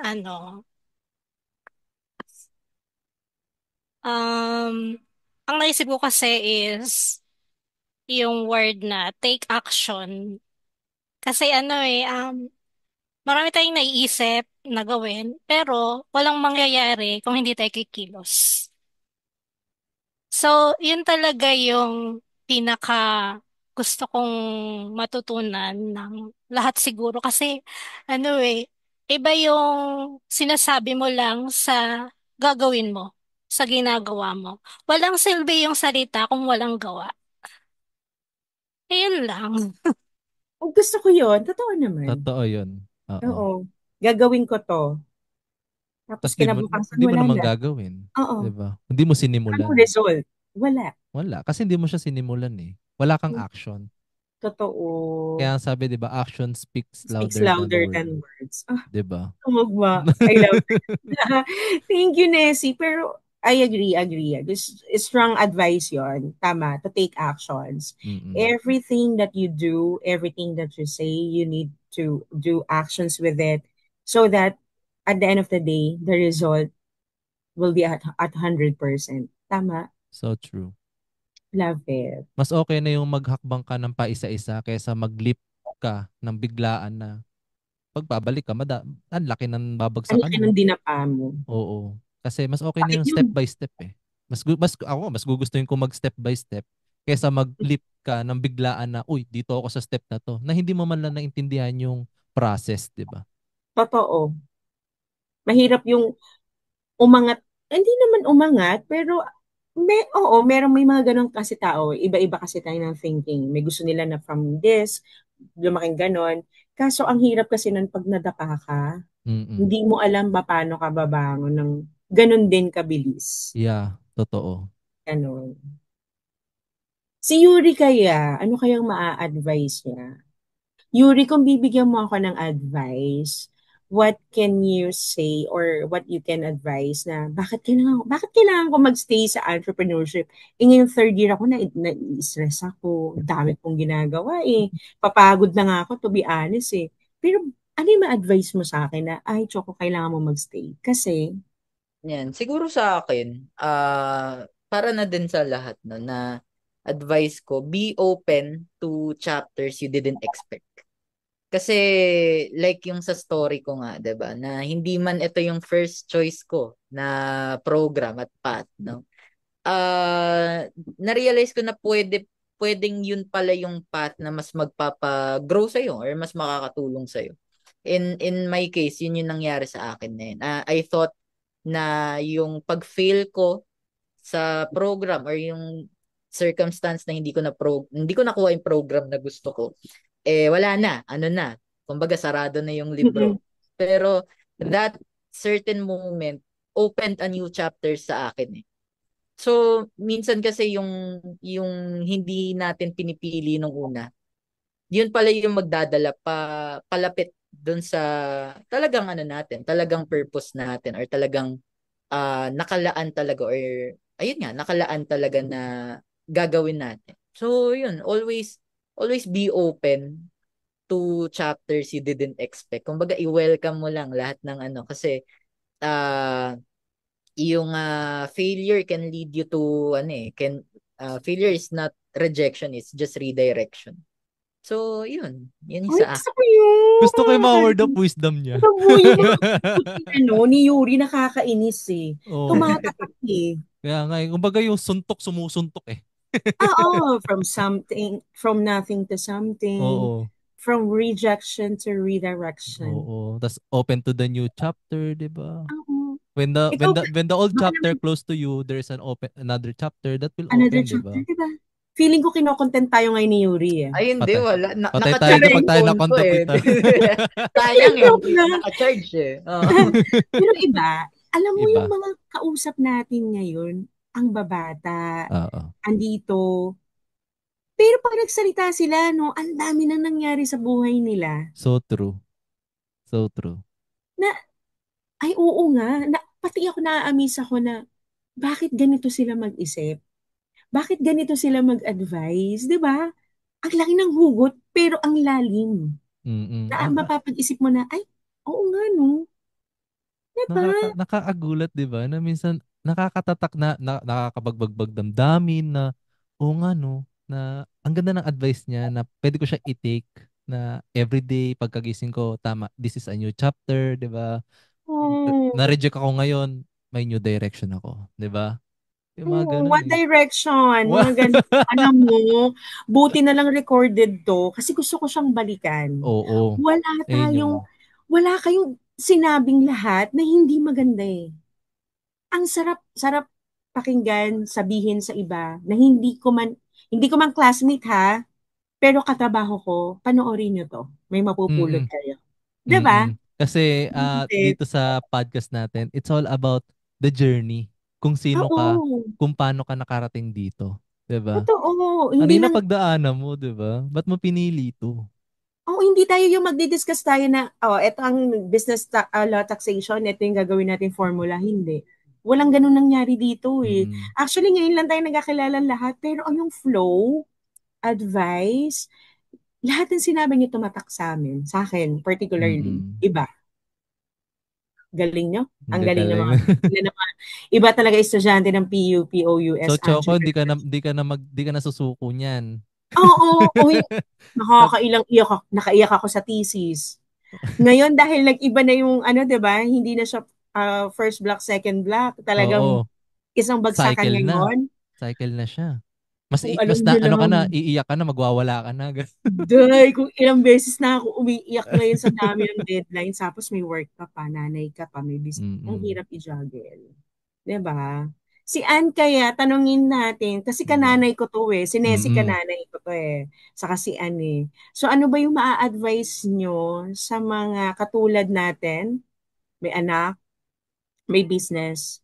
Speaker 6: um, ang naisip ko kasi is yung word na take action. Kasi marami tayong naiisip na gawin, pero walang mangyayari kung hindi tayo kikilos. So, yun talaga yung pinaka gusto kong matutunan ng lahat siguro. Kasi, iba yung sinasabi mo lang sa gagawin mo, sa ginagawa mo. Walang silbi yung salita kung walang gawa. Ayun lang.
Speaker 2: Oh, gusto ko yon. Totoo naman.
Speaker 1: Totoo yun. Oo.
Speaker 2: Oo. Gagawin ko to. Tapos
Speaker 1: Tapos
Speaker 2: kinabukasan,
Speaker 1: di mo
Speaker 2: wala
Speaker 1: naman
Speaker 2: na.
Speaker 1: gagawin.
Speaker 2: Oo.
Speaker 1: 'Di ba? Hindi mo
Speaker 2: Anong
Speaker 1: sinimulan.
Speaker 2: result? Wala.
Speaker 1: Wala. Kasi hindi mo siya sinimulan Wala kang action.
Speaker 2: Totoo.
Speaker 1: Kaya ang sabi, di ba, action speaks
Speaker 2: Speaks
Speaker 1: louder than
Speaker 2: louder
Speaker 1: word.
Speaker 2: than words. Ah,
Speaker 1: Di ba?
Speaker 2: tumugma. I love it. Thank you, Nessie. Pero I agree. This is strong advice yon. Tama, to take actions.
Speaker 1: Mm-mm.
Speaker 2: Everything that you do, everything that you say, you need to do actions with it so that at the end of the day, the result will be at 100%. Tama.
Speaker 1: So true.
Speaker 2: Love it.
Speaker 1: Mas okay na yung maghakbang ka ng paisa-isa kaysa mag-leap ka ng biglaan na pagbabalik ka, ang laki ng
Speaker 2: Ang
Speaker 1: babagsakan
Speaker 2: laki
Speaker 1: mo.
Speaker 2: ng dinapa mo.
Speaker 1: Oo. Kasi mas okay na
Speaker 2: Bakit
Speaker 1: yung
Speaker 2: yun?
Speaker 1: step by step mas gugustuhin ko mag step by step kaysa mag-leap ka ng biglaan na, uy, dito ako sa step na to, na hindi mo man lang naintindihan yung process, di ba?
Speaker 2: Totoo. Mahirap yung umangat. Hindi naman umangat, pero May mga ganun kasi tao. Iba-iba kasi tayo ng thinking. May gusto nila na from this, lumaking ganon. Kaso ang hirap kasi nun pag nadapa ka,
Speaker 1: Mm.
Speaker 2: hindi mo alam ba paano ka babangon ng ganun din kabilis.
Speaker 1: Yeah, totoo.
Speaker 2: Ganon. Si Yuri kaya, ano kayang maa-advise niya? Yuri, kung bibigyan mo ako ng advice, what can you say or what you can advise na bakit kailangan ko magstay sa entrepreneurship? Ngayong third year ako na-stress ako. Dami kong ginagawa eh. Papagod na nga ako, to be honest eh. Pero ano yung ma-advise mo sa akin na, ay, Choco, kailangan mo magstay? Kasi,
Speaker 3: Yan. Siguro sa akin, para na din sa lahat no, na advice ko, be open to chapters you didn't expect. Kasi like yung sa story ko nga, 'di ba, na hindi man ito yung first choice ko na program at path, no. Na-realize ko na pwedeng yun pala yung path na mas magpapa-grow sa or mas makakatulong sa In my case, yun yung nangyari sa akin na yun. I thought na yung pag-fail ko sa program or yung circumstance na hindi ko nakuha yung program na gusto ko, wala na, ano na, kumbaga sarado na yung
Speaker 2: mm-mm.
Speaker 3: libro. Pero that certain moment opened a new chapter sa akin eh. So minsan kasi yung hindi natin pinipili nung una, yun pala yung magdadala palapit doon sa talagang ano natin, talagang purpose natin or talagang nakalaan talaga or ayun nga, nakalaan talaga na gagawin natin. So yun, always be open to chapters you didn't expect. Kumbaga i-welcome mo lang lahat ng ano kasi uh, yung failure can lead you to ano failure is not rejection, it's just redirection. So yun yung
Speaker 2: Ay,
Speaker 3: sa
Speaker 2: gusto ko yun.
Speaker 1: Gusto ko yung mga word of wisdom niya.
Speaker 2: Alam mo, yung mga ni Yuri, nakakainis eh.
Speaker 1: Oo.
Speaker 2: Tumatatak eh.
Speaker 1: Kaya nga, kumbaga yung suntok sumusuntok eh.
Speaker 2: Oo, from nothing to something,
Speaker 1: Oo.
Speaker 2: from rejection to redirection.
Speaker 1: Oo. Tas open to the new chapter, 'di ba?
Speaker 2: Oo.
Speaker 1: When the
Speaker 2: Ikaw,
Speaker 1: when the when the old
Speaker 2: baka
Speaker 1: chapter
Speaker 2: naman,
Speaker 1: close to you, there's another chapter that will
Speaker 2: another
Speaker 1: open, 'di
Speaker 2: chapter,
Speaker 1: ba?
Speaker 2: di ba? Feeling ko kinokontent tayo ngayon ni Yuri eh.
Speaker 3: Ay, hindi,
Speaker 1: Patay.
Speaker 3: wala.
Speaker 1: Patay tayo
Speaker 3: Naka-charge
Speaker 1: kapag
Speaker 3: yung
Speaker 1: tayo
Speaker 3: phone ko
Speaker 1: na-contact
Speaker 3: eh.
Speaker 1: kita.
Speaker 3: Sayang eh,
Speaker 2: Joke lang.
Speaker 3: naka-charge eh. Oo.
Speaker 2: Pero iba, alam mo yung
Speaker 1: Iba.
Speaker 2: mga kausap natin ngayon, ang babata,
Speaker 1: Oo.
Speaker 2: andito, pero pag nagsalita sila, no, ang dami nang nangyari sa buhay nila.
Speaker 1: So true. So true.
Speaker 2: Na, ay oo nga, pati ako na-amaze ako na, bakit ganito sila mag-isip? Bakit ganito sila mag-advise? 'Di ba? Ang laki ng hugot, pero ang lalim.
Speaker 1: Mm.
Speaker 2: Na mapapag-isip mo na, ay, oo nga no. 'Di ba?
Speaker 1: Nakakagulat, 'di ba? Na minsan nakakatatak na nakakapagbagbag damdamin na oo nga no, na ang ganda ng advice niya na pwede ko siya i-take na everyday pagkagising ko, tama, this is a new chapter, 'di ba?
Speaker 2: Oo.
Speaker 1: Na-reject ako ngayon, may new direction ako, 'di ba? Yung mga
Speaker 2: Oo,
Speaker 1: ganun
Speaker 2: One
Speaker 1: eh.
Speaker 2: Direction,
Speaker 1: Wow.
Speaker 2: mga ganun. Alam mo, buti na lang recorded to kasi gusto ko siyang balikan.
Speaker 1: Oo.
Speaker 2: Wala
Speaker 1: Ayun yung
Speaker 2: tayong, wala kayong sinabing lahat na hindi maganda eh. Ang sarap pakinggan, sabihin sa iba na hindi ko man classmate ha, pero katrabaho ko, panoorin nyo to. May mapupulot
Speaker 1: mm.
Speaker 2: kayo. 'Di ba?
Speaker 1: Mm. Kasi
Speaker 2: Yes.
Speaker 1: dito sa podcast natin, it's all about the journey. Kung sino ka,
Speaker 2: Oo.
Speaker 1: kung paano ka nakarating dito, 'di ba?
Speaker 2: Totoo.
Speaker 1: Ano
Speaker 2: Hindi
Speaker 1: yung
Speaker 2: lang,
Speaker 1: napagdaanan mo, 'di ba? Ba't mo pinili 'to?
Speaker 2: hindi tayo yung magdi-discuss tayo na, ito ang business law taxation, ito yung gagawin natin formula. Hindi. Walang ganun nangyari dito eh.
Speaker 1: Mm.
Speaker 2: Actually, ngayon lang tayo nagkakilala lahat, pero ang yung flow, advice, lahat ng sinabi niyo tumatak sa amin, sa akin particularly,
Speaker 1: Mm.
Speaker 2: iba. Galing nyo?
Speaker 1: Ang
Speaker 2: Ang galing ng
Speaker 1: gagaling.
Speaker 2: mga, iba talaga estudyante ng PUP,
Speaker 1: So
Speaker 2: OUS,
Speaker 1: Choco,
Speaker 2: entrepreneur.
Speaker 1: di ka na susuko niyan.
Speaker 2: Oo, uy, nakaiyak ako sa thesis. Ngayon dahil nag-iba na yung ano, 'di ba? Hindi na siya first block, second block. Talagang
Speaker 1: Oo,
Speaker 2: isang bagsakan
Speaker 1: cycle na.
Speaker 2: ngayon.
Speaker 1: Cycle na siya. Mas
Speaker 2: Kung
Speaker 1: mas
Speaker 2: alam
Speaker 1: na
Speaker 2: niyo
Speaker 1: ano ka
Speaker 2: lang,
Speaker 1: na, iiyak ka na, magwawala ka na.
Speaker 2: day, kung ilang beses na ako umiiyak ngayon sa dami ng deadlines, tapos may work ka pa, nanay ka pa, may business. Ang
Speaker 1: Mm.
Speaker 2: hirap i-juggle. 'Di ba? Si Ann kaya, tanungin natin, kasi kananay ko to eh. Si Nessie
Speaker 1: Mm-mm.
Speaker 2: kananay ko to eh. Saka si Ann eh. So ano ba yung maa-advise nyo sa mga katulad natin? May anak, may business,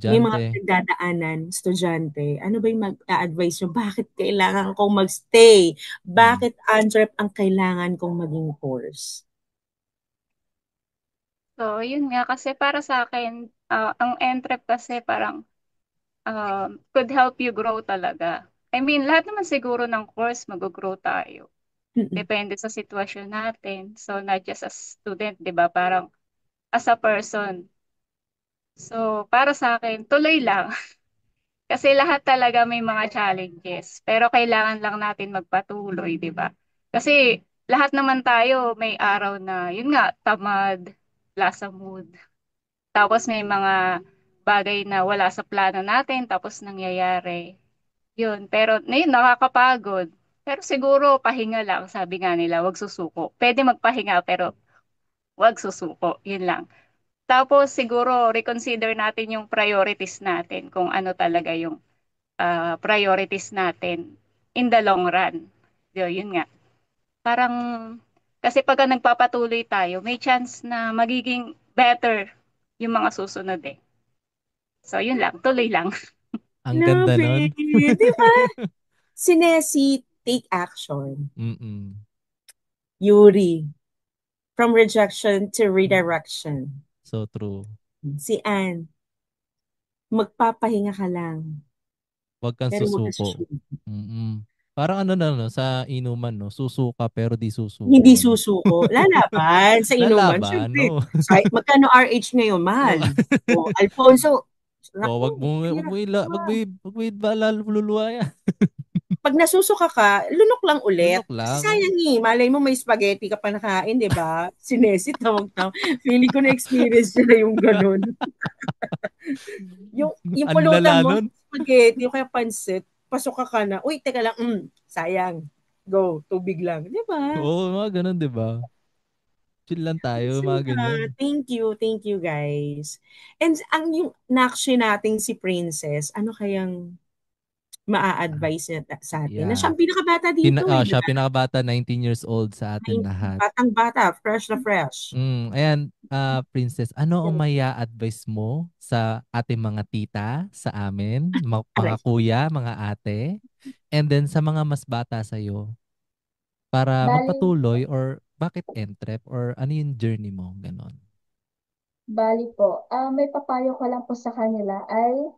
Speaker 2: may mga
Speaker 1: Estudyante.
Speaker 2: pinagdadaanan, estudyante. Ano ba yung mag-a-advise nyo? Bakit kailangan kong magstay?
Speaker 1: Mm.
Speaker 2: Bakit UNDREP ang kailangan kong maging course?
Speaker 4: So, yun nga, kasi para sa akin, ang entrep kasi parang could help you grow talaga. I mean, lahat naman siguro ng course mag-grow tayo.
Speaker 2: Mm-mm.
Speaker 4: Depende sa sitwasyon natin. So, not just as student, di ba? Parang as a person. So, para sa akin, tuloy lang. Kasi lahat talaga may mga challenges. Pero kailangan lang natin magpatuloy, di ba? Kasi lahat naman tayo may araw na, yun nga, tamad, wala sa mood. Tapos may mga bagay na wala sa plano natin, tapos nangyayari. Yun, pero na yun, nakakapagod. Pero siguro pahinga lang, sabi nga nila, wag susuko. Pwede magpahinga, pero wag susuko. Yun lang. Tapos siguro reconsider natin yung priorities natin, kung ano talaga yung priorities natin in the long run. Yun nga. Parang, kasi pagka nagpapatuloy tayo, may chance na magiging better yung mga susunod eh. So, yun lang. Tuloy lang.
Speaker 1: Ang ganda
Speaker 2: Love
Speaker 1: nun.
Speaker 2: it. Di ba? Si Nessie, take action.
Speaker 1: Mm-mm.
Speaker 2: Yuri, from rejection to redirection.
Speaker 1: So true.
Speaker 2: Si Anne, magpapahinga ka lang.
Speaker 1: Huwag kang
Speaker 2: Pero huwag ka
Speaker 1: susuko.
Speaker 2: susuko.
Speaker 1: Mm-mm. Parang ano na no, sa inuman no, susuka pero di
Speaker 2: Hindi
Speaker 1: susuko no.
Speaker 2: susuko. Lalaban sa inuman.
Speaker 1: Lalaban
Speaker 2: Siyempre,
Speaker 1: no.
Speaker 2: magkano RH ngayon, mahal? O, Alfonso,
Speaker 1: Oh,
Speaker 2: naku,
Speaker 1: wag
Speaker 2: kaya,
Speaker 1: mo ila, wag mo lululuwa yan.
Speaker 2: pag nasusuka ka, lunok lang ulit.
Speaker 1: Lunok
Speaker 2: Kasi
Speaker 1: lang.
Speaker 2: sayang eh, malay mo may spaghetti ka pa nakain, di ba? Sinesi, tawag. Feeling ko na-experience nila yung ganun. Yung
Speaker 1: Ang
Speaker 2: pulutan
Speaker 1: lala
Speaker 2: mo,
Speaker 1: nun.
Speaker 2: spaghetti, o kaya pansit, pasok ka na, uy, teka lang, sayang. Go, tubig lang. Di ba?
Speaker 1: Oo, mga ganun, 'di ba? Chill lang tayo, mga ganyan.
Speaker 2: Thank you guys. And ang yung nakshi nating si Princess, ano kayang
Speaker 1: Ah,
Speaker 2: maa-advise niya sa atin? Na
Speaker 1: yeah.
Speaker 2: siyang pinakabata dito eh, di
Speaker 1: Siya
Speaker 2: ba?
Speaker 1: pinakabata, 19 years old sa atin lahat.
Speaker 2: Batang bata, fresh na fresh.
Speaker 1: Ayan, Princess, ano ang maya-advise mo sa ating mga tita, sa amin, mga
Speaker 2: Aray.
Speaker 1: kuya, mga ate, and then sa mga mas bata sa'yo para
Speaker 5: Bali,
Speaker 1: magpatuloy or bakit entrep or ano yung journey mo, ganon.
Speaker 5: bali po, may papayo ko lang po sa kanila ay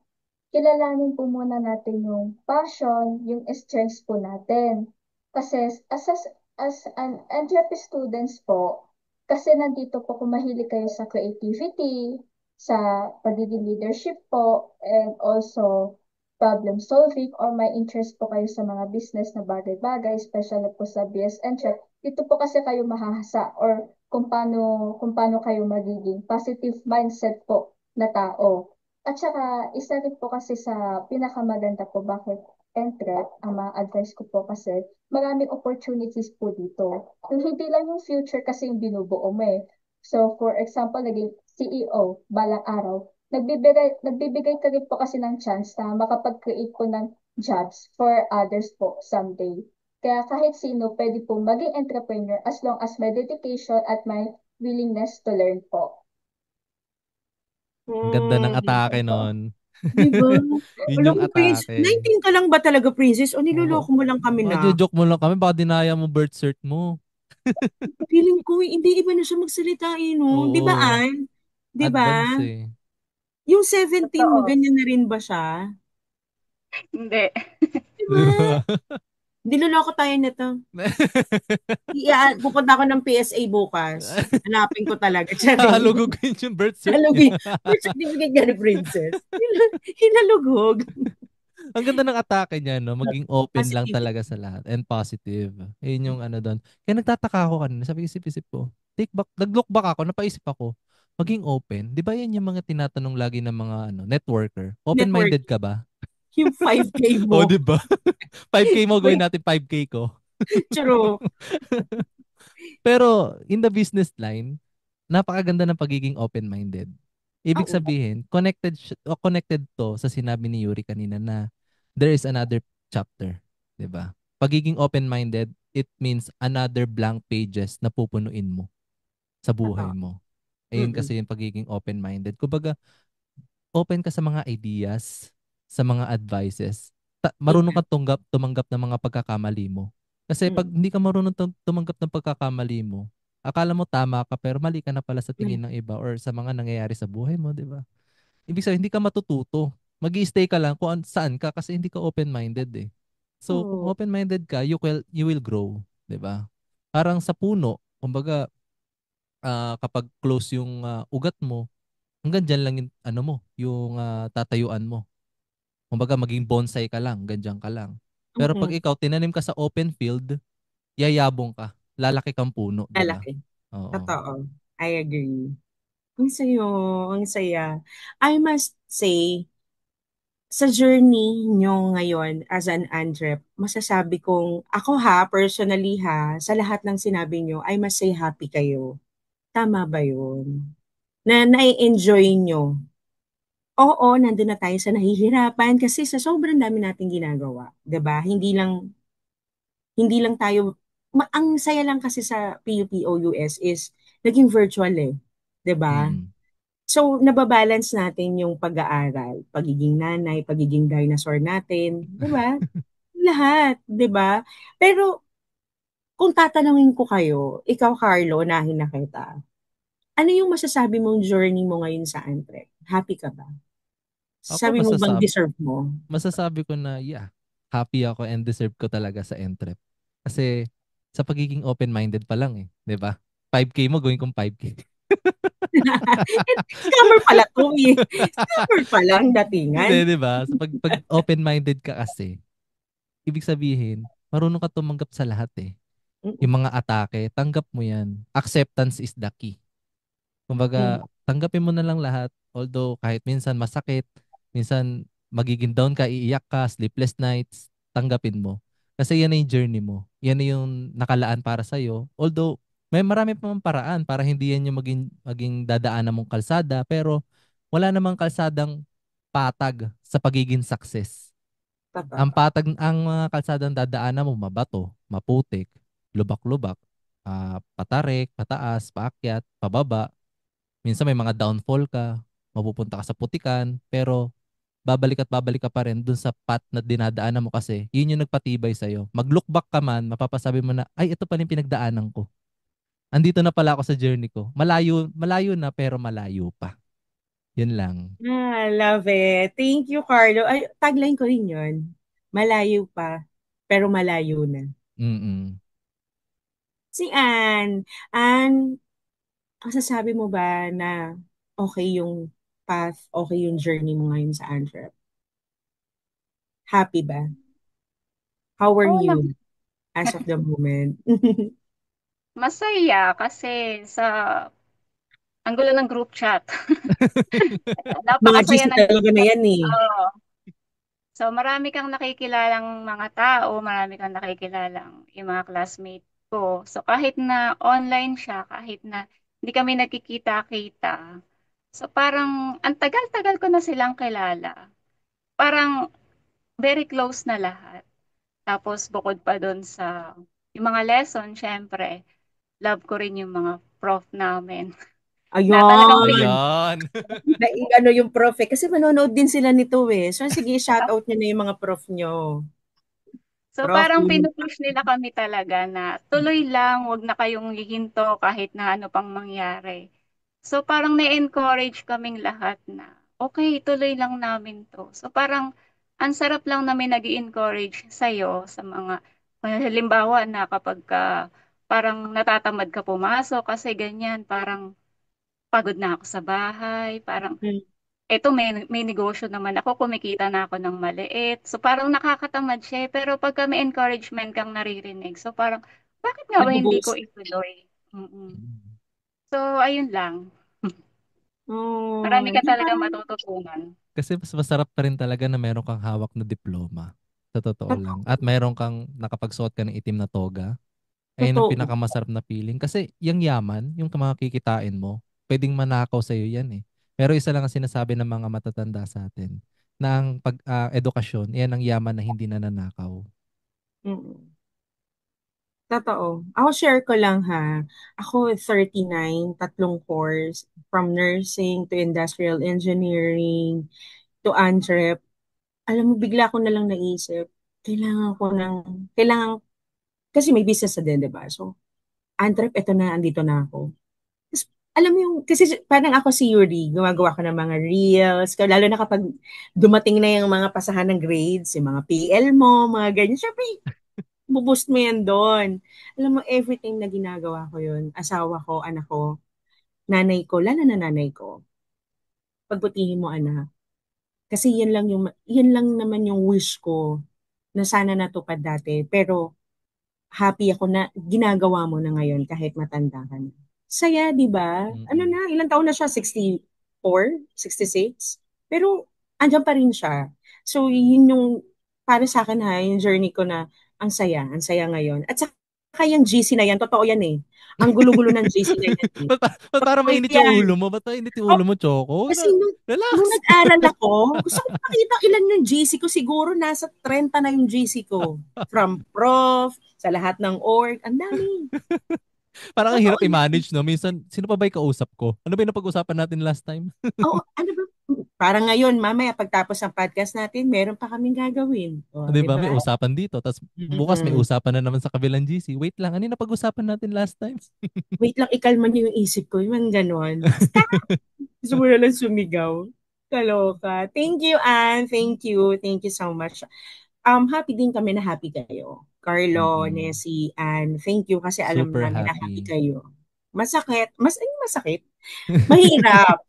Speaker 5: kilalanin po muna natin yung passion, yung strengths po natin. Kasi as an NJP students po, kasi nandito po kung mahilig kayo sa creativity, sa pagiging leadership po, and also problem solving or may interest po kayo sa mga business na bagay-bagay, especially po sa BS NCHEP, dito po kasi kayo mahahasa or kung paano kayo magiging positive mindset po na tao. At saka, isa rin po kasi sa pinakamaganda po bakit entrep, ang mga advice ko po kasi maraming opportunities po dito. Yung hindi lang yung future kasi yung binubuo mo eh. So, for example, naging CEO, balang araw, nagbibigay ka rin po kasi ng chance na makapag-create po ng jobs for others po someday. Kaya kahit sino pwede po maging entrepreneur as long as may dedication at may willingness to learn po.
Speaker 1: Ang ganda ng
Speaker 2: Hmm.
Speaker 1: atake nun.
Speaker 2: Di ba?
Speaker 1: Yun
Speaker 2: Alam
Speaker 1: yung
Speaker 2: mo, Prince,
Speaker 1: atake.
Speaker 2: 19 ka lang ba talaga, Princess? O
Speaker 1: Oo.
Speaker 2: niloloko mo lang kami na?
Speaker 1: Joke mo lang kami, baka dinaya mo birth cert mo.
Speaker 2: Feeling ko, hindi iba na siya magsalita eh, no? Di ba,
Speaker 1: Oo,
Speaker 2: Ann? Di ba?
Speaker 1: advance eh.
Speaker 2: Yung 17 mo,
Speaker 5: Totoo.
Speaker 2: ganyan na rin ba siya?
Speaker 4: Hindi.
Speaker 2: Di ba? Niloloko tayo nito. Pupunta ako ng PSA bukas. Hanapin ko talaga. Charing.
Speaker 1: Halugugin yung birth cert niya.
Speaker 2: Halugin. Birth certificate niya ni Princess. Hinalugog.
Speaker 1: Ang ganda ng atake niya, no? Maging open lang talaga
Speaker 2: Positivity.
Speaker 1: sa lahat and positive. Yun yung ano doon. Kaya nagtataka ako kanina, sabi isip-isip ko, take back, nag-look back ako, napaisip ako, maging open. Di ba yan yung mga tinatanong lagi ng mga ano, networker?
Speaker 2: Network.
Speaker 1: Open-minded ka ba?
Speaker 2: Yung 5K
Speaker 1: O,
Speaker 2: mo.
Speaker 1: di ba? 5K mo, gawin
Speaker 2: Wait,
Speaker 1: natin 5K ko.
Speaker 2: true.
Speaker 1: Pero in the business line, napakaganda ng pagiging open-minded. Ibig
Speaker 2: Oo.
Speaker 1: sabihin, connected to sa sinabi ni Yuri kanina na there is another chapter, 'di ba? Pagiging open-minded, it means another blank pages na pupunuin mo sa buhay
Speaker 2: Totoo.
Speaker 1: mo. Ayun
Speaker 2: Mm.
Speaker 1: kasi yung pagiging open-minded. Kumbaga, open ka sa mga ideas, sa mga advices. Marunong
Speaker 2: Amen.
Speaker 1: kang tumanggap ng mga pagkakamali mo. Kasi pag
Speaker 2: Mm.
Speaker 1: hindi ka marunong tumanggap ng pagkakamali mo, akala mo tama ka pero mali ka na pala sa tingin
Speaker 2: Mali.
Speaker 1: ng iba or sa mga nangyayari sa buhay mo, 'di ba? Ibig sabihin hindi ka matututo. Mag-i-stay ka lang kung saan ka kasi hindi ka open-minded eh. So, kung
Speaker 2: Oo.
Speaker 1: open-minded ka, you will grow, 'di ba? Parang sa puno, kumbaga kapag close yung ugat mo, hanggang dyan lang yung ano mo, yung tatayuan mo. Kumbaga maging bonsai ka lang, ganyan ka lang. Pero pag
Speaker 2: Mm.
Speaker 1: ikaw tinanim ka sa open field, yayabong ka. Lalaki kang puno, 'di ba?
Speaker 2: Lalaki.
Speaker 1: Oo.
Speaker 2: Totoo. I agree. Ang sayo, ang saya. I must say, sa journey nyo ngayon as an Andrep, masasabi kong, ako ha, personally ha, sa lahat ng sinabi nyo, I must say happy kayo. Tama ba yun? Na nai-enjoy nyo. Oo, nandun na tayo sa nahihirapan kasi sa sobrang dami nating ginagawa. 'Di ba? Hindi lang tayo, ang saya lang kasi sa PUPOUS is naging virtual eh. 'Di ba?
Speaker 1: Mm.
Speaker 2: So, nababalance natin yung pag-aaral, pagiging nanay, pagiging dinosaur natin, 'di ba? Lahat, 'di ba? Pero kung tatanungin ko kayo, ikaw Carlo, unahin na kita. Ano yung masasabi mong journey mo ngayon sa Antrep? Happy ka ba?
Speaker 1: Ako
Speaker 2: Sabi mo bang deserve mo?
Speaker 1: masasabi ko na yeah, happy ako and deserve ko talaga sa Entrep. Kasi sa pagiging open-minded pa lang eh, 'di ba? 5K mo gawin kong 5K.
Speaker 2: Scammer pala to eh. Scammer pala ang
Speaker 1: Hindi,
Speaker 2: datingan.
Speaker 1: 'di ba? Sa pag open-minded ka kasi, ibig sabihin, marunong ka tumanggap sa lahat eh.
Speaker 2: Mm,
Speaker 1: Yung mga atake, tanggap mo 'yan. Acceptance is the key.
Speaker 2: mm,
Speaker 1: Kumbaga, tanggapin mo na lang lahat. Although kahit minsan masakit, minsan magiging down ka, iiyak ka, sleepless nights, tanggapin mo. Kasi yan na yung journey mo. Yan na yung nakalaan para sa'yo. Although, may marami pa mang paraan para hindi yan yung maging dadaanan mong kalsada. Pero wala namang kalsadang patag sa pagiging success.
Speaker 2: totoo.
Speaker 1: Ang mga kalsadang dadaanan mo, mabato, maputik, lubak-lubak, patarik, pataas, paakyat, pababa. Minsan may mga downfall ka, mapupunta ka sa putikan, pero babalik ka pa rin dun sa path na dinadaanan mo kasi yun yung nagpatibay sa'yo. Mag-look back ka man, mapapasabi mo na, ay, ito pala yung pinagdaanan ko. Andito na pala ako sa journey ko. Malayo, malayo na pero malayo pa. Yun lang.
Speaker 2: Love it. Thank you, Carlo. Ay, tagline ko rin yun. Malayo pa, pero malayo na.
Speaker 1: Mm-mm.
Speaker 2: Si Anne. Anne, masasabi mo ba na okay yung path, okay yung journey mo ngayon sa Antwerp? Happy ba? How are
Speaker 4: Oo
Speaker 2: you
Speaker 4: naman.
Speaker 2: as of the moment?
Speaker 4: Masaya kasi sa ang gulo ng group chat.
Speaker 2: Mga
Speaker 4: Napakasaya
Speaker 2: GC
Speaker 4: ng group
Speaker 2: talaga na
Speaker 4: chat.
Speaker 2: yan eh.
Speaker 4: Oo. So marami kang nakikilalang mga tao, marami kang nakikilalang yung mga classmate ko. So kahit na online siya, kahit na hindi kami nagkikita-kita, so parang ang tagal-tagal ko na silang kilala. Parang very close na lahat. Tapos bukod pa dun sa yung mga lesson, syempre, love ko rin yung mga prof namin na talagang
Speaker 2: Ayun.
Speaker 1: Ayan.
Speaker 2: Na, ano yung prof eh. Kasi manonood din sila nito eh. So sige, shoutout nyo na yung mga prof nyo.
Speaker 4: So
Speaker 2: Prof,
Speaker 4: parang pinupush nila kami talaga na tuloy lang, wag na kayong hihinto kahit na ano pang mangyari. So parang na-encourage kaming lahat na okay, tuloy lang namin to. So parang ang sarap lang namin nag encourage sa'yo sa mga halimbawa na kapag ka, parang natatamad ka pumasok kasi ganyan, parang pagod na ako sa bahay, parang
Speaker 2: mm,
Speaker 4: eto may negosyo naman ako, kumikita na ako ng maliit. So parang nakakatamad siya, pero pagka may encouragement kang naririnig, so parang bakit nga ba hindi ko
Speaker 2: nag-boost.
Speaker 4: ituloy? Mm. So ayun lang.
Speaker 2: Oh,
Speaker 4: Marami ka
Speaker 2: di ba?
Speaker 4: talaga matututunan.
Speaker 1: Kasi mas masarap pa rin talaga na meron kang hawak na diploma. Sa totoo lang.
Speaker 2: Totoo.
Speaker 1: At meron kang nakapagsuot ka ng itim na toga. Ayun ang
Speaker 2: Totoo.
Speaker 1: pinakamasarap na feeling. Kasi yung yaman, yung mga kikitain mo, pwedeng manakaw sa'yo yan eh. Pero isa lang ang sinasabi ng mga matatanda sa atin, na ang edukasyon, yan ang yaman na hindi nananakaw.
Speaker 2: Mm. Totoo. Ako share ko lang ha. Ako 39, tatlong course, from nursing to industrial engineering to entrep. Alam mo, bigla ko na lang naisip, kailangan, kasi may business na din, di ba? So, entrep, eto na, andito na ako. Tapos, alam mo yung, kasi parang ako si Yuri, gumagawa ko ng mga reels, lalo na kapag dumating na yung mga pasahan ng grades, yung mga PL mo, mga ganyan. Syempre, buboost mo yan doon. Alam mo, everything na ginagawa ko yun, asawa ko, anak ko, nanay ko, lalo na nanay ko, pagbutihin mo anak. Kasi yan lang naman yung wish ko na sana natupad dati. Pero happy ako na ginagawa mo na ngayon kahit matanda ka na. Saya, di ba? Ano
Speaker 1: Mm-mm.
Speaker 2: na, ilang taon na siya? 64? 66? Pero andyan pa rin siya. So, yun yung para sa akin ha, yung journey ko na ang saya ngayon. At saka yung GC na yan, totoo yan eh. Ang gulo-gulo ng GC na yan eh.
Speaker 1: Ba't parang
Speaker 2: Totoo
Speaker 1: mainit yung
Speaker 2: yan.
Speaker 1: ulo mo? Ba't mainit yung ulo mo, Choco?
Speaker 2: Kasi nung
Speaker 1: Relax.
Speaker 2: nag-aral ako, gusto ko makita ilan yung GC ko. Siguro nasa 30 na yung GC ko. From prof, sa lahat ng org. Ang dami.
Speaker 1: Parang ang
Speaker 2: Totoo
Speaker 1: hirap
Speaker 2: yan.
Speaker 1: i-manage, no? Minsan, sino pa ba yung kausap ko? Ano ba yung napag-usapan natin last time?
Speaker 2: Oo, ano ba? Parang ngayon, mamaya pagtapos ng podcast natin, meron pa kaming gagawin. O,
Speaker 1: Di
Speaker 2: di
Speaker 1: ba? May
Speaker 2: ba?
Speaker 1: usapan dito. Tapos bukas may
Speaker 2: Mm-mm.
Speaker 1: usapan na naman sa kabilang GC. Wait lang, ano yung napag-usapan natin last time?
Speaker 2: Wait lang, ikalma niyo yung isip ko. Yung ganon. Stop! Gusto mo na lang sumigaw. Kaloka. Thank you, Anne. Thank you. Thank you so much. Happy din kami na happy kayo. Carlo,
Speaker 1: Mm-mm.
Speaker 2: Nessie, and thank you kasi alam
Speaker 1: Super
Speaker 2: namin na happy
Speaker 1: happy.
Speaker 2: kayo. Masakit. Ano masakit? Mahirap.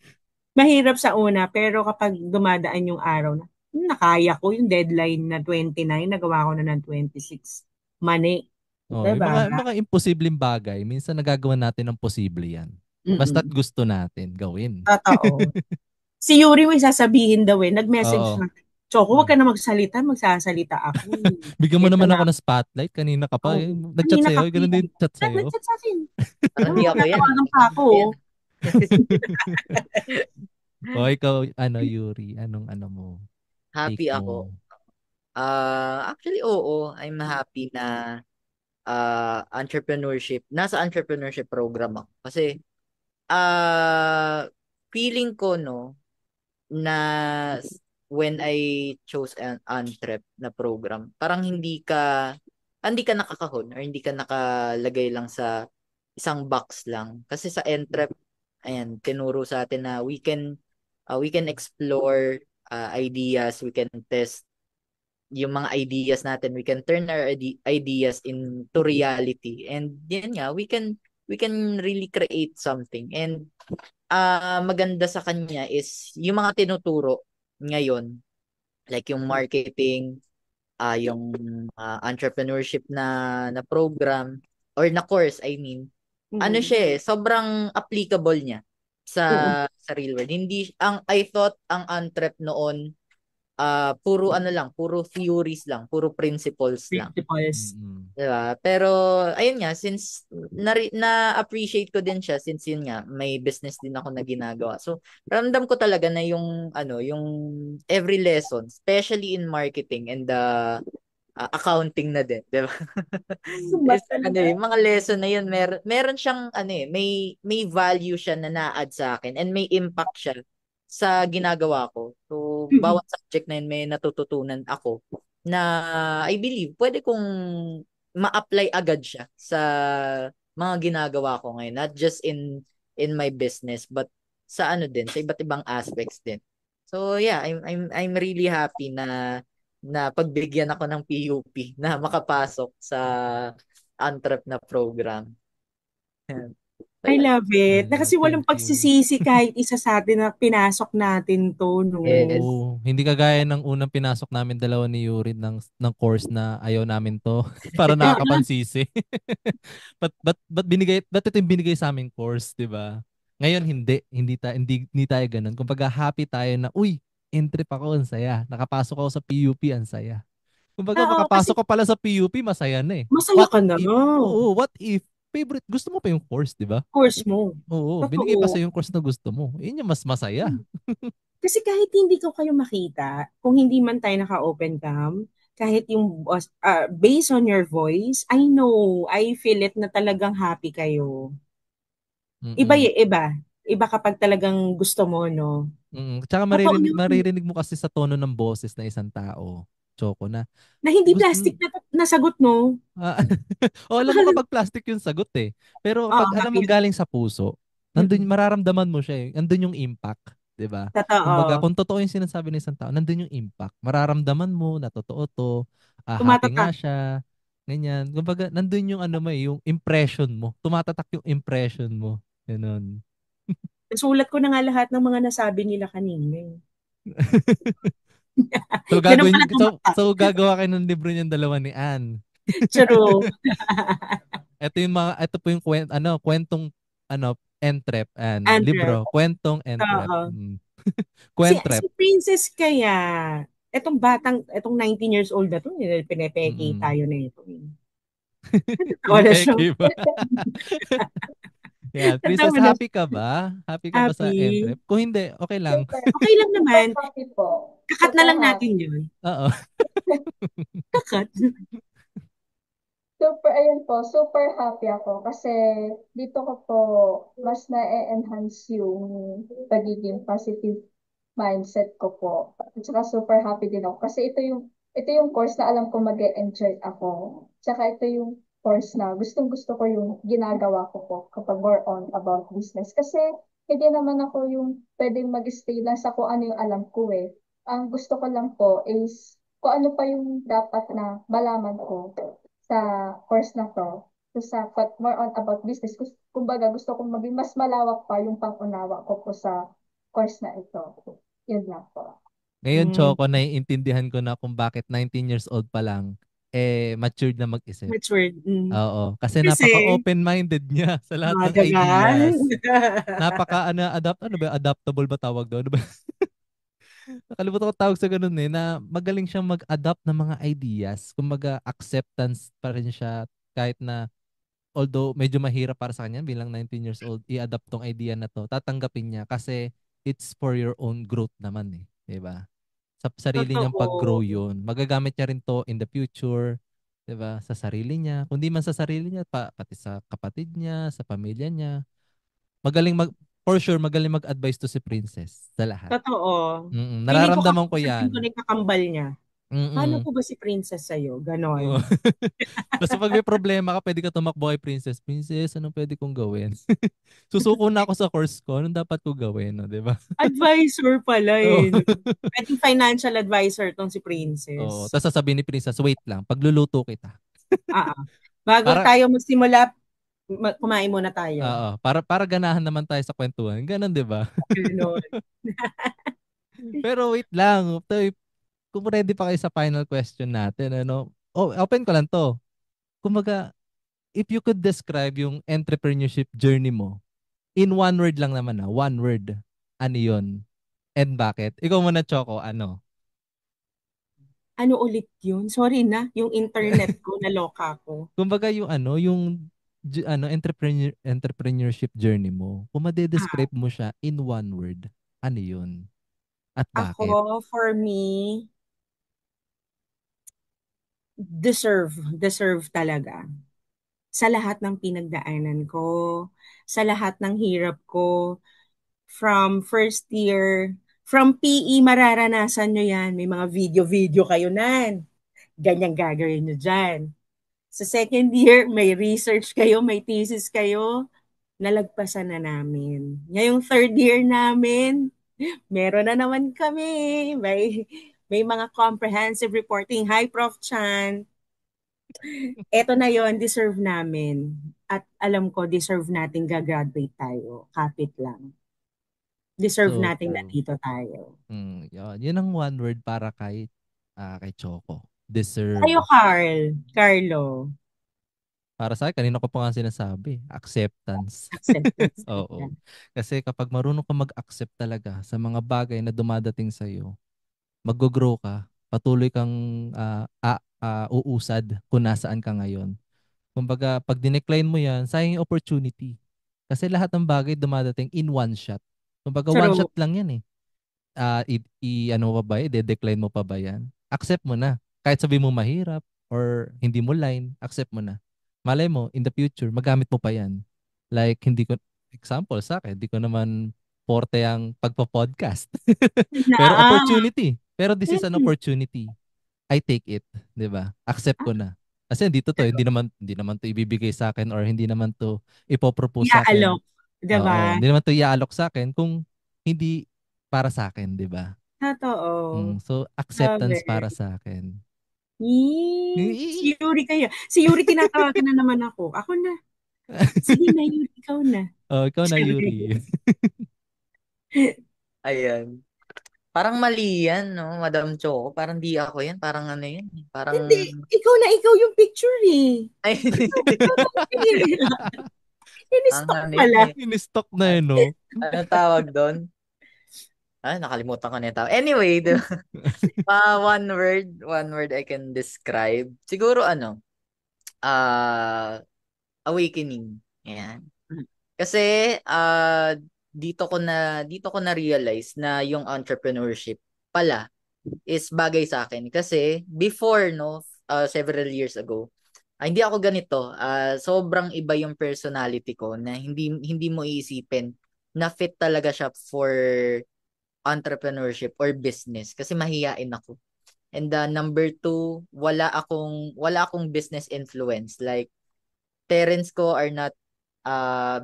Speaker 2: Mahirap sa una, pero kapag dumadaan yung araw na, nakaya ko yung deadline na 29, nagawa ko na ng 26. Mani.
Speaker 1: Oh, yung
Speaker 2: Diba?
Speaker 1: mga imposibleng bagay, minsan nagagawa natin ng posible yan. Basta't
Speaker 2: Mm-mm.
Speaker 1: gusto natin gawin.
Speaker 2: Totoo. Si Yuri, may sasabihin daw eh. Nag-message
Speaker 1: Oo.
Speaker 2: na. Choco, huwag
Speaker 1: Mm.
Speaker 2: ka na magsalita. Magsasalita ako.
Speaker 1: Bigyan mo
Speaker 2: Ito
Speaker 1: naman
Speaker 2: na.
Speaker 1: ako ng spotlight. Kanina ka pa.
Speaker 2: Oh,
Speaker 1: Nag-chat
Speaker 2: kanina ka
Speaker 1: sa'yo.
Speaker 2: pa
Speaker 1: Ganun
Speaker 2: yan.
Speaker 1: din chat sa'yo.
Speaker 2: Nag-chat sa akin.
Speaker 3: Parang di ako yan.
Speaker 2: Natawagan pa ako.
Speaker 3: Yan.
Speaker 1: O ikaw, Yuri, anong mo? Take
Speaker 3: Happy ako.
Speaker 1: mo.
Speaker 3: Actually, oo. I'm happy na nasa entrepreneurship program ako. Kasi, feeling ko, no, na when I chose an entrep na program, parang hindi ka nakakahon or hindi ka nakalagay lang sa isang box lang. Kasi sa entrep, ayan, tinuro sa atin na we can explore ideas, we can test yung mga ideas natin, we can turn our ideas into reality, and yan nga, we can really create something. And maganda sa kanya is yung mga tinuturo ngayon, like yung marketing, yung entrepreneurship na program or na course, I mean, ano
Speaker 2: Mm.
Speaker 3: siya sobrang applicable niya sa
Speaker 2: Mm.
Speaker 3: sa real world. Hindi I thought ang entrep noon puro ano lang, puro theories lang, puro principles lang.
Speaker 2: Principles.
Speaker 1: Mm-mm.
Speaker 3: Diba? Pero ayun nga, since na-appreciate ko din siya, since yun nga may business din ako na ginagawa. So ramdam ko talaga na yung every lesson, especially in marketing and the accounting na din, 'di ba?
Speaker 2: Ba
Speaker 3: Is
Speaker 2: talaga?
Speaker 3: yung mga lesson na yun, meron siyang may value siya na na-add sa akin and may impact siya sa ginagawa ko. So bawat subject na yun may natututunan ako na I believe pwede kong ma-apply agad siya sa mga ginagawa ko ngayon, not just in my business but sa sa iba't ibang aspects din. So yeah, I'm really happy na pagbigyan ako ng PUP na makapasok sa Antrep na program. Yan. So,
Speaker 2: I
Speaker 3: yan.
Speaker 2: love it. Na kasi walang
Speaker 1: Thank you.
Speaker 2: pagsisisi kahit isa sa atin na pinasok natin to, no?
Speaker 3: Yes.
Speaker 1: Oo. Hindi kagaya ng unang pinasok namin dalawa ni Yuri ng course na ayaw namin to. Para nakakapansisi. Ba't ito yung binigay sa aming course, di ba? Ngayon, hindi tayo ganun. Kumbaga, happy tayo na, uy, entry pa ako, ang saya. Nakapasok ako sa PUP, ang saya. Kumbaga,
Speaker 2: Oo, kasi
Speaker 1: makapasok ka pala sa PUP, masaya na eh.
Speaker 2: masaya ka na.
Speaker 1: What if favorite, gusto mo pa yung course, di ba?
Speaker 2: Course mo.
Speaker 1: Oo, binigay pa sa
Speaker 2: Totoo.
Speaker 1: yung course na gusto mo. Yun yung mas masaya.
Speaker 2: Kasi kahit hindi ko kayo makita, kung hindi man tayo naka-open cam, kahit yung based on your voice, I know, I feel it na talagang happy kayo. Iba
Speaker 1: Mm-mm.
Speaker 2: iba. Iba kapag talagang gusto mo, no?
Speaker 1: Tsaka
Speaker 2: Totoo
Speaker 1: maririnig,
Speaker 2: yun.
Speaker 1: maririnig mo kasi sa tono ng boses na isang tao, Choco, na
Speaker 2: Na hindi
Speaker 1: gusto,
Speaker 2: plastic na nasagot, no?
Speaker 1: ah, o alam mo kapag plastic yung sagot eh. Pero
Speaker 2: Oo,
Speaker 1: pag alam
Speaker 2: happy
Speaker 1: mong
Speaker 2: lang.
Speaker 1: galing sa puso, nandun,
Speaker 2: Mm-mm.
Speaker 1: mararamdaman mo siya eh. Nandun yung impact, 'di ba? Kumbaga,
Speaker 2: Totoo.
Speaker 1: kung totoo yung sinasabi ng isang tao, nandun yung impact. Mararamdaman mo na totoo to, happy nga
Speaker 2: Tumatatak.
Speaker 1: siya, ganyan. Kumbaga, nandun yung ano mo eh, yung impression mo. Tumatatak yung impression mo. Ganun.
Speaker 2: Nasulat ko na nga lahat ng mga nasabi nila kanina.
Speaker 1: So
Speaker 2: Ganun
Speaker 1: gagawin
Speaker 2: pala tumatak.
Speaker 1: so gagawa kayo ng libro niyang dalawa ni Anne.
Speaker 2: True.
Speaker 1: Ito po yung kwentong Entrep and
Speaker 2: Andrew.
Speaker 1: libro, kwentong Entrep.
Speaker 2: Oo. Si
Speaker 1: Kwentrep.
Speaker 2: Princess kaya, etong 19 years old na to, pinepeke
Speaker 1: Mm.
Speaker 2: tayo na ito. Wala siyang,
Speaker 1: Pinipeke ba? Yan, Princess,
Speaker 2: wala
Speaker 1: happy ka ba? Happy ka ba sa
Speaker 2: happy.
Speaker 1: Entrep? Kung hindi, okay lang.
Speaker 5: Super,
Speaker 2: Okay lang
Speaker 5: super
Speaker 2: naman.
Speaker 5: happy po.
Speaker 2: Kakat na
Speaker 5: Super
Speaker 2: lang natin
Speaker 5: happy.
Speaker 2: yun.
Speaker 1: Oo.
Speaker 2: Kakat.
Speaker 5: Super, ayun po, super happy ako kasi dito ko po mas na-enhance yung pagiging positive mindset ko po. At saka super happy din ako kasi ito yung course na alam ko mag-enjoy ako. Tsaka ito yung course na gustong-gusto ko yung ginagawa ko po kapag more on about business. Kasi hindi naman ako yung pwedeng mag-stay lang sa kung ano yung alam ko eh. Ang gusto ko lang po is kung ano pa yung dapat na malaman ko sa course na to. So sa more on about business, kumbaga gusto kong maging mas malawak pa yung pang-unawa ko po sa course na ito. Yun lang po.
Speaker 1: Ngayon,
Speaker 2: Mm,
Speaker 1: Choco, naiintindihan ko na kung bakit 19 years old pa lang, matured na mag-isip.
Speaker 2: matured.
Speaker 1: Oo. Kasi
Speaker 2: Kasi,
Speaker 1: napaka-open-minded niya sa lahat ng
Speaker 2: diba?
Speaker 1: ideas. Adaptable ba tawag doon? Ano ba? Nakalimutan ko tawag sa ganun eh, na magaling siyang mag-adapt ng mga ideas. Kumbaga, acceptance pa rin siya kahit na although medyo mahirap para sa kanya bilang 19 years old, i-adapt tong idea na to. Tatanggapin niya kasi it's for your own growth naman eh. 'Di ba? Sa sarili niyang pag-grow
Speaker 2: Totoo.
Speaker 1: yun. Magagamit niya rin to in the future. 'Di ba? Sa sarili niya. Kundi man sa sarili niya, pati sa kapatid niya, sa pamilya niya. Magaling for sure, magaling mag-advise to si Princess sa lahat.
Speaker 2: Totoo. Feeling ko
Speaker 1: Nararamdaman ko
Speaker 2: kakausapin ko
Speaker 1: yan.
Speaker 2: na yung kakambal niya. Paano
Speaker 1: Mm.
Speaker 2: po ba si Princess sa'yo?
Speaker 1: Oo.
Speaker 2: Ganon.
Speaker 1: Basta pag may problema ka, pwede ka tumakbo kay Princess. Princess, anong pwede kong gawin? Susuko na ako sa course ko. Anong dapat ko gawin? No, 'di ba?
Speaker 2: Advisor pala
Speaker 1: Oo.
Speaker 2: eh. No? Pwedeng financial advisor tong si
Speaker 1: Oo.
Speaker 2: Princess.
Speaker 1: Tapos sasabihin ni Princess, wait lang, pagluluto kita.
Speaker 2: Ah, ah. Bago
Speaker 1: Para
Speaker 2: tayo magsimula, kumain muna tayo.
Speaker 1: Oo, para ganahan naman tayo sa kwentuhan. Ganun, 'di ba?
Speaker 2: Ganon.
Speaker 1: Pero wait lang, kung ready pa kayo sa final question natin, ano? Oh, open ko lang 'to. Kumbaga, if you could describe yung entrepreneurship journey mo in one word lang naman one word. Ano 'yon? And bakit? Ikaw muna, Choco, ano?
Speaker 2: Ano ulit yun? Sorry na, yung internet ko, naloka ko.
Speaker 1: Kumbaga yung entrepreneurship journey mo. Kung
Speaker 2: Ah,
Speaker 1: made-describe mo siya in one word, ano 'yun? At bakit?
Speaker 2: ako, for me, deserve talaga. Sa lahat ng pinagdaanan ko, sa lahat ng hirap ko, from first year, from PE, mararanasan nyo yan. May mga video-video kayo nan. Ganyan gagawin nyo dyan. Sa second year, may research kayo, may thesis kayo, nalagpasan na namin. Ngayong third year namin, meron na naman kami. May mga comprehensive reporting. Hi, Prof. Chan. Eto na yon, deserve namin. At alam ko, deserve natin gagraduate tayo. Kapit lang. Deserve
Speaker 1: So
Speaker 2: natin
Speaker 1: true.
Speaker 2: nandito tayo.
Speaker 1: Yun. Yun ang one word para kay Choco. Deserve.
Speaker 2: Tayo, Carl. Carlo.
Speaker 1: Para sa akin, kanina ko pa nga sinasabi, acceptance.
Speaker 2: Acceptance talaga.
Speaker 1: Oo. Kasi kapag marunong ka mag-accept talaga sa mga bagay na dumadating sa iyo, mag-grow ka, patuloy kang uusad kung nasaan ka ngayon. Kumbaga, pag dinecline mo yan, sayang yung opportunity. Kasi lahat ng bagay dumadating in one shot. Kumbaga, one
Speaker 2: True.
Speaker 1: shot lang yan eh. Ano pa ba, i-decline mo pa ba yan? Accept mo na. Kahit sabi mo mahirap or hindi mo line, accept mo na. Malay mo, in the future, magamit mo pa yan. Like, example sa akin, hindi ko naman forte ang pagpa-podcast.
Speaker 2: Na,
Speaker 1: Pero
Speaker 2: ah,
Speaker 1: opportunity. Pero this is an
Speaker 2: mm,
Speaker 1: opportunity. I take it, 'di ba? Accept ko na. Kasi dito to,
Speaker 2: true.
Speaker 1: hindi naman to ibibigay sa akin or hindi naman to ipopropose sa akin.
Speaker 2: Iaalok.
Speaker 1: Oo,
Speaker 2: Diba?
Speaker 1: hindi naman to iaalok sa akin kung hindi para sa akin, 'di ba?
Speaker 2: Totoo.
Speaker 1: So
Speaker 2: Love
Speaker 1: acceptance para
Speaker 2: it.
Speaker 1: sa akin.
Speaker 2: Si Yuri kayo. Si Yuri, tinatawagan na naman ako. Ako na. Sige na, Yuri, ikaw na.
Speaker 1: Oh, ikaw na Yuri.
Speaker 3: Ayan. Parang mali yan, no, Madam Choco. Parang di ako yan. Parang ano yan. Parang,
Speaker 2: Hindi, ikaw yung picture eh.
Speaker 3: ay,
Speaker 2: Ikaw na pinili.
Speaker 3: ang
Speaker 2: In-stock
Speaker 3: ano yan
Speaker 2: pala.
Speaker 3: eh.
Speaker 1: In-stock na yun, no?
Speaker 3: Ano tawag doon? Ah, nakalimutan ko na yung tawag. Anyway, one word I can describe. Siguro ano, ah, awakening. Yan. Kasi dito ko na realize na yung entrepreneurship pala is bagay sa akin kasi before no several years ago hindi ako ganito. Sobrang iba yung personality ko na hindi mo iisipin na fit talaga siya for entrepreneurship or business kasi mahiyain ako. And number two, wala akong business influence. Like parents ko are not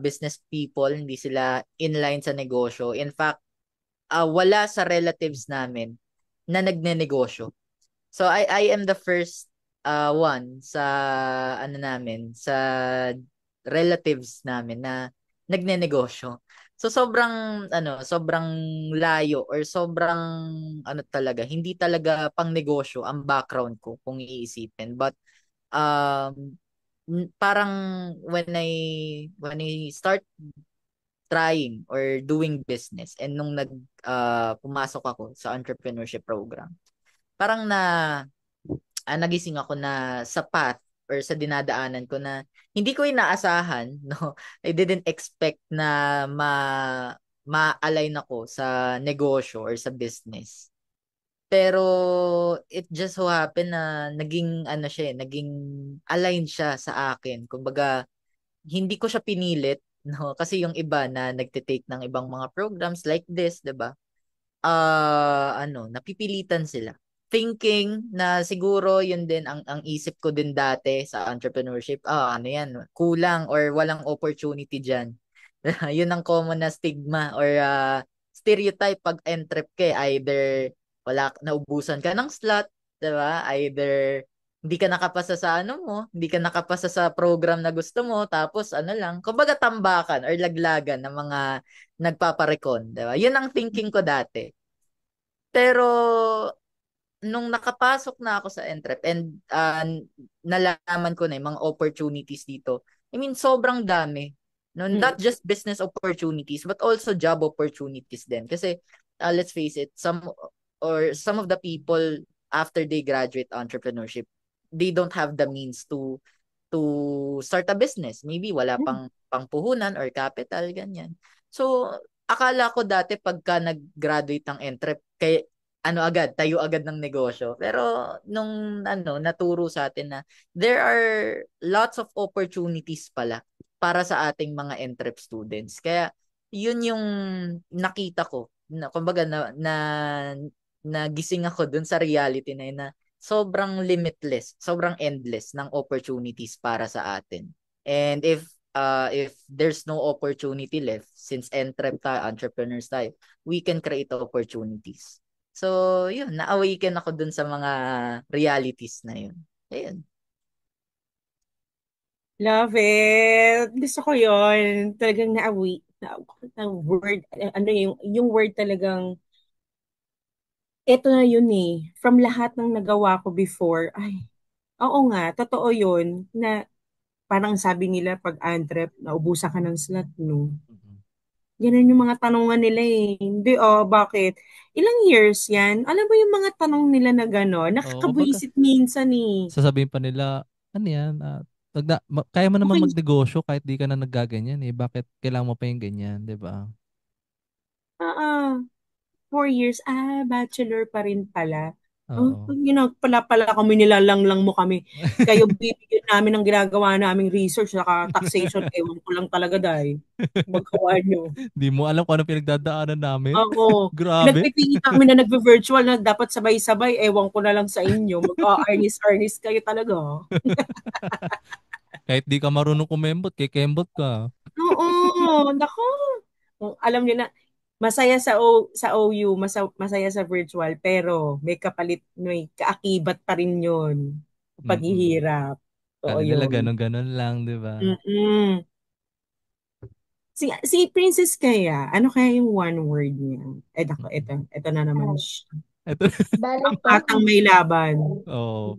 Speaker 3: business people, hindi sila inline sa negosyo. In fact, wala sa relatives namin na nagnenegosyo. So I am the first one sa ano namin, sa relatives namin na nagnenegosyo. So sobrang layo or sobrang ano talaga, hindi talaga pang negosyo ang background ko kung iisipin. But um parang when I start trying or doing business and nung pumasok ako sa entrepreneurship program, parang nagising ako na sa path or sa dinadaanan ko na hindi ko inaasahan, no. I didn't expect na ma-align ako sa negosyo or sa business. Pero it just so happen na naging ano siya, naging align siya sa akin. Kumbaga, hindi ko siya pinilit, no? Kasi yung iba na nagte-take ng ibang mga programs like this, 'di ba? Napipilitan sila. Thinking na siguro yun din ang isip ko din dati sa entrepreneurship. Ano yan, kulang or walang opportunity diyan. Yun ang common na stigma or stereotype pag entrep ka either naubusan ka ng slot, 'di ba? Either hindi ka nakapasa sa ano mo, hindi ka nakapasa sa program na gusto mo, tapos ano lang, kumbaga tambakan or laglagan ng mga nagpaparekon, 'di ba? Yun ang thinking ko dati. Pero nung nakapasok na ako sa Entrep and nalaman ko na yung mga opportunities dito. I mean, sobrang dami. No, not
Speaker 2: Mm.
Speaker 3: just business opportunities but also job opportunities din. Kasi let's face it, some of the people after they graduate entrepreneurship, they don't have the means to start a business. Maybe wala
Speaker 2: Mm.
Speaker 3: pang puhunan or capital, ganyan. So, akala ko dati pagka nag-graduate ng entrep, kay tayo agad ng negosyo. Pero nung naturo sa atin na there are lots of opportunities pala para sa ating mga entrep students. Kaya yun yung nakita ko. Kumbaga nagising ako dun sa reality na yun na sobrang limitless, sobrang endless ng opportunities para sa atin. And if there's no opportunity left, since entrepreneurs tayo, we can create opportunities. So, yun, na-awaken ako dun sa mga realities na yun. Ayun.
Speaker 2: Love it. Gusto ko yun. Talagang na word, ano yung word talagang, eto na yun eh. From lahat ng nagawa ko before, ay, oo nga, totoo yun, na parang sabi nila pag entrep, naubusan ka ng slot, no?
Speaker 1: Mhm.
Speaker 2: Ganun yung mga tanungan nila eh. Hindi, bakit? Ilang years yan? Alam mo yung mga tanong nila na gano'n?
Speaker 1: Oo, kumbaga,
Speaker 2: Nakakabwisit minsan eh.
Speaker 1: sasabihin pa nila, ano yan, Kaya mo naman
Speaker 2: Okay.
Speaker 1: magnegosyo kahit di ka na naggaganyan eh. Bakit kailangan mo pa yung ganyan, di ba?
Speaker 2: Ah, 4 years. Bachelor pa rin pala. Oh,
Speaker 1: Oo.
Speaker 2: pala kami nilalanglang mo kami. Kayo bibigyan namin ng ginagawa naming research, saka taxation. Ewan ko lang talaga dahil. Magawa nyo.
Speaker 1: Di mo alam kung ano pinagdadaanan namin.
Speaker 2: Ako,
Speaker 1: Grabe.
Speaker 2: pinagpipili kami na nagve-virtual na dapat sabay-sabay. Ewan ko na lang sa inyo. Mag-arnis-arnis kayo talaga.
Speaker 1: Kahit di ka marunong kumembot, kikembot ka.
Speaker 2: Oo, nako. Alam niyo na, masaya sa OU, masaya sa virtual, pero may kaakibat pa rin yun.
Speaker 1: Mm-mm.
Speaker 2: Paghihirap. Oo
Speaker 1: Kala nila
Speaker 2: yun.
Speaker 1: ganun-ganun lang, di ba?
Speaker 2: Mm-mm. Si Princess kaya, ano kaya yung one word niya? Dako,
Speaker 1: Mm-mm.
Speaker 2: ito na naman siya.
Speaker 1: Ito.
Speaker 5: Bali
Speaker 2: Ang
Speaker 5: po,
Speaker 2: patang may laban.
Speaker 1: Oh.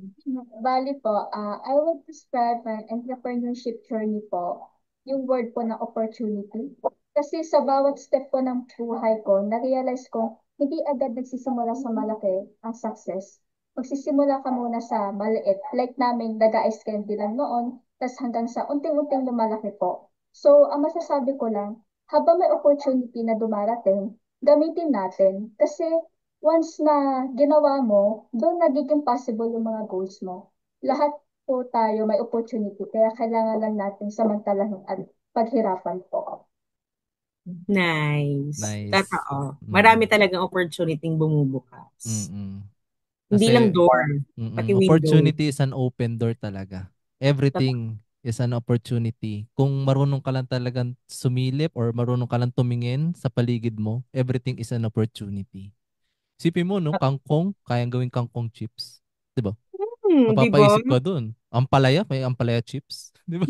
Speaker 5: bali po, I would describe my entrepreneurship journey po, yung word po na opportunity. Kasi sa bawat step po ng buhay ko, na-realize ko, hindi agad nagsisimula sa malaki ang success. Magsisimula ka muna sa maliit. Like namin, nag-ice candy lang noon, tas hanggang sa unting-unting lumalaki po. So, ang masasabi ko lang, habang may opportunity na dumarating, gamitin natin. Kasi once na ginawa mo, doon nagiging possible yung mga goals mo. Lahat po tayo may opportunity, kaya kailangan lang natin samantalahin at paghirapan po.
Speaker 2: Nice.
Speaker 1: Nice.
Speaker 2: Totoo. Marami
Speaker 1: Mm.
Speaker 2: talagang opportunity bumubukas.
Speaker 1: Mm-mm.
Speaker 2: Hindi lang
Speaker 1: Kasi
Speaker 2: door, pati window.
Speaker 1: opportunity is an open door talaga. Everything is an opportunity. Kung marunong ka lang talagang sumilip or marunong ka lang tumingin sa paligid mo, everything is an opportunity. Sipin mo, no, kangkong, kayang gawing kangkong chips. 'Di ba?
Speaker 2: Di ba?
Speaker 1: Mapapaisip ka dun. Ampalaya, may ampalaya chips. 'Di ba?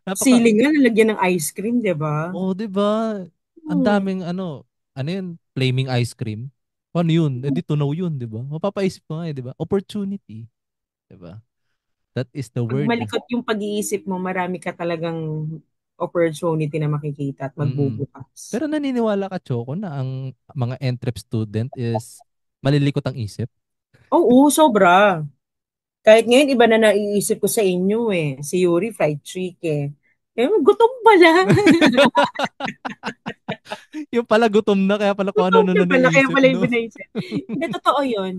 Speaker 1: Napaka,
Speaker 2: Sili nga, lalagyan ng ice cream, di ba?
Speaker 1: oh, 'di ba? Ang
Speaker 2: Hmm.
Speaker 1: daming ano yun, flaming ice cream. Paano yun? Eh di tunaw yun, 'di ba? Mapapaisip ko nga, 'di ba? Opportunity, 'di ba? That is the
Speaker 2: Pag
Speaker 1: word.
Speaker 2: malikot yung pag-iisip mo, marami ka talagang opportunity na makikita at
Speaker 1: Mm.
Speaker 2: magbubukas.
Speaker 1: Pero naniniwala ka, Choco, na ang mga entrep student is malilikot ang isip?
Speaker 2: Oo, sobra. Kahit ngayon, iba na naiisip ko sa inyo eh. Si Yuri, fried chicken. Gutom pala.
Speaker 1: Yung pala gutom na, kaya pala kung
Speaker 2: Gutom
Speaker 1: ano-ano
Speaker 2: na
Speaker 1: na
Speaker 2: pala, kaya
Speaker 1: naiisip,
Speaker 2: pala yung
Speaker 1: no?
Speaker 2: binaisip. Hindi, totoo yun.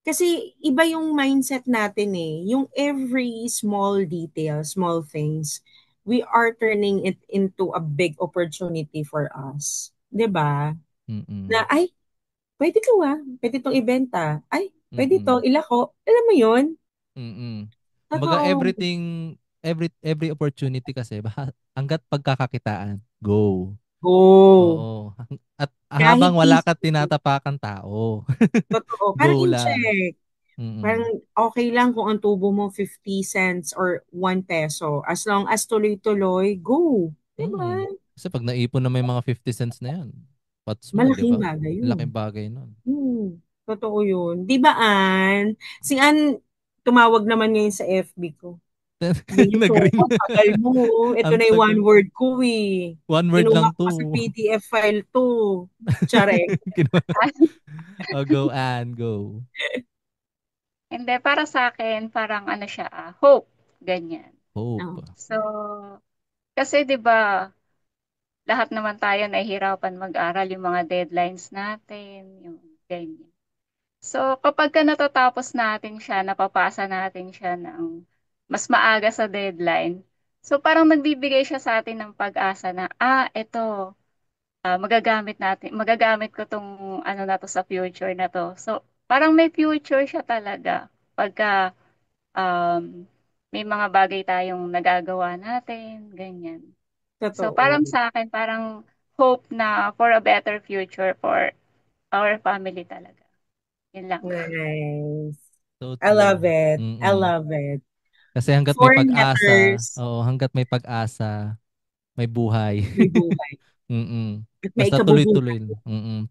Speaker 2: Kasi iba yung mindset natin eh. Yung every small detail, small things, we are turning it into a big opportunity for us. 'Di ba? Na,
Speaker 1: Mm-mm.
Speaker 2: ay, pwede to pwede itong ibenta. Ay, pwede to
Speaker 1: Mm-mm.
Speaker 2: ilako. Alam mo yun?
Speaker 1: Mm-mm. Kumbaga
Speaker 2: Totoo.
Speaker 1: every opportunity kasi, hanggat pagkakakitaan, go.
Speaker 2: Go.
Speaker 1: Oo. At
Speaker 2: Kahit
Speaker 1: habang wala ka
Speaker 2: easy.
Speaker 1: tinatapakan tao,
Speaker 2: Totoo. Parang
Speaker 1: go lang.
Speaker 2: in-check.
Speaker 1: Mm-mm.
Speaker 2: Parang okay lang kung ang tubo mo 50 cents or 1 peso. As long as tuloy-tuloy, go.
Speaker 1: Mm.
Speaker 2: Diba?
Speaker 1: Kasi pag naipon na may mga 50 cents na yan, what's more, di
Speaker 2: Malaking
Speaker 1: ba?
Speaker 2: bagay yun.
Speaker 1: Laking bagay nun.
Speaker 2: Totoo yun. Di ba, Ann? Si Ann, tumawag naman ngayon sa FB ko. Sabi niya,
Speaker 1: Nag-ring.
Speaker 2: Choco, tagal mo. Ito
Speaker 1: Ang
Speaker 2: na yung one
Speaker 1: tagal.
Speaker 2: word ko eh.
Speaker 1: One word
Speaker 2: Kinuha
Speaker 1: lang
Speaker 2: ko sa
Speaker 1: to.
Speaker 2: PDF file to. Tsare.
Speaker 1: Oh, go, Ann, go.
Speaker 4: Hindi, para sa akin, parang ano siya, hope, ganyan.
Speaker 2: Oh.
Speaker 1: Hope.
Speaker 4: So, kasi 'di ba, lahat naman tayo nahihirapan mag-aral, yung mga deadlines natin, yung ganyan. So, kapag ka natatapos natin siya, napapasa natin siya ng mas maaga sa deadline, so parang nagbibigay siya sa atin ng pag-asa na, eto, magagamit ko tong ano na to sa future na to. So, parang may future siya talaga pagka um, may mga bagay tayong nagagawa natin, ganyan. So,
Speaker 2: Totoo.
Speaker 4: parang sa akin, parang hope na for a better future for our family talaga. Yun lang.
Speaker 2: Nice.
Speaker 1: So
Speaker 2: I
Speaker 1: true.
Speaker 2: love it. I
Speaker 1: Mm-mm.
Speaker 2: love it.
Speaker 1: Kasi hanggat may
Speaker 2: Four
Speaker 1: pag-asa,
Speaker 2: letters,
Speaker 1: oo, hanggat may pag-asa, may buhay.
Speaker 2: may buhay.
Speaker 1: Mm.
Speaker 2: At may
Speaker 1: Basta
Speaker 2: ikabubuhay.
Speaker 1: tuloy-tuloy.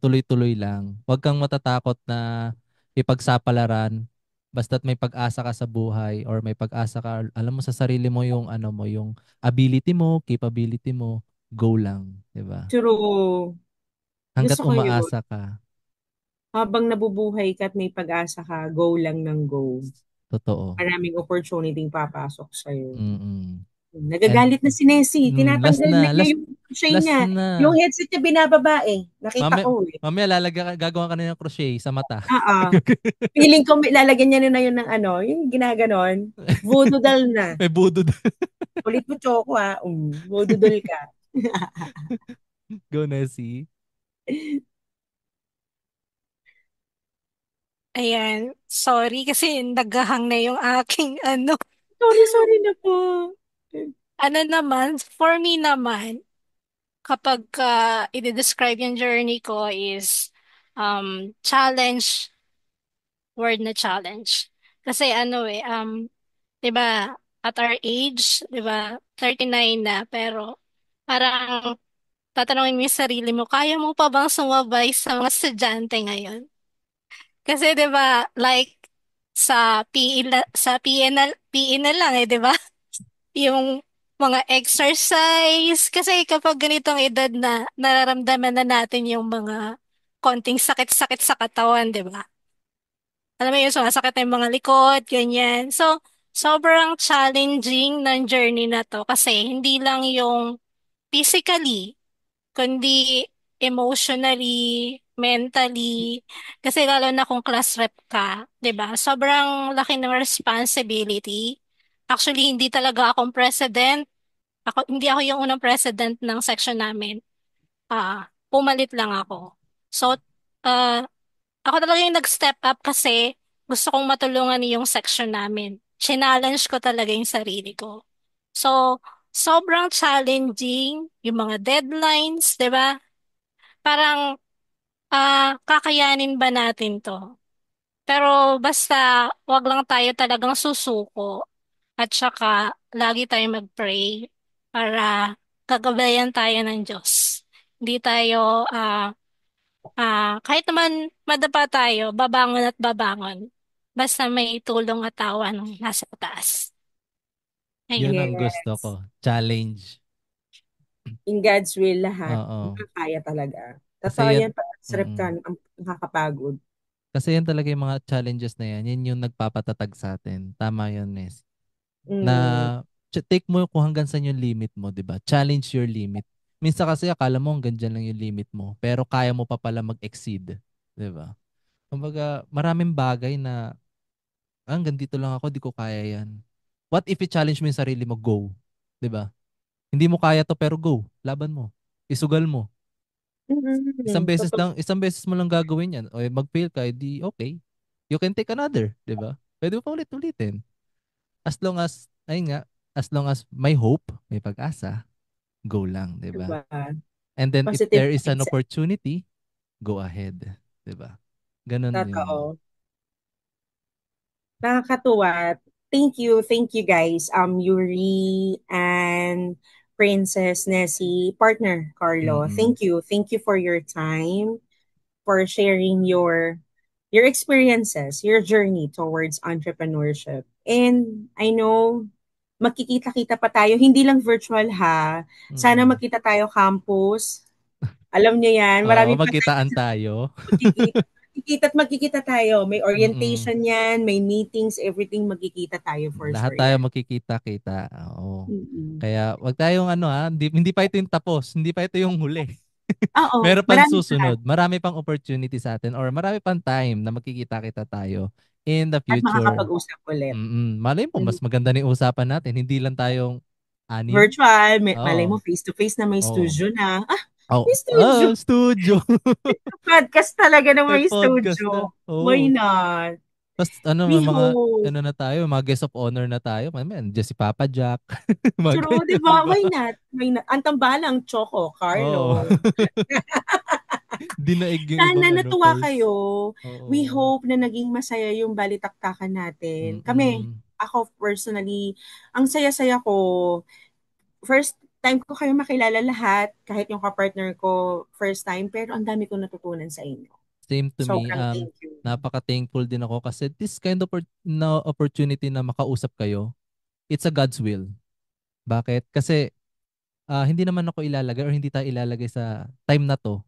Speaker 1: Tuloy-tuloy lang. Huwag kang matatakot na ipagsapalaran. Basta't may pag-asa ka sa buhay or may pag-asa ka, alam mo sa sarili mo yung ano mo, yung ability mo, capability mo, go lang, 'di ba?
Speaker 2: True.
Speaker 1: Hangga't
Speaker 2: Gusto ko yun.
Speaker 1: umaasa ka.
Speaker 2: Habang nabubuhay ka at may pag-asa ka, go lang ng go.
Speaker 1: Totoo.
Speaker 2: Maraming opportunity papasok sa'yo.
Speaker 1: Mm. And
Speaker 2: Nagagalit na si Nessie.
Speaker 1: last
Speaker 2: Tinatanggal na
Speaker 1: na,
Speaker 2: niya yung crochet
Speaker 1: last
Speaker 2: niya. Yung
Speaker 1: na.
Speaker 2: headset niya binababa eh. Nakita
Speaker 1: Mamaya,
Speaker 2: ko eh.
Speaker 1: mamaya gagawa ka na ng crochet sa mata.
Speaker 2: Oo. Feeling ko lalagyan niya na yun ng ano, yung ginaganon. Voodoo doll na.
Speaker 1: May budod.
Speaker 2: Ulit mo choco voodoo doll ka.
Speaker 1: Go, Nessie.
Speaker 6: Ayan. Sorry kasi naghahang na yung aking ano.
Speaker 2: Sorry na po.
Speaker 6: Ano naman, for me naman, kapag i-describe yung journey ko is challenge, word na challenge. Kasi ano 'di ba, at our age, 'di ba, 39 na, pero parang tatanungin mo yung sarili mo, kaya mo pa bang sumabay sa mga estudyante ngayon? Kasi 'di ba, like sa sa PE na lang 'di ba? Yung mga exercise kasi kapag ganitong edad na nararamdaman na natin yung mga konting sakit-sakit sa katawan, 'di ba? Alam mo yung sumasakit na yung mga likod, ganyan. So, sobrang challenging ng journey na to kasi hindi lang yung physically, kundi emotionally, mentally, kasi lalo na kung class rep ka, 'di ba? Sobrang laki ng responsibility. Actually, hindi talaga akong president. Hindi ako yung unang president ng section namin. Pumalit lang ako. So, ah, ako talaga yung nag-step up kasi gusto kong matulungan yung section namin. Challenge ko talaga yung sarili ko. So, sobrang challenging yung mga deadlines, 'di ba? Parang kakayanin ba natin 'to? Pero basta wag lang tayo talagang susuko at saka lagi tayong mag-pray para gagabayan tayo ng Diyos. Hindi tayo kahit naman madapa tayo, babangon at babangon. Basta may tulong at tawa ng nasa taas.
Speaker 1: Yun
Speaker 6: Ayun.
Speaker 1: ang gusto
Speaker 2: Yes.
Speaker 1: ko. Challenge.
Speaker 2: In God's will lahat.
Speaker 1: Oo.
Speaker 2: Makakaya talaga.
Speaker 1: Kasi
Speaker 2: Totoo
Speaker 1: yan,
Speaker 2: yan, pag trip ka, ang nakakapagod.
Speaker 1: kasi yan talaga yung mga challenges na yan. Yan yung nagpapatatag sa atin. Tama yun, Nes. Na
Speaker 2: Mm.
Speaker 1: take mo kung hanggang saan yung limit mo, di ba? Challenge your limit. Minsan kasi akala mo hanggang dyan lang yung limit mo. Pero kaya mo pa pala mag-exceed. Di ba? Kumbaga, maraming bagay na hanggang dito lang ako, di ko kaya yan. What if i-challenge mo yung sarili mo? Go. Di ba? Hindi mo kaya to pero go. Laban mo. Isugal mo.
Speaker 2: Totoo.
Speaker 1: Isang beses mo lang gagawin yan. O mag-fail ka, edi okay. You can take another, 'di ba? Pwede mo pa ulit-ulitin. As long as, ayun nga, as long as may hope, may pag-asa, go lang, 'di ba?
Speaker 2: Diba?
Speaker 1: And then if
Speaker 2: Positive
Speaker 1: there is an
Speaker 2: mindset.
Speaker 1: opportunity, go ahead, 'di ba? Ganon yun.
Speaker 2: Totoo. Nakakatuwa. Thank you guys. Yuri and Princess Nessie, partner Carlo.
Speaker 1: Mm-mm.
Speaker 2: Thank you for your time, for sharing your experiences, your journey towards entrepreneurship. And I know makikita-kita pa tayo, hindi lang virtual ha. Sana
Speaker 1: Mm.
Speaker 2: magkita tayo campus. Alam niyo yan,
Speaker 1: Oo,
Speaker 2: marami pa
Speaker 1: magkitaan tayo.
Speaker 2: magkikita. Magkikita tayo. May
Speaker 1: Mm-mm.
Speaker 2: orientation yan, may meetings, everything magkikita tayo for
Speaker 1: Lahat
Speaker 2: sure
Speaker 1: tayo
Speaker 2: yan.
Speaker 1: magkikita-kita. Oo.
Speaker 2: Mm-mm.
Speaker 1: Kaya wag tayong hindi pa ito yung tapos, hindi pa ito yung huli.
Speaker 2: Oo,
Speaker 1: Meron pang
Speaker 2: marami pa.
Speaker 1: susunod. Marami pang opportunity sa atin or marami pang time na magkikita-kita tayo in the
Speaker 2: At
Speaker 1: future.
Speaker 2: makakapag-usap ulit.
Speaker 1: Malay mo,
Speaker 2: Mm.
Speaker 1: mas maganda na yung usapan natin. Hindi lang tayong anim.
Speaker 2: Virtual, malay mo
Speaker 1: Oo.
Speaker 2: face-to-face na may
Speaker 1: Oo.
Speaker 2: studio na.
Speaker 1: Oh,
Speaker 2: May studio.
Speaker 1: studio.
Speaker 2: Podcast talaga na
Speaker 1: May
Speaker 2: may
Speaker 1: podcast na.
Speaker 2: studio. Why
Speaker 1: Oo.
Speaker 2: not?
Speaker 1: Tapos may
Speaker 2: We
Speaker 1: mga
Speaker 2: hope.
Speaker 1: na tayo, mga guest of honor na tayo. Man, just si Papa Jack. Mga
Speaker 2: True, di
Speaker 1: ganyan, di
Speaker 2: ba?
Speaker 1: ba?
Speaker 2: Why not? Why not? Ang tambalang Choco,
Speaker 1: Oo.
Speaker 2: Carlo.
Speaker 1: Dinaig yung ibang
Speaker 2: Sana natuwa
Speaker 1: host.
Speaker 2: kayo. We
Speaker 1: Oo.
Speaker 2: hope na naging masaya yung balitaktakan natin. Kami,
Speaker 1: Mm-mm.
Speaker 2: ako personally, ang saya-saya ko. First time ko kayo makilala lahat, kahit yung kapartner ko, first time, pero ang dami kong natutunan sa inyo.
Speaker 1: Same to me.
Speaker 2: Sobrang thank you.
Speaker 1: Napaka-thankful din ako kasi this kind of na opportunity na makausap kayo, it's a God's will. Bakit? Kasi hindi naman ako ilalagay or hindi tayo ilalagay sa time na to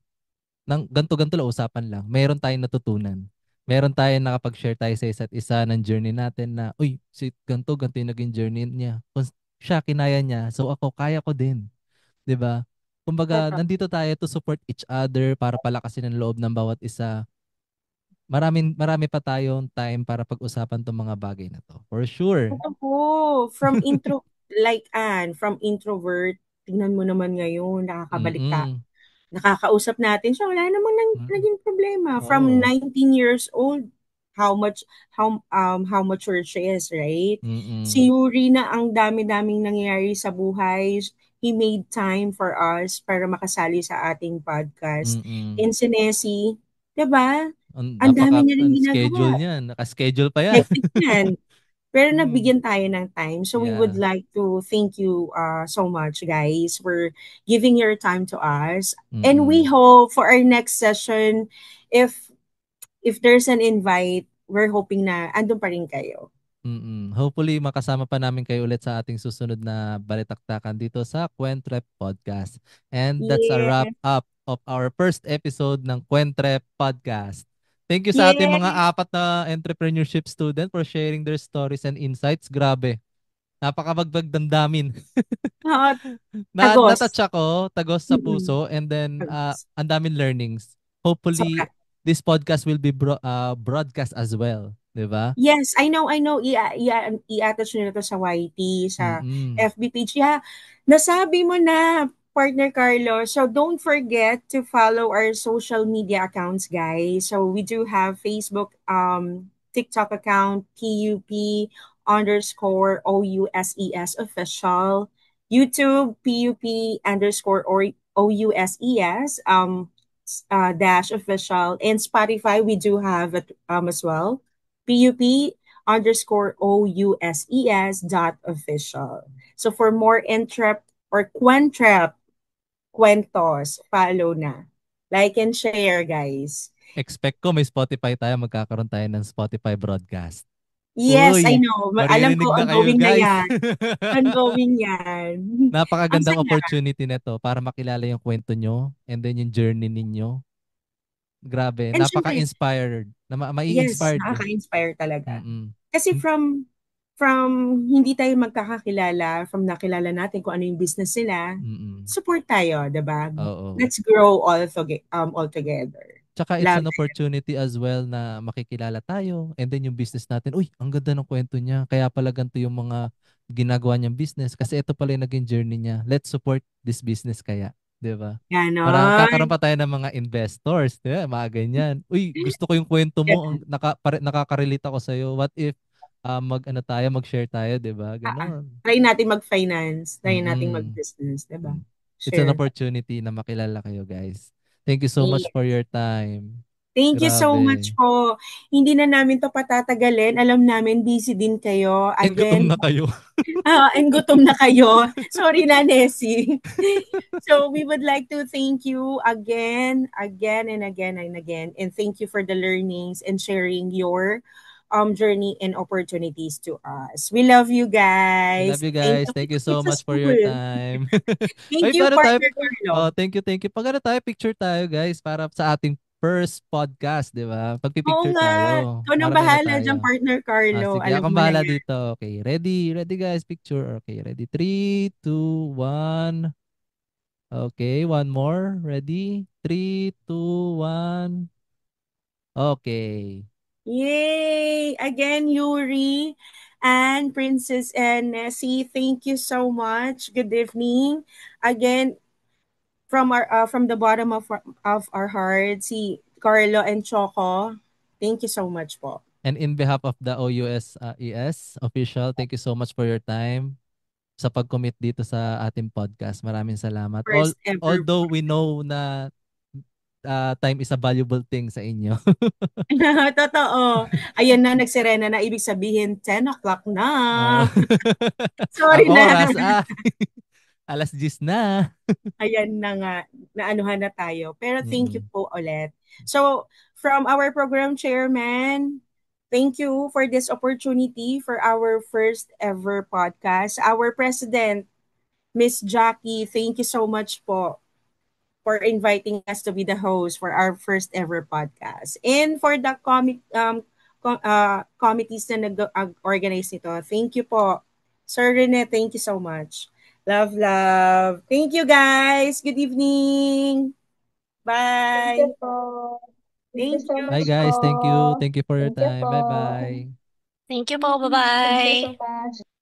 Speaker 1: ng ganto-ganto lang usapan lang. Meron tayong natutunan. meron tayo nakapag-share tayo sa isa't isa ng journey natin na, uy, si ganto, ganito yung naging journey niya. Kung siya, kinaya niya. So ako, kaya ko din. 'Di ba? Kumbaga,
Speaker 2: Totoo.
Speaker 1: nandito tayo to support each other para palakasin ang loob ng bawat isa. Marami pa tayong time para pag-usapan tong mga bagay na to. For sure.
Speaker 2: Oo, from introvert, tingnan mo naman ngayon, nakakabalik ka.
Speaker 1: Mm-mm.
Speaker 2: Nakakausap natin siya, wala namang
Speaker 1: Mm.
Speaker 2: naging problema. From
Speaker 1: Oo.
Speaker 2: 19 years old, how mature she is, right? Si
Speaker 1: Mm-mm.
Speaker 2: Yuri na ang dami-daming nangyayari sa buhay. He made time for us para makasali sa ating podcast.
Speaker 1: Mm-mm.
Speaker 2: And si Nessie, 'di ba? Ang dami
Speaker 1: Napaka
Speaker 2: niya rin
Speaker 1: ang
Speaker 2: ginagawa.
Speaker 1: schedule niyan. Naka-schedule pa yan.
Speaker 2: Hectic yan. Pero
Speaker 1: Mm.
Speaker 2: nabigyan tayo ng time. So we would
Speaker 1: Yeah.
Speaker 2: like to thank you so much, guys, for giving your time to us. And we
Speaker 1: Mm-mm.
Speaker 2: hope for our next session, if if there's an invite, we're hoping na andun pa rin kayo.
Speaker 1: Hopefully, makasama pa namin kayo ulit sa ating susunod na balitaktakan dito sa Kwentrep Podcast. And that's a wrap
Speaker 2: Yeah.
Speaker 1: up of our first episode ng Kwentrep Podcast. Thank you sa ating
Speaker 2: Yeah.
Speaker 1: mga apat na entrepreneurship student for sharing their stories and insights. Grabe. Napakabagbag damdamin.
Speaker 2: Ah,
Speaker 1: Na
Speaker 2: tagos.
Speaker 1: natouch ako, tagos sa
Speaker 2: Mm-mm.
Speaker 1: puso, and then
Speaker 2: Tagos.
Speaker 1: ang daming learnings.
Speaker 2: Sobra.
Speaker 1: Hopefully, this podcast will be broadcast as well, 'di ba?
Speaker 2: Yes, I know. I-attach nyo na to sa YT, sa
Speaker 1: Mm.
Speaker 2: FB page. Yeah, nasabi mo na, partner Carlo. So don't forget to follow our social media accounts, guys. So we do have Facebook, TikTok account, PUP underscore OUSES official, YouTube, PUP underscore or OUSES dash official, and Spotify we do have it as well. PUP underscore OUSES dot official. So for more Entrep or Quentrep kwentos, follow na. Like and share, guys.
Speaker 1: Expect ko may Spotify tayo, magkakaroon tayo ng Spotify broadcast.
Speaker 2: Yes, I
Speaker 1: Uy,
Speaker 2: know. Alam ko,
Speaker 1: maririnig na kayo
Speaker 2: ongoing na
Speaker 1: guys.
Speaker 2: yan. Ongoing yan. Ang
Speaker 1: Napakagandang
Speaker 2: saya.
Speaker 1: opportunity nito para makilala yung kwento nyo and then yung journey ninyo. Grabe,
Speaker 2: And syempre,
Speaker 1: napaka-inspired.
Speaker 2: yes,
Speaker 1: Mai-inspired.
Speaker 2: nakaka-inspire talaga.
Speaker 1: Mm-mm.
Speaker 2: Kasi from hindi tayo magkakakilala, from nakilala natin kung ano yung business nila,
Speaker 1: Mm-mm.
Speaker 2: support tayo, 'di ba?
Speaker 1: Oo.
Speaker 2: Let's grow all together.
Speaker 1: Tsaka it's
Speaker 2: Love
Speaker 1: an
Speaker 2: it.
Speaker 1: opportunity as well na makikilala tayo and then yung business natin, uy, ang ganda ng kwento niya. Kaya pala ganito yung mga ginagawa niyang business kasi ito pala yung naging journey niya. Let's support this business kaya, 'di ba? Para kakaroon
Speaker 2: Ganon.
Speaker 1: pa tayo ng mga investors, 'di ba? Mga ganyan. Uy, gusto ko yung kwento mo, ang nakaka-relate ako sa iyo. What if mag-ano tayo, mag-share tayo, 'di ba? Ganon.
Speaker 2: Try natin mag-finance, try natin
Speaker 1: Mm-mm.
Speaker 2: mag-business, 'di ba?
Speaker 1: Mm. It's an
Speaker 2: Share.
Speaker 1: opportunity na makilala kayo, guys. Thank you so much
Speaker 2: Yeah.
Speaker 1: for your time.
Speaker 2: Thank you so much
Speaker 1: Grabe.
Speaker 2: po. Hindi na namin to patatagalin. Alam namin busy din kayo.
Speaker 1: And gutom
Speaker 2: Again,
Speaker 1: na kayo.
Speaker 2: and gutom na kayo. Sorry na, Nessie. So we would like to thank you again and again and again. And thank you for the learnings and sharing your journey and opportunities to us. We love you
Speaker 1: We love
Speaker 2: guys.
Speaker 1: you
Speaker 2: Thank
Speaker 1: guys.
Speaker 2: you.
Speaker 1: Thank you so
Speaker 2: It's a
Speaker 1: much for your
Speaker 2: school.
Speaker 1: time.
Speaker 2: Thank
Speaker 1: Ay,
Speaker 2: you,
Speaker 1: paano tayo?
Speaker 2: partner Carlo.
Speaker 1: Oh, thank you, thank you. Pag ano tayo, picture tayo, guys, para sa ating first podcast, di ba?
Speaker 2: Oo
Speaker 1: Pagpipicture
Speaker 2: nga.
Speaker 1: tayo.
Speaker 2: Ikaw nang
Speaker 1: Marami na
Speaker 2: bahala dyan,
Speaker 1: tayo.
Speaker 2: partner
Speaker 1: Ah,
Speaker 2: Carlo.
Speaker 1: sige,
Speaker 2: Alam
Speaker 1: akong
Speaker 2: mo na
Speaker 1: bahala
Speaker 2: yan.
Speaker 1: dito. Okay, ready? Ready, guys? Picture. Okay, ready? 3, 2, 1. Okay, one more. Ready? 3, 2, 1. Okay.
Speaker 2: Yay! Again, Yuri and Princess and Nessie, thank you so much. Good evening. Again, from the bottom of our heart, si Carlo and Choco, thank you so much po.
Speaker 1: And in behalf of the OUS ES official, thank you so much for your time sa pag-commit dito sa ating podcast. Maraming salamat.
Speaker 2: First ever.
Speaker 1: Although we know na time is a valuable thing sa inyo.
Speaker 2: Totoo. Ayan na, nagsirena na. Ibig sabihin, 10 o'clock na.
Speaker 1: Oh. Ang
Speaker 2: Sorry na.
Speaker 1: oras, alas 10 na.
Speaker 2: Ayan na nga, naanuhan na tayo. Pero thank you
Speaker 1: Mm-mm.
Speaker 2: po ulit. So, from our program chairman, thank you for this opportunity for our first ever podcast. Our president, Miss Jackie, thank you so much po. for inviting us to be the host for our first ever podcast. And for the committees na nag-organize nito, thank you po. Sir Rene, thank you so much. Love, love. Thank you, guys. Good evening.
Speaker 5: Thank you
Speaker 2: Bye.
Speaker 5: po. Thank you
Speaker 2: Thank
Speaker 5: so
Speaker 2: you.
Speaker 1: Bye
Speaker 5: much po.
Speaker 1: guys. Thank you. Thank you for your
Speaker 5: Thank you
Speaker 1: time.
Speaker 5: po.
Speaker 1: Bye-bye.
Speaker 6: Thank you po.
Speaker 5: Thank you
Speaker 6: Bye-bye.
Speaker 5: so much.